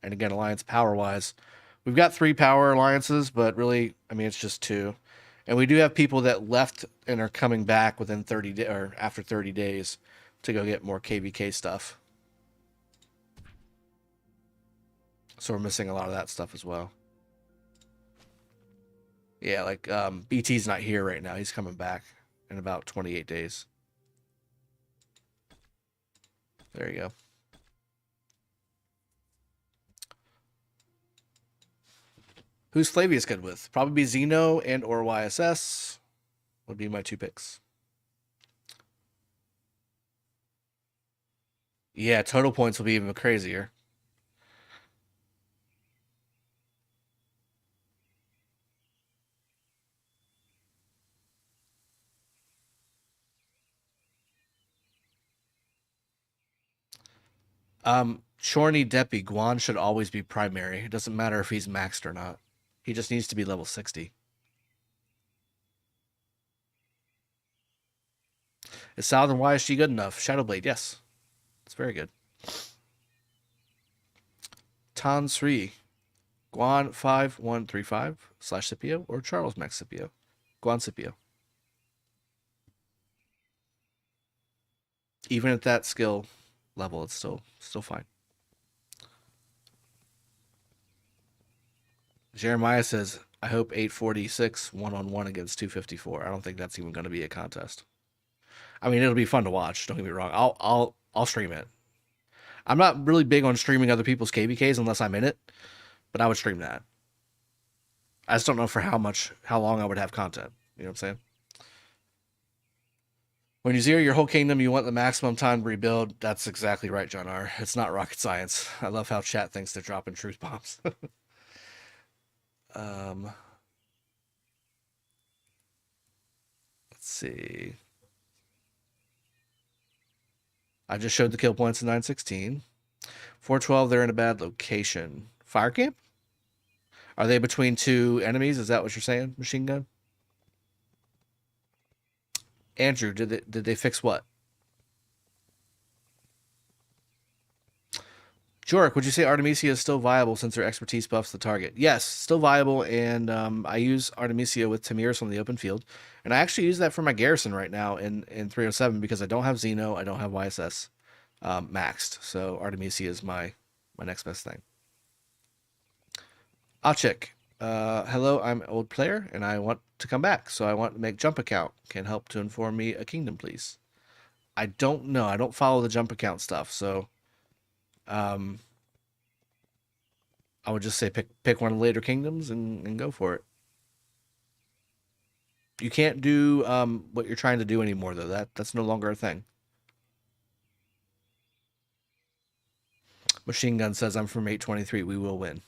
again, alliance power-wise, we've got 3 power alliances, but really, I mean, it's just 2. And we do have people that left and are coming back within 30 or after 30 days to go get more KvK stuff. So we're missing a lot of that stuff as well. Yeah, like BT's not here right now. He's coming back in about 28 days. There you go. Who's Flavius good with? Probably be Xeno and or YSS would be my 2 picks. Yeah, total points will be even crazier. Chorny Deppy, Guan should always be primary. It doesn't matter if he's maxed or not. He just needs to be level 60. Is Southern YSG good enough? Shadowblade, yes. It's very good. Tan Sri, Guan 5135 / Scipio or Charles Max Scipio? Guan Scipio. Even at that skill level, it's still fine. Jeremiah says, I hope 846 1-on-1 against 254. I don't think that's even going to be a contest. I mean, it'll be fun to watch. Don't get me wrong. I'll stream it. I'm not really big on streaming other people's KvKs unless I'm in it, but I would stream that. I just don't know for how long I would have content. You know what I'm saying? When you zero your whole kingdom, you want the maximum time to rebuild. That's exactly right, John R. It's not rocket science. I love how chat thinks they're dropping truth bombs. Let's see. I just showed the kill points in 916. 412, they're in a bad location. Fire camp? Are they between 2 enemies? Is that what you're saying? Machine gun? Andrew, did they fix what? Jorik, would you say Artemisia is still viable since her expertise buffs the target? Yes, still viable, and I use Artemisia with Tamiris on the open field, and I actually use that for my garrison right now in 307 because I don't have Xeno, I don't have YSS maxed, so Artemisia is my next best thing. Achik, hello, I'm an old player, and I want to come back, so I want to make jump account. Can help to inform me a kingdom, please? I don't know. I don't follow the jump account stuff, so I would just say pick one of the later kingdoms and go for it. You can't do what you're trying to do anymore, though. That's no longer a thing. Machine Gun says, I'm from 823. We will win.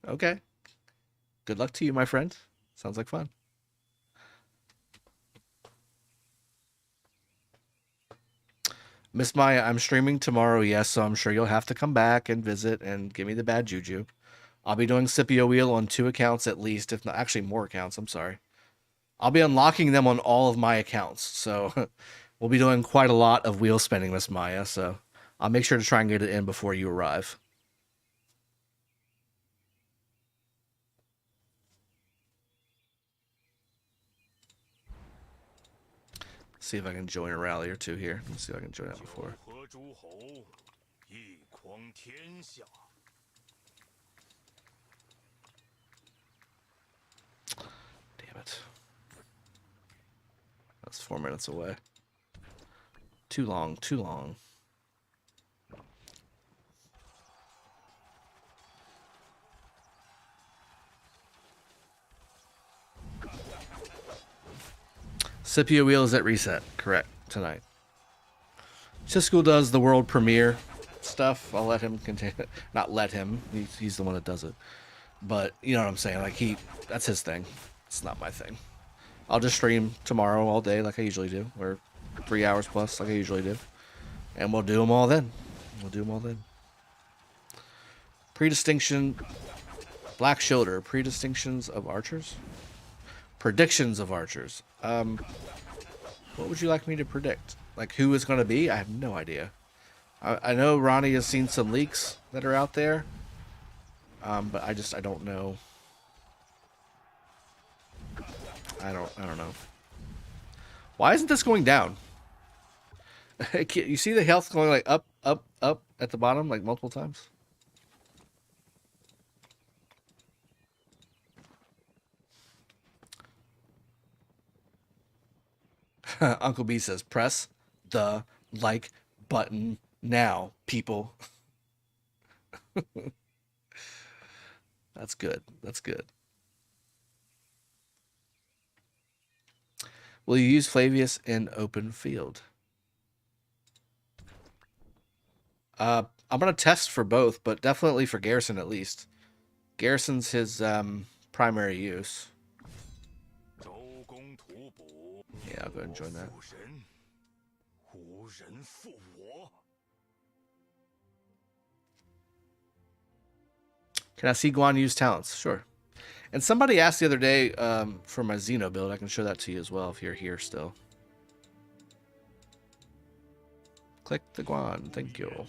Okay. Good luck to you, my friend. Sounds like fun. Miss Maya, I'm streaming tomorrow, yes, so I'm sure you'll have to come back and visit and give me the bad juju. I'll be doing Scipio Wheel on 2 accounts at least, if not actually more accounts, I'm sorry. I'll be unlocking them on all of my accounts, so we'll be doing quite a lot of wheel spinning, Miss Maya, so I'll make sure to try and get it in before you arrive. See if I can join a rally or two here. Let's see if I can join that before. 和诸侯，一匡天下。 Damn it. That's 4 minutes away. Too long, too long. Scipio Wheel is at reset, correct, tonight. Cisco does the world premiere stuff. I'll let him continue. Not let him. He's the one that does it. But you know what I'm saying. Like that's his thing. It's not my thing. I'll just stream tomorrow all day like I usually do, or 3 hours plus like I usually do, and we'll do them all then. We'll do them all then. Predistinction, Black Shoulder. Predistinctions of archers. Predictions of archers. What would you like me to predict? Like who is going to be? I have no idea. I know Ronnie has seen some leaks that are out there, but I don't know. I don't know. Why isn't this going down? You see the health going like up, up, up at the bottom like multiple times? Uncle B says, press the like button now, people. That's good. That's good. Will you use Flavius in open field? I'm going to test for both, but definitely for Garrison at least. Garrison's his primary use. Yeah, I'll go ahead and join that. Can I see Guan use talents? Sure. And somebody asked the other day for my Xeno build. I can show that to you as well if you're here still. Click the Guan. Thank you.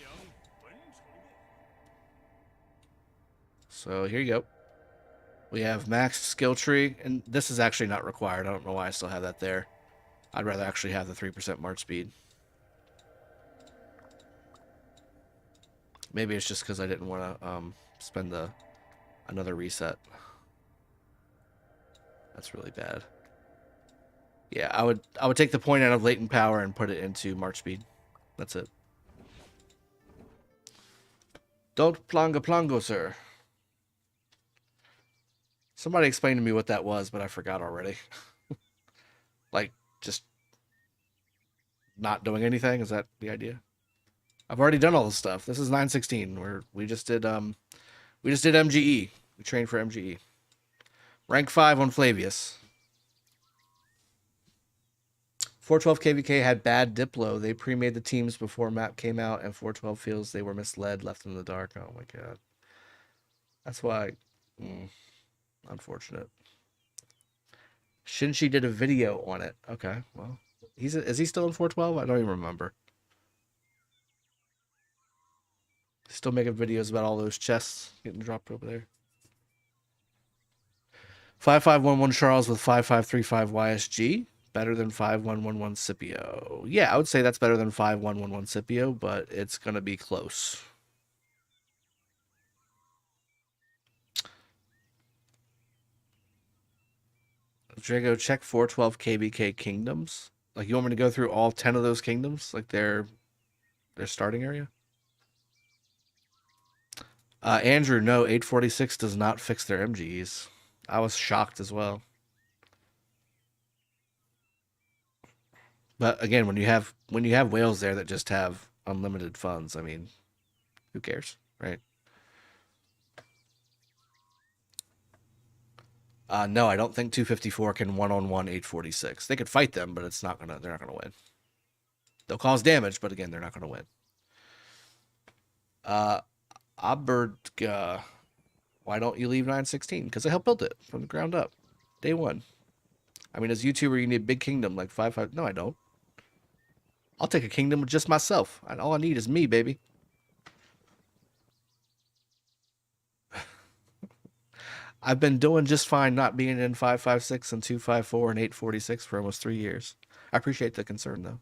So here you go. We have maxed skill tree, and this is actually not required. I don't know why I still have that there. I'd rather actually have the 3% march speed. Maybe it's just because I didn't want to spend another reset. That's really bad. Yeah, I would take the point out of latent power and put it into march speed. That's it. Don't plongo, sir. Somebody explained to me what that was, but I forgot already. Like, just not doing anything? Is that the idea? I've already done all this stuff. This is 916, where we just did MGE. We trained for MGE. Rank 5 on Flavius. 412 KvK had bad Diplo. They pre-made the teams before map came out, and 412 feels they were misled, left in the dark. Oh my god. That's why... unfortunate. Shinji did a video on it. Okay, well, is he still in 412? I don't even remember. Still making videos about all those chests getting dropped over there. 5511 Charles with 5535 YSG. Better than 5111 Scipio. Yeah, I would say that's better than 5111 Scipio, but it's going to be close. Drago, check 412 KvK kingdoms. Like, you want me to go through all 10 of those kingdoms? Like, their starting area? Andrew, no, 846 does not fix their MGEs. I was shocked as well. But again, when you have whales there that just have unlimited funds, I mean, who cares? right? No, I don't think 254 can one-on-one 846. They could fight them, but they're not gonna win. They'll cause damage, but again, they're not gonna win. Aberdga, why don't you leave 916? Because I helped build it from the ground up, day one. I mean, as a YouTuber, you need a big kingdom like 5. No, I don't. I'll take a kingdom with just myself. All I need is me, baby. I've been doing just fine not being in 556 and 254 and 846 for almost 3 years. I appreciate the concern, though.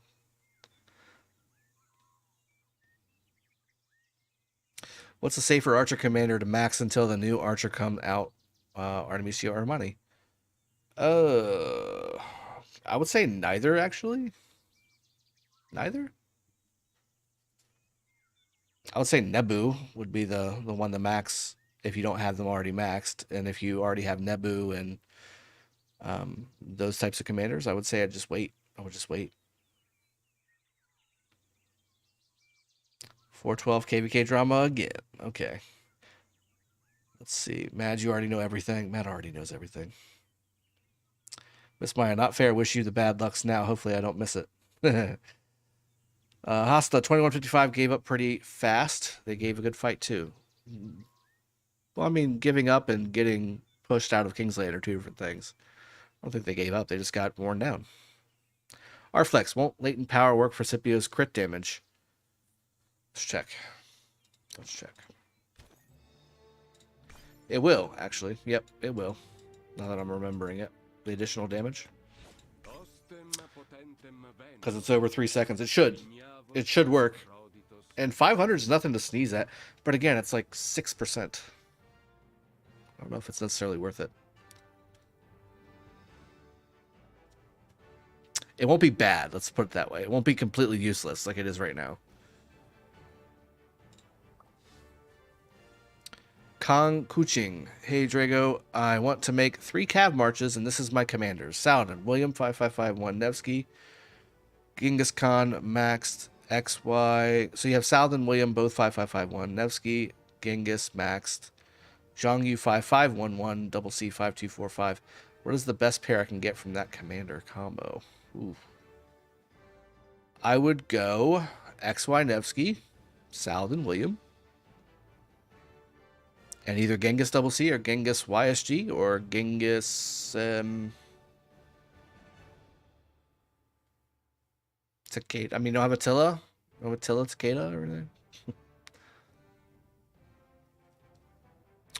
What's a safer archer commander to max until the new archer come out, Artemisio or Armani? I would say neither, actually. Neither? I would say Nebu would be the one to max if you don't have them already maxed. And if you already have Nebu and those types of commanders, I would say I'd just wait. I would just wait. 412 KvK drama again. Okay. Let's see. Mad, you already know everything. Matt already knows everything. Miss Maya, not fair. Wish you the bad lucks now. Hopefully I don't miss it. Hasta 2155 gave up pretty fast. They gave a good fight too. Well, I mean, giving up and getting pushed out of Kingsland are two different things. I don't think they gave up. They just got worn down. Arflex, won't latent power work for Scipio's crit damage? Let's check. Let's check. It will, actually. Yep, it will. Now that I'm remembering it. The additional damage. Because it's over 3 seconds. It should. It should work. And 500 is nothing to sneeze at. But again, it's like 6%. I don't know if it's necessarily worth it. It won't be bad, let's put it that way. It won't be completely useless like it is right now. Kong Kuching. Hey, Drago. I want to make 3 cav marches, and this is my commanders. Saladin, William 5551, Nevsky, Genghis Khan, maxed, XY. So you have Saladin, William, both 5551, Nevsky, Genghis, maxed, Zhongyu 5511, Double C 5245. What is the best pair I can get from that commander combo? Ooh. I would go XY Nevsky, Saladin, William. And either Genghis Double C or Genghis YSG or Genghis Takeda. I mean, no have Attila. No Attila, Takeda, or anything.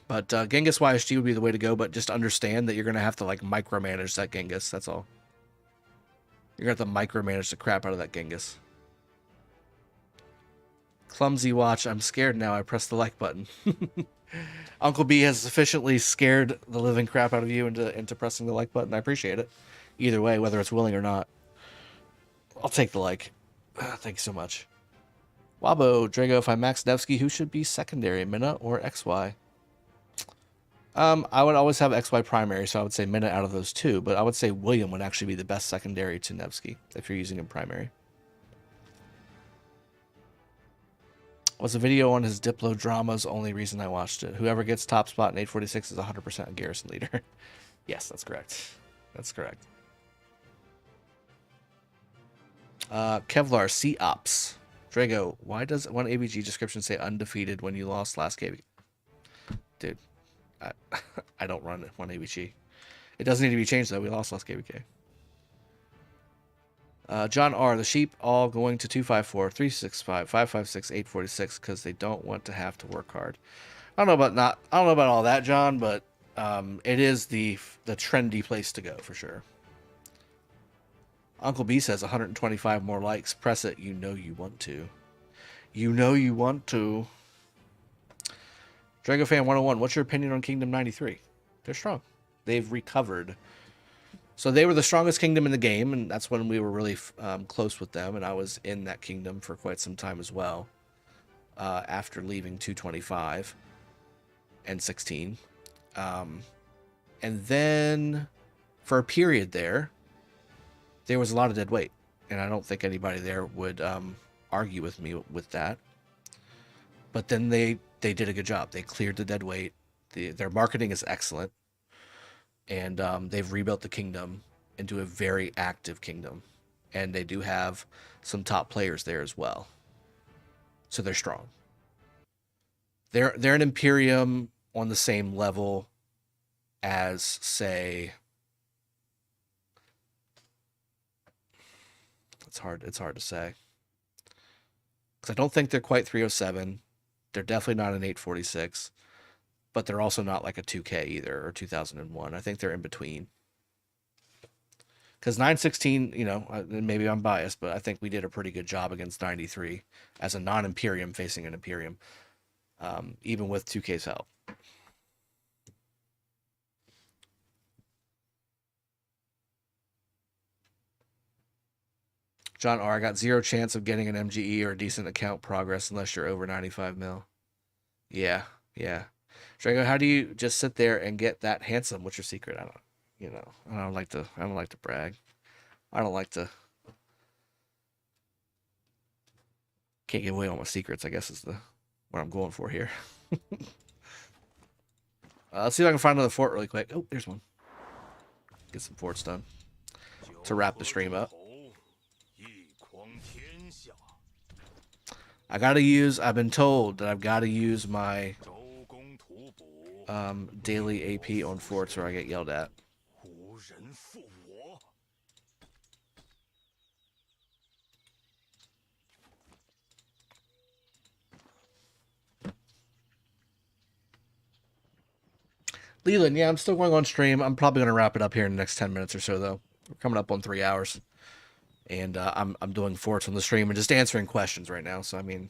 But Genghis YSG would be the way to go, but just understand that you're going to have to like micromanage that Genghis. That's all. You're going to have to micromanage the crap out of that Genghis. Clumsy watch. I'm scared now. I pressed the like button. Uncle B has sufficiently scared the living crap out of you into pressing the like button. I appreciate it. Either way, whether it's willing or not. I'll take the like. Thank you so much. Wabo, Drago, if I max Nevsky, who should be secondary, Minna or XY? I would always have XY primary, so I would say Minna out of those two, but I would say William would actually be the best secondary to Nevsky if you're using him primary. Was a video on his Diplo dramas only reason I watched it. Whoever gets top spot in 846 is 100% a garrison leader. Yes, that's correct. That's correct. Kevlar, C-Ops. Drago, why does one ABG description say undefeated when you lost last KvK? Dude, I don't run one ABG. It doesn't need to be changed, though. We lost last KvK. John R. The sheep all going to 254, 365, 556, 846 because they don't want to have to work hard. I don't know about all that, John, but it is the trendy place to go for sure. Uncle B says 125 more likes. Press it. You know you want to. You know you want to. Dragofan 101. What's your opinion on Kingdom 93? They're strong. They've recovered. So they were the strongest kingdom in the game, and that's when we were really close with them, and I was in that kingdom for quite some time as well, after leaving 225 and 16. And then for a period there was a lot of dead weight, and I don't think anybody there would argue with me with that. But then they they did a good job. They cleared the dead weight. Their marketing is excellent, and they've rebuilt the kingdom into a very active kingdom, and they do have some top players there as well. So they're strong. They're an imperium on the same level as, say, it's hard to say, because I don't think they're quite 307. They're definitely not an 846, but they're also not like a 2K either, or 2001. I think they're in between. Because 916, you know, maybe I'm biased, but I think we did a pretty good job against 93 as a non-Imperium facing an Imperium, even with 2K's help. John R., I got zero chance of getting an MGE or decent account progress unless you're over 95 mil. Yeah, yeah. Drago, how do you just sit there and get that handsome? What's your secret? I don't, you know, I don't like to brag. I don't like to. Can't give away all my secrets, I guess, is what I'm going for here. Let's see if I can find another fort really quick. Oh, there's one. Get some forts done to wrap the stream up. I've been told that I've got to use my daily AP on forts or I get yelled at. Leland, yeah, I'm still going on stream. I'm probably going to wrap it up here in the next 10 minutes or so, though. We're coming up on 3 hours. And I'm doing forts on the stream and just answering questions right now. So, I mean,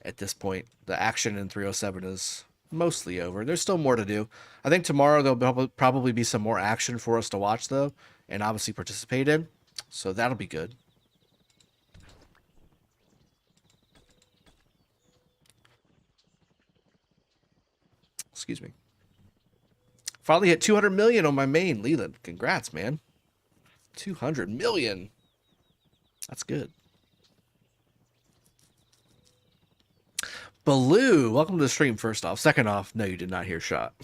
at this point, the action in 307 is mostly over. There's still more to do. I think tomorrow there'll probably be some more action for us to watch, though, and obviously participate in. So that'll be good. Excuse me. Finally hit 200 million on my main, Leland. Congrats, man. 200 million. That's good. Baloo, welcome to the stream, first off. Second off, no, you did not hear shot.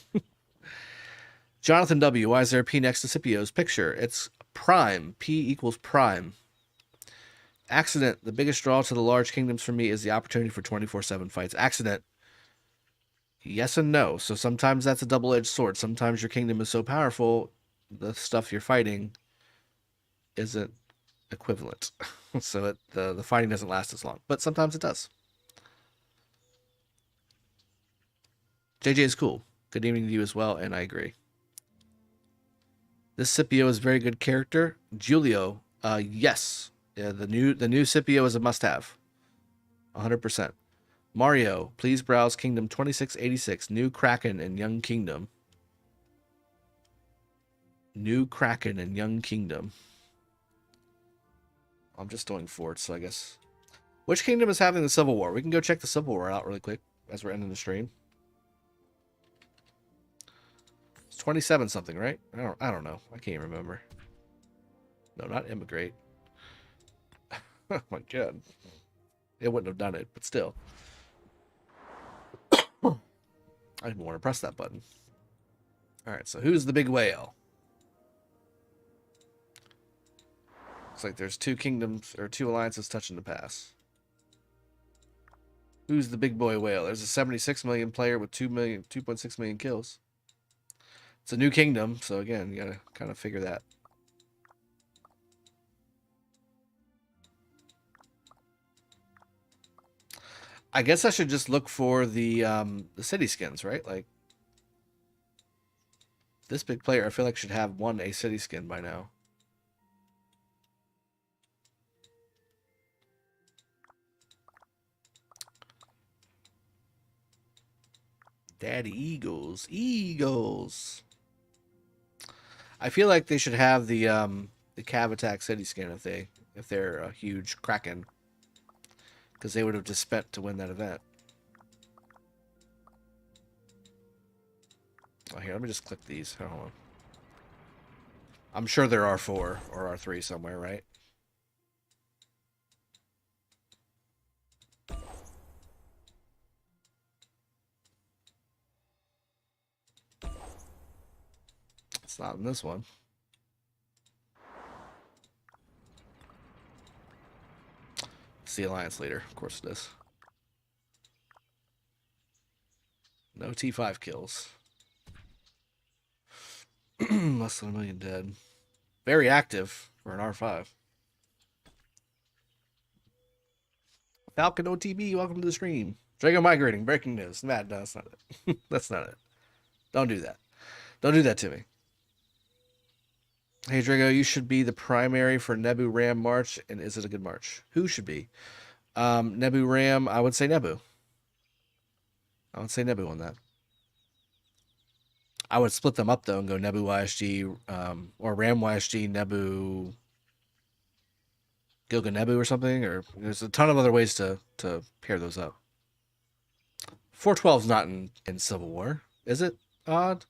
Jonathan W, why is there a P next to Scipio's picture? It's prime. P equals prime. Accident, the biggest draw to the large kingdoms for me is the opportunity for 24/7 fights. Accident, yes and no. So sometimes that's a double-edged sword. Sometimes your kingdom is so powerful, the stuff you're fighting isn't equivalent. So the fighting doesn't last as long. But sometimes it does. JJ is cool. Good evening to you as well, and I agree. This Scipio is a very good character. Giulio, yes. Yeah, the new Scipio is a must-have. 100%. Mario, please browse Kingdom 2686, New Kraken and Young Kingdom. New Kraken and Young Kingdom. I'm just doing forts, so I guess. Which kingdom is having the Civil War? We can go check the Civil War out really quick as we're ending the stream. It's 27 something, right? I don't know. I can't remember. No, not immigrate. Oh my god. It wouldn't have done it, but still. I didn't want to press that button. Alright, so who's the big whale? Looks like there's two kingdoms, or two alliances touching the pass. Who's the big boy whale? There's a 76 million player with 2.6 million kills. It's a new kingdom, so again, you gotta kind of figure that. I guess I should just look for the city skins, right? Like, this big player, I feel like should have won a city skin by now. Daddy Eagles. Eagles. I feel like they should have the Cav Attack city skin if they're a huge Kraken. Because they would have just spent to win that event. Oh, here, let me just click these. Hold on. I'm sure there are 4 or are 3 somewhere, right? It's not in this one. It's the Alliance leader. Of course it is. No T5 kills. Less than 1 million dead. Very active for an R5. Falcon OTB, welcome to the stream. Drago migrating, breaking news. Mad, no, that's not it. That's not it. Don't do that. Don't do that to me. Hey, Drago, you should be the primary for Nebu Ram March, and is it a good march? Who should be? Nebu Ram, I would say Nebu. I would say Nebu on that. I would split them up, though, and go Nebu YSG, or Ram YSG, Nebu, Gilga Nebu or something, or there's a ton of other ways to pair those up. 412's not in Civil War, is it? Odd.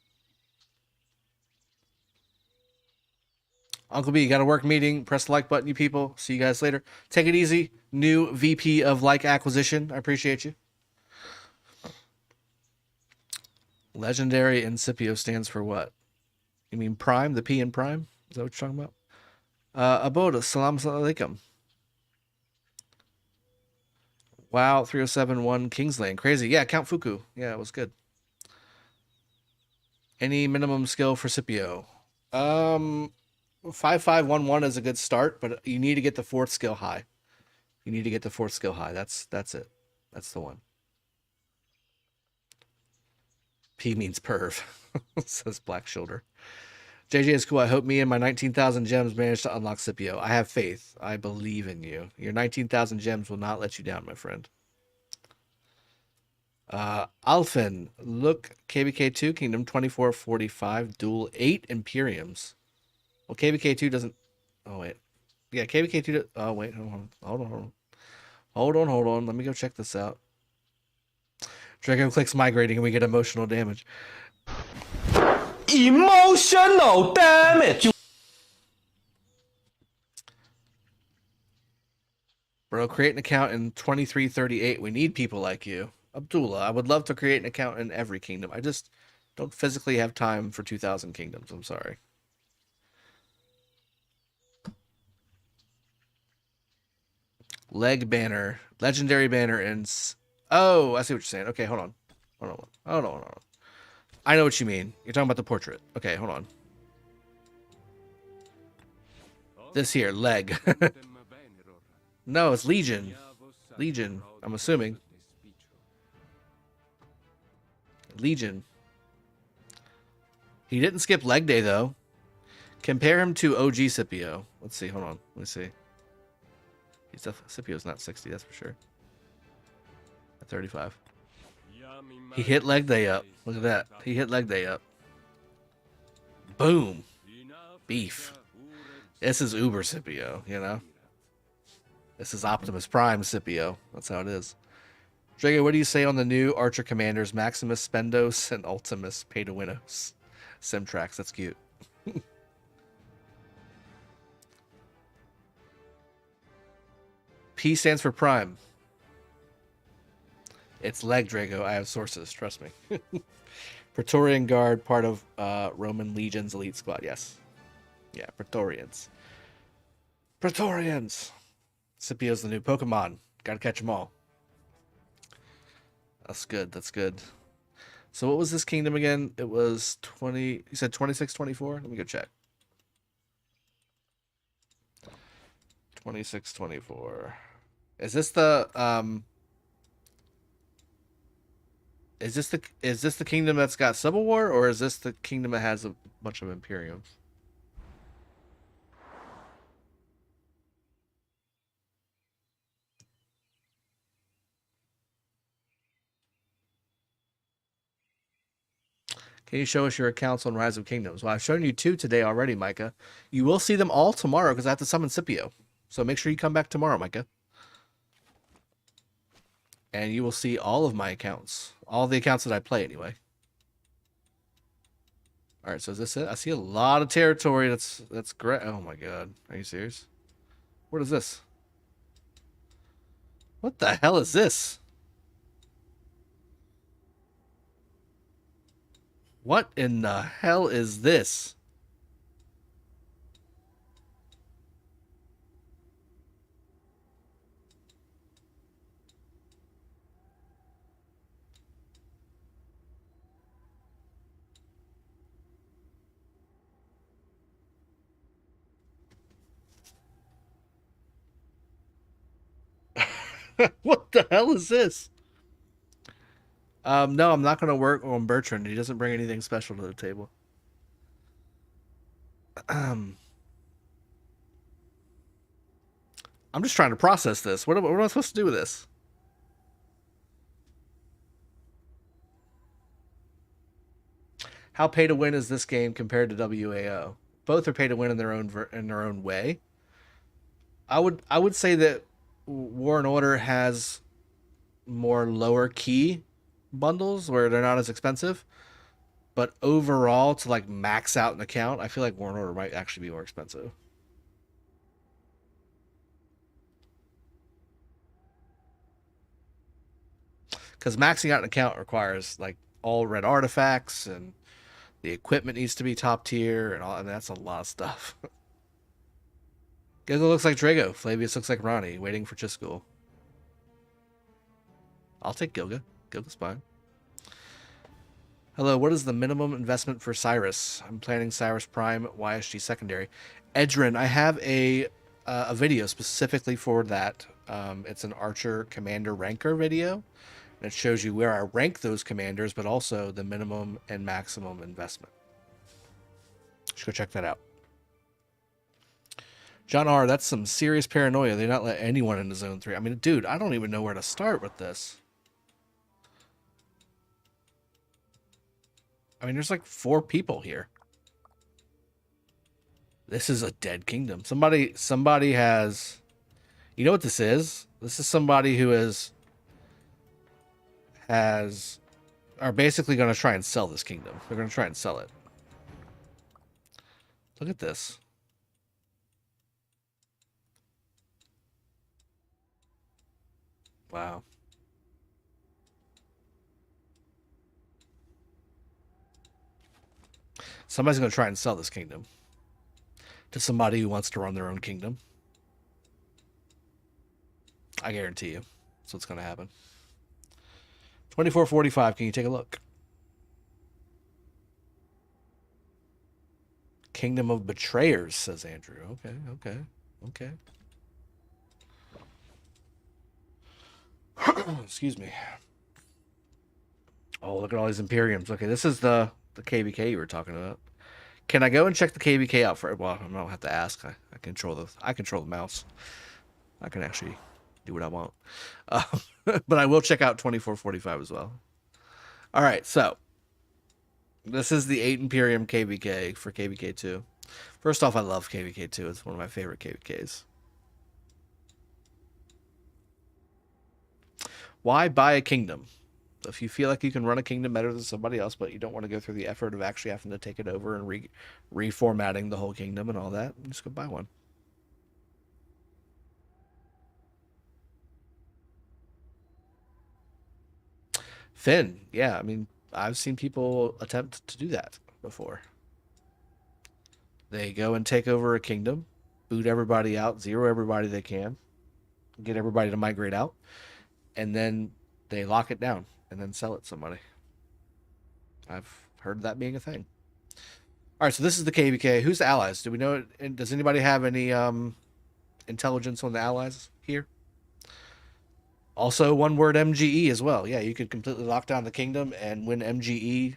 Uncle B, got a work meeting. Press the like button, you people. See you guys later. Take it easy. New VP of like acquisition. I appreciate you. Legendary Incipio stands for what? You mean Prime? The P in Prime? Is that what you're talking about? Aboda, salam alaikum. Wow, 307 Kingsland. Crazy. Yeah, Count Fuku. Yeah, it was good. Any minimum skill for Scipio? 5511 is a good start, but you need to get the 4th skill high. You need to get the 4th skill high. That's it. That's the one. P means perv, says Black Shoulder. JJ is cool. I hope me and my 19,000 gems manage to unlock Scipio. I have faith. I believe in you. Your 19,000 gems will not let you down, my friend. Alphen, look, KvK2, Kingdom 2445, dual 8 Imperiums. Well, KvK2 doesn't... Oh, wait. Yeah, KvK2... Oh, wait. Hold on. Let me go check this out. Drago clicks migrating and we get emotional damage. Emotional damage! Bro, create an account in 2338. We need people like you. Abdullah, I would love to create an account in every kingdom. I just don't physically have time for 2,000 kingdoms. I'm sorry. Leg banner. Legendary banner and... Oh, I see what you're saying. Okay, hold on. Hold on. I know what you mean. You're talking about the portrait. Okay, hold on. This here, leg. No, it's Legion. Legion, I'm assuming. Legion. He didn't skip leg day, though. Compare him to OG Scipio. Let's see, hold on. Let me see. Scipio's not 60, that's for sure. At 35. He hit leg day up. Look at that. He hit leg day up. Boom. Beef. This is Uber Scipio, you know? This is Optimus Prime Scipio. That's how it is. Drago, what do you say on the new Archer Commanders, Maximus Spendos and Ultimus Pay-to-Winos? Simtrax, that's cute. P stands for Prime. It's leg, Drago. I have sources. Trust me. Praetorian Guard, part of Roman Legion's elite squad. Yes. Yeah, Praetorians. Praetorians. Scipio's the new Pokemon. Gotta catch them all. That's good. That's good. So what was this kingdom again? It was 20... You said 2624? Let me go check. 2624. Is this the... Is this the kingdom that's got Civil War, or is this the kingdom that has a bunch of Imperiums? Can you show us your accounts on Rise of Kingdoms? Well, I've shown you 2 today already, Micah. You will see them all tomorrow because I have to summon Scipio. So make sure you come back tomorrow, Micah. And you will see all of my accounts. All the accounts that I play, anyway. Alright, so is this it? I see a lot of territory. That's great. Oh my god. Are you serious? What is this? What the hell is this? What in the hell is this? What the hell is this? No, I'm not going to work on Bertrand. He doesn't bring anything special to the table. I'm just trying to process this. What am I supposed to do with this? How pay to win is this game compared to WAO? Both are pay to win in their own way. I would say that War and Order has more lower key bundles where they're not as expensive. But overall, to like max out an account, I feel like War and Order might actually be more expensive. Because maxing out an account requires like all red artifacts, and the equipment needs to be top tier, and all, and that's a lot of stuff. Gilga looks like Drago. Flavius looks like Ronnie, waiting for Chiscool. I'll take Gilga. Gilga's fine. Hello, what is the minimum investment for Cyrus? I'm planning Cyrus Prime YSG secondary. Edrin, I have a video specifically for that. It's an Archer Commander Ranker video. And it shows you where I rank those commanders, but also the minimum and maximum investment. Just go check that out. John R., that's some serious paranoia. They not let anyone into Zone 3. I mean, dude, I don't even know where to start with this. I mean, there's like 4 people here. This is a dead kingdom. Somebody has... You know what this is? This is somebody who are basically going to try and sell this kingdom. They're going to try and sell it. Look at this. Wow. Somebody's going to try and sell this kingdom to somebody who wants to run their own kingdom. I guarantee you. That's what's going to happen. 2445, can you take a look? Kingdom of Betrayers, says Andrew. Okay. Excuse me. Oh, look at all these Imperiums. Okay, this is the KvK you were talking about. Can I go and check the KvK out for? Well, I don't have to ask. I control the mouse. I can actually do what I want. But I will check out 2445 as well. All right, so this is the 8 Imperium KvK for KvK 2. First off, I love KvK 2. It's one of my favorite KvKs. Why buy a kingdom? If you feel like you can run a kingdom better than somebody else, but you don't want to go through the effort of actually having to take it over and reformatting the whole kingdom and all that, just go buy one. Finn, yeah, I mean, I've seen people attempt to do that before. They go and take over a kingdom, boot everybody out, zero everybody they can, get everybody to migrate out, and then they lock it down and then sell it to somebody. I've heard that being a thing. All right, so this is the KvK. Who's the allies? Do we know? Does anybody have any intelligence on the allies here? Also, one word MGE as well. Yeah, you could completely lock down the kingdom and win MGE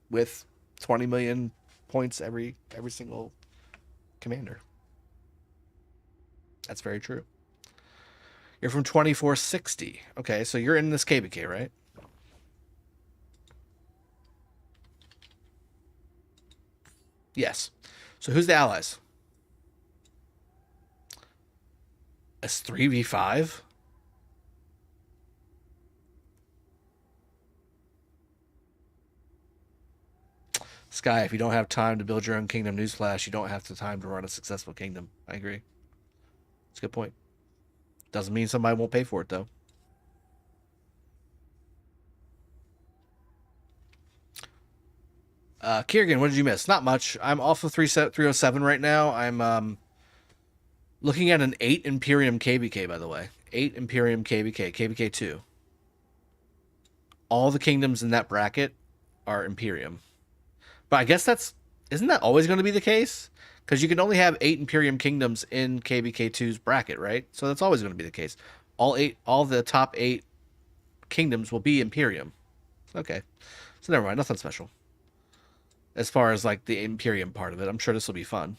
with 20 million points every single commander. That's very true. You're from 2460. Okay, so you're in this KvK, right? Yes. So who's the allies? S3v5? Sky, if you don't have time to build your own kingdom, newsflash, you don't have the time to run a successful kingdom. I agree. That's a good point. Doesn't mean somebody won't pay for it, though. Kiergan, what did you miss? Not much. I'm off of 307 right now. I'm looking at an 8 Imperium KvK, by the way. 8 Imperium KvK, KvK 2. All the kingdoms in that bracket are Imperium. But I guess isn't that always going to be the case? Because you can only have 8 Imperium kingdoms in KvK 2's bracket, right? So that's always going to be the case. all the top 8 kingdoms will be Imperium. Okay. So never mind, nothing special. As far as like the Imperium part of it, I'm sure this will be fun.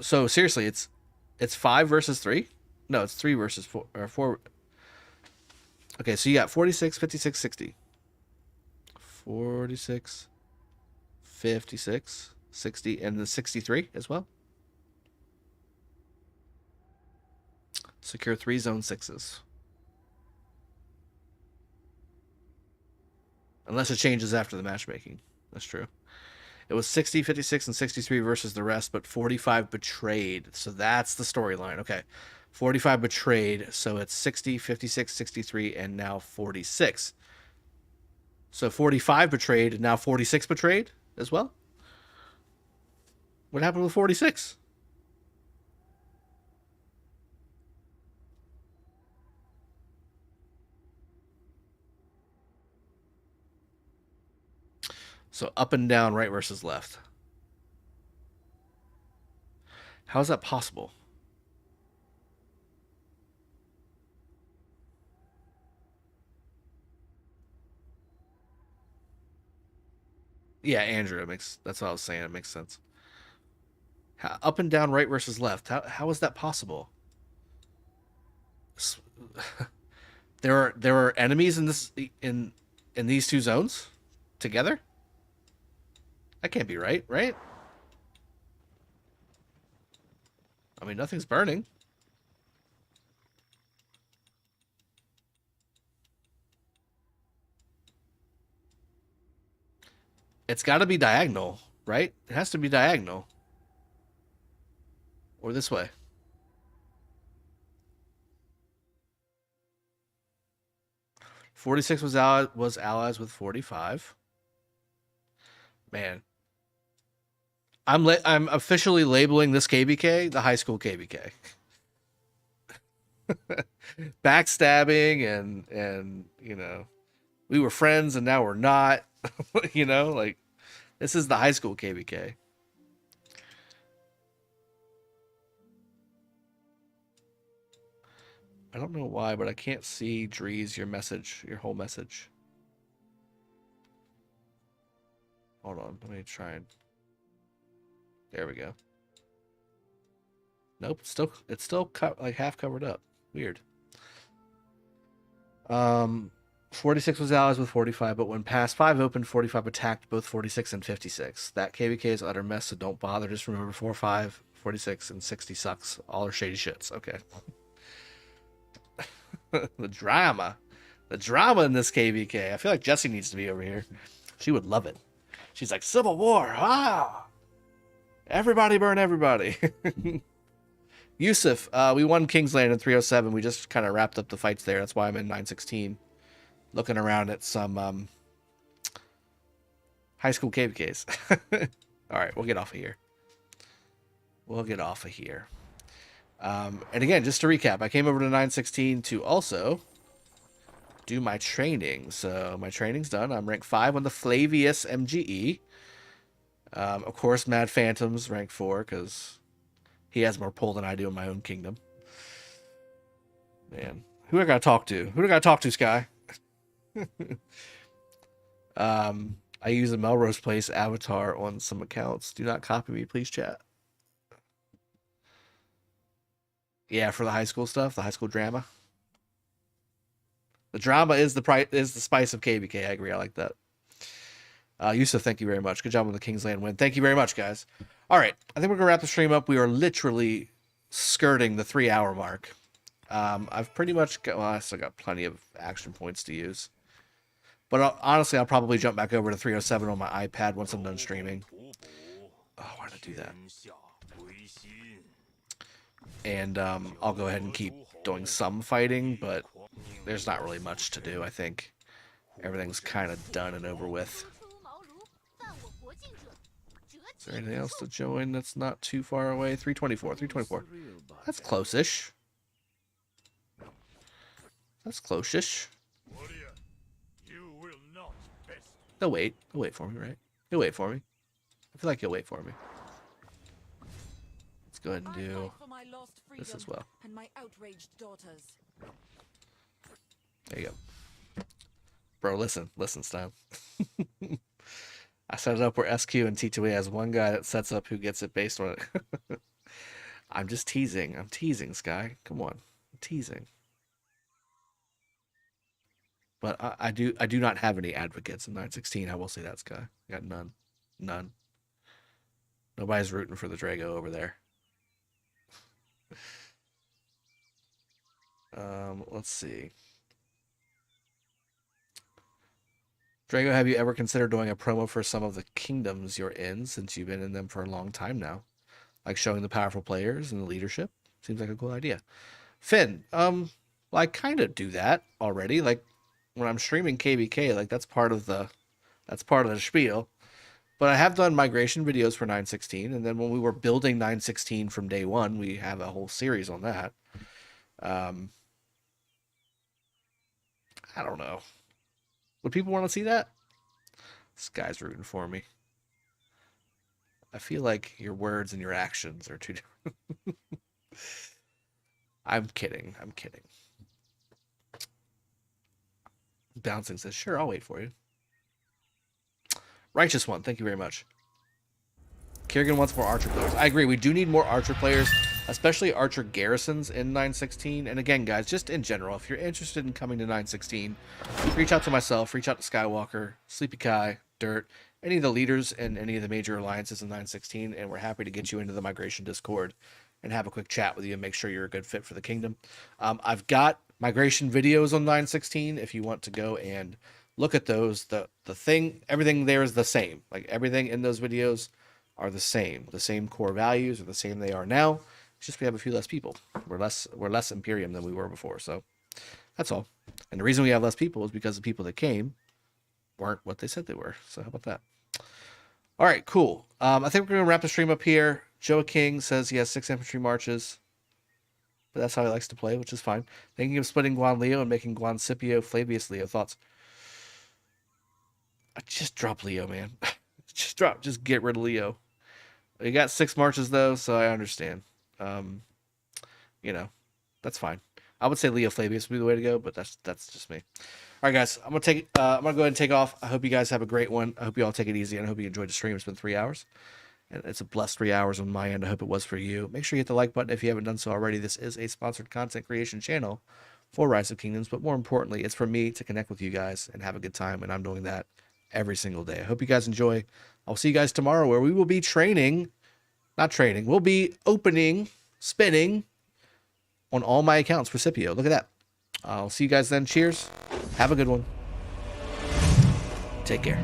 So seriously, it's 5 versus 3? No, it's 3 versus 4 or 4. Okay, so you got 46, 56, 60. 46, 56, 60, and the 63 as well. Secure 3 zone 6s. Unless it changes after the matchmaking. That's true. It was 60, 56, and 63 versus the rest, but 45 betrayed. So that's the storyline. Okay. 45 betrayed, so it's 60, 56, 63, and now 46. So 45 betrayed, and now 46 betrayed as well? What happened with 46? So up and down, right versus left. How is that possible? Yeah, Andrew, that's what I was saying. It makes sense. Up and down, right versus left. How is that possible? There are enemies in this in these two zones together? That can't be right, right? I mean, nothing's burning. It's got to be diagonal, right? It has to be diagonal. Or this way. '46 was allies with 45. Man, I'm officially labeling this KvK the high school KvK. Backstabbing and you know, we were friends and now we're not. You know, like this is the high school KvK. I don't know why, but I can't see Drees your message, your whole message. Hold on, let me try and. There we go. Nope, it's still like half covered up. Weird. 46 was allies with 45, but when past 5 opened, 45 attacked both 46 and 56. That KvK is utter mess, so don't bother. Just remember 45, 46, and 60 sucks. All are shady shits. Okay. The drama in this KvK. I feel like Jessie needs to be over here. She would love it. She's like, Civil War. Ah, everybody burn everybody. Yusuf, we won Kingsland in 307. We just kind of wrapped up the fights there. That's why I'm in 916. Looking around at some high school KvKs. All right, we'll get off of here. And again, just to recap, I came over to 916 to also do my training. So my training's done. I'm rank 5 on the Flavius MGE. Of course, Mad Phantom's rank 4 because he has more pull than I do in my own kingdom. Man, who do I gotta talk to? Sky? I use a Melrose Place avatar on some accounts. Do not copy me, please, chat. Yeah, for the high school stuff, the high school drama. The drama is the spice of KvK. I agree. I like that. Yusuf, thank you very much. Good job on the Kingsland win. Thank you very much, guys. All right, I think we're gonna wrap the stream up. We are literally skirting the 3-hour mark. I've pretty much got. Well, I still got plenty of action points to use. But honestly, I'll probably jump back over to 307 on my iPad once I'm done streaming. Oh, why did I do that? And I'll go ahead and keep doing some fighting, but there's not really much to do. I think everything's kind of done and over with. Is there anything else to join that's not too far away? 324. That's close-ish. He'll wait. He'll wait for me, right? He'll wait for me. I feel like he'll wait for me. go ahead and I do fight for my lost this freedom as well. and my outraged daughters. There you go. Bro, listen, Stein. I set it up where SQ and T2A has one guy that sets up who gets it based on it. I'm just teasing. I'm teasing, Sky. Come on. I'm teasing. But I do not have any advocates in 916. I will say that, Sky. I got none. None. Nobody's rooting for the Drago over there. Let's see. Drago, have you ever considered doing a promo for some of the kingdoms you're in, since you've been in them for a long time now? Like showing the powerful players and the leadership? Seems like a cool idea. Finn, well, I kind of do that already. Like when I'm streaming KvK, like that's part of the spiel. But I have done migration videos for 916, and then when we were building 916 from day one, we have a whole series on that. I don't know. Would people want to see that? This guy's rooting for me. I feel like your words and your actions are too different. I'm kidding. I'm kidding. Bouncing says, sure, I'll wait for you. Righteous One, thank you very much. Kerrigan wants more archer players. I agree. We do need more archer players, especially archer garrisons in 916. And again, guys, just in general, if you're interested in coming to 916, reach out to myself, reach out to Skywalker, Sleepy Kai, Dirt, any of the leaders in any of the major alliances in 916, and we're happy to get you into the migration Discord and have a quick chat with you and make sure you're a good fit for the kingdom. I've got migration videos on 916 if you want to go and look at those. Everything there is the same. Like everything in those videos are the same. The same core values are the same they are now. It's just we have a few less people. We're less Imperium than we were before. So that's all. And the reason we have less people is because the people that came weren't what they said they were. So how about that? All right, cool. I think we're going to wrap the stream up here. Joe King says he has 6 infantry marches. But that's how he likes to play, which is fine. Thinking of splitting Guan Leo and making Guan Scipio Flavius Leo. Thoughts? Just drop Leo, man. Just get rid of Leo. You got 6 marches though, so I understand. You know, that's fine. I would say Leo Flavius would be the way to go, but that's just me. All right, guys, I'm gonna go ahead and take off. I hope you guys have a great one. I hope you all take it easy, and I hope you enjoyed the stream. It's been 3 hours, and it's a blessed 3 hours on my end. I hope it was for you. Make sure you hit the like button if you haven't done so already. This is a sponsored content creation channel for Rise of Kingdoms, but more importantly, it's for me to connect with you guys and have a good time, and I'm doing that every single day. I hope you guys enjoy. I'll see you guys tomorrow, where we will be we'll be opening, spinning on all my accounts for Scipio. Look at that. I'll see you guys then. Cheers. Have a good one. Take care.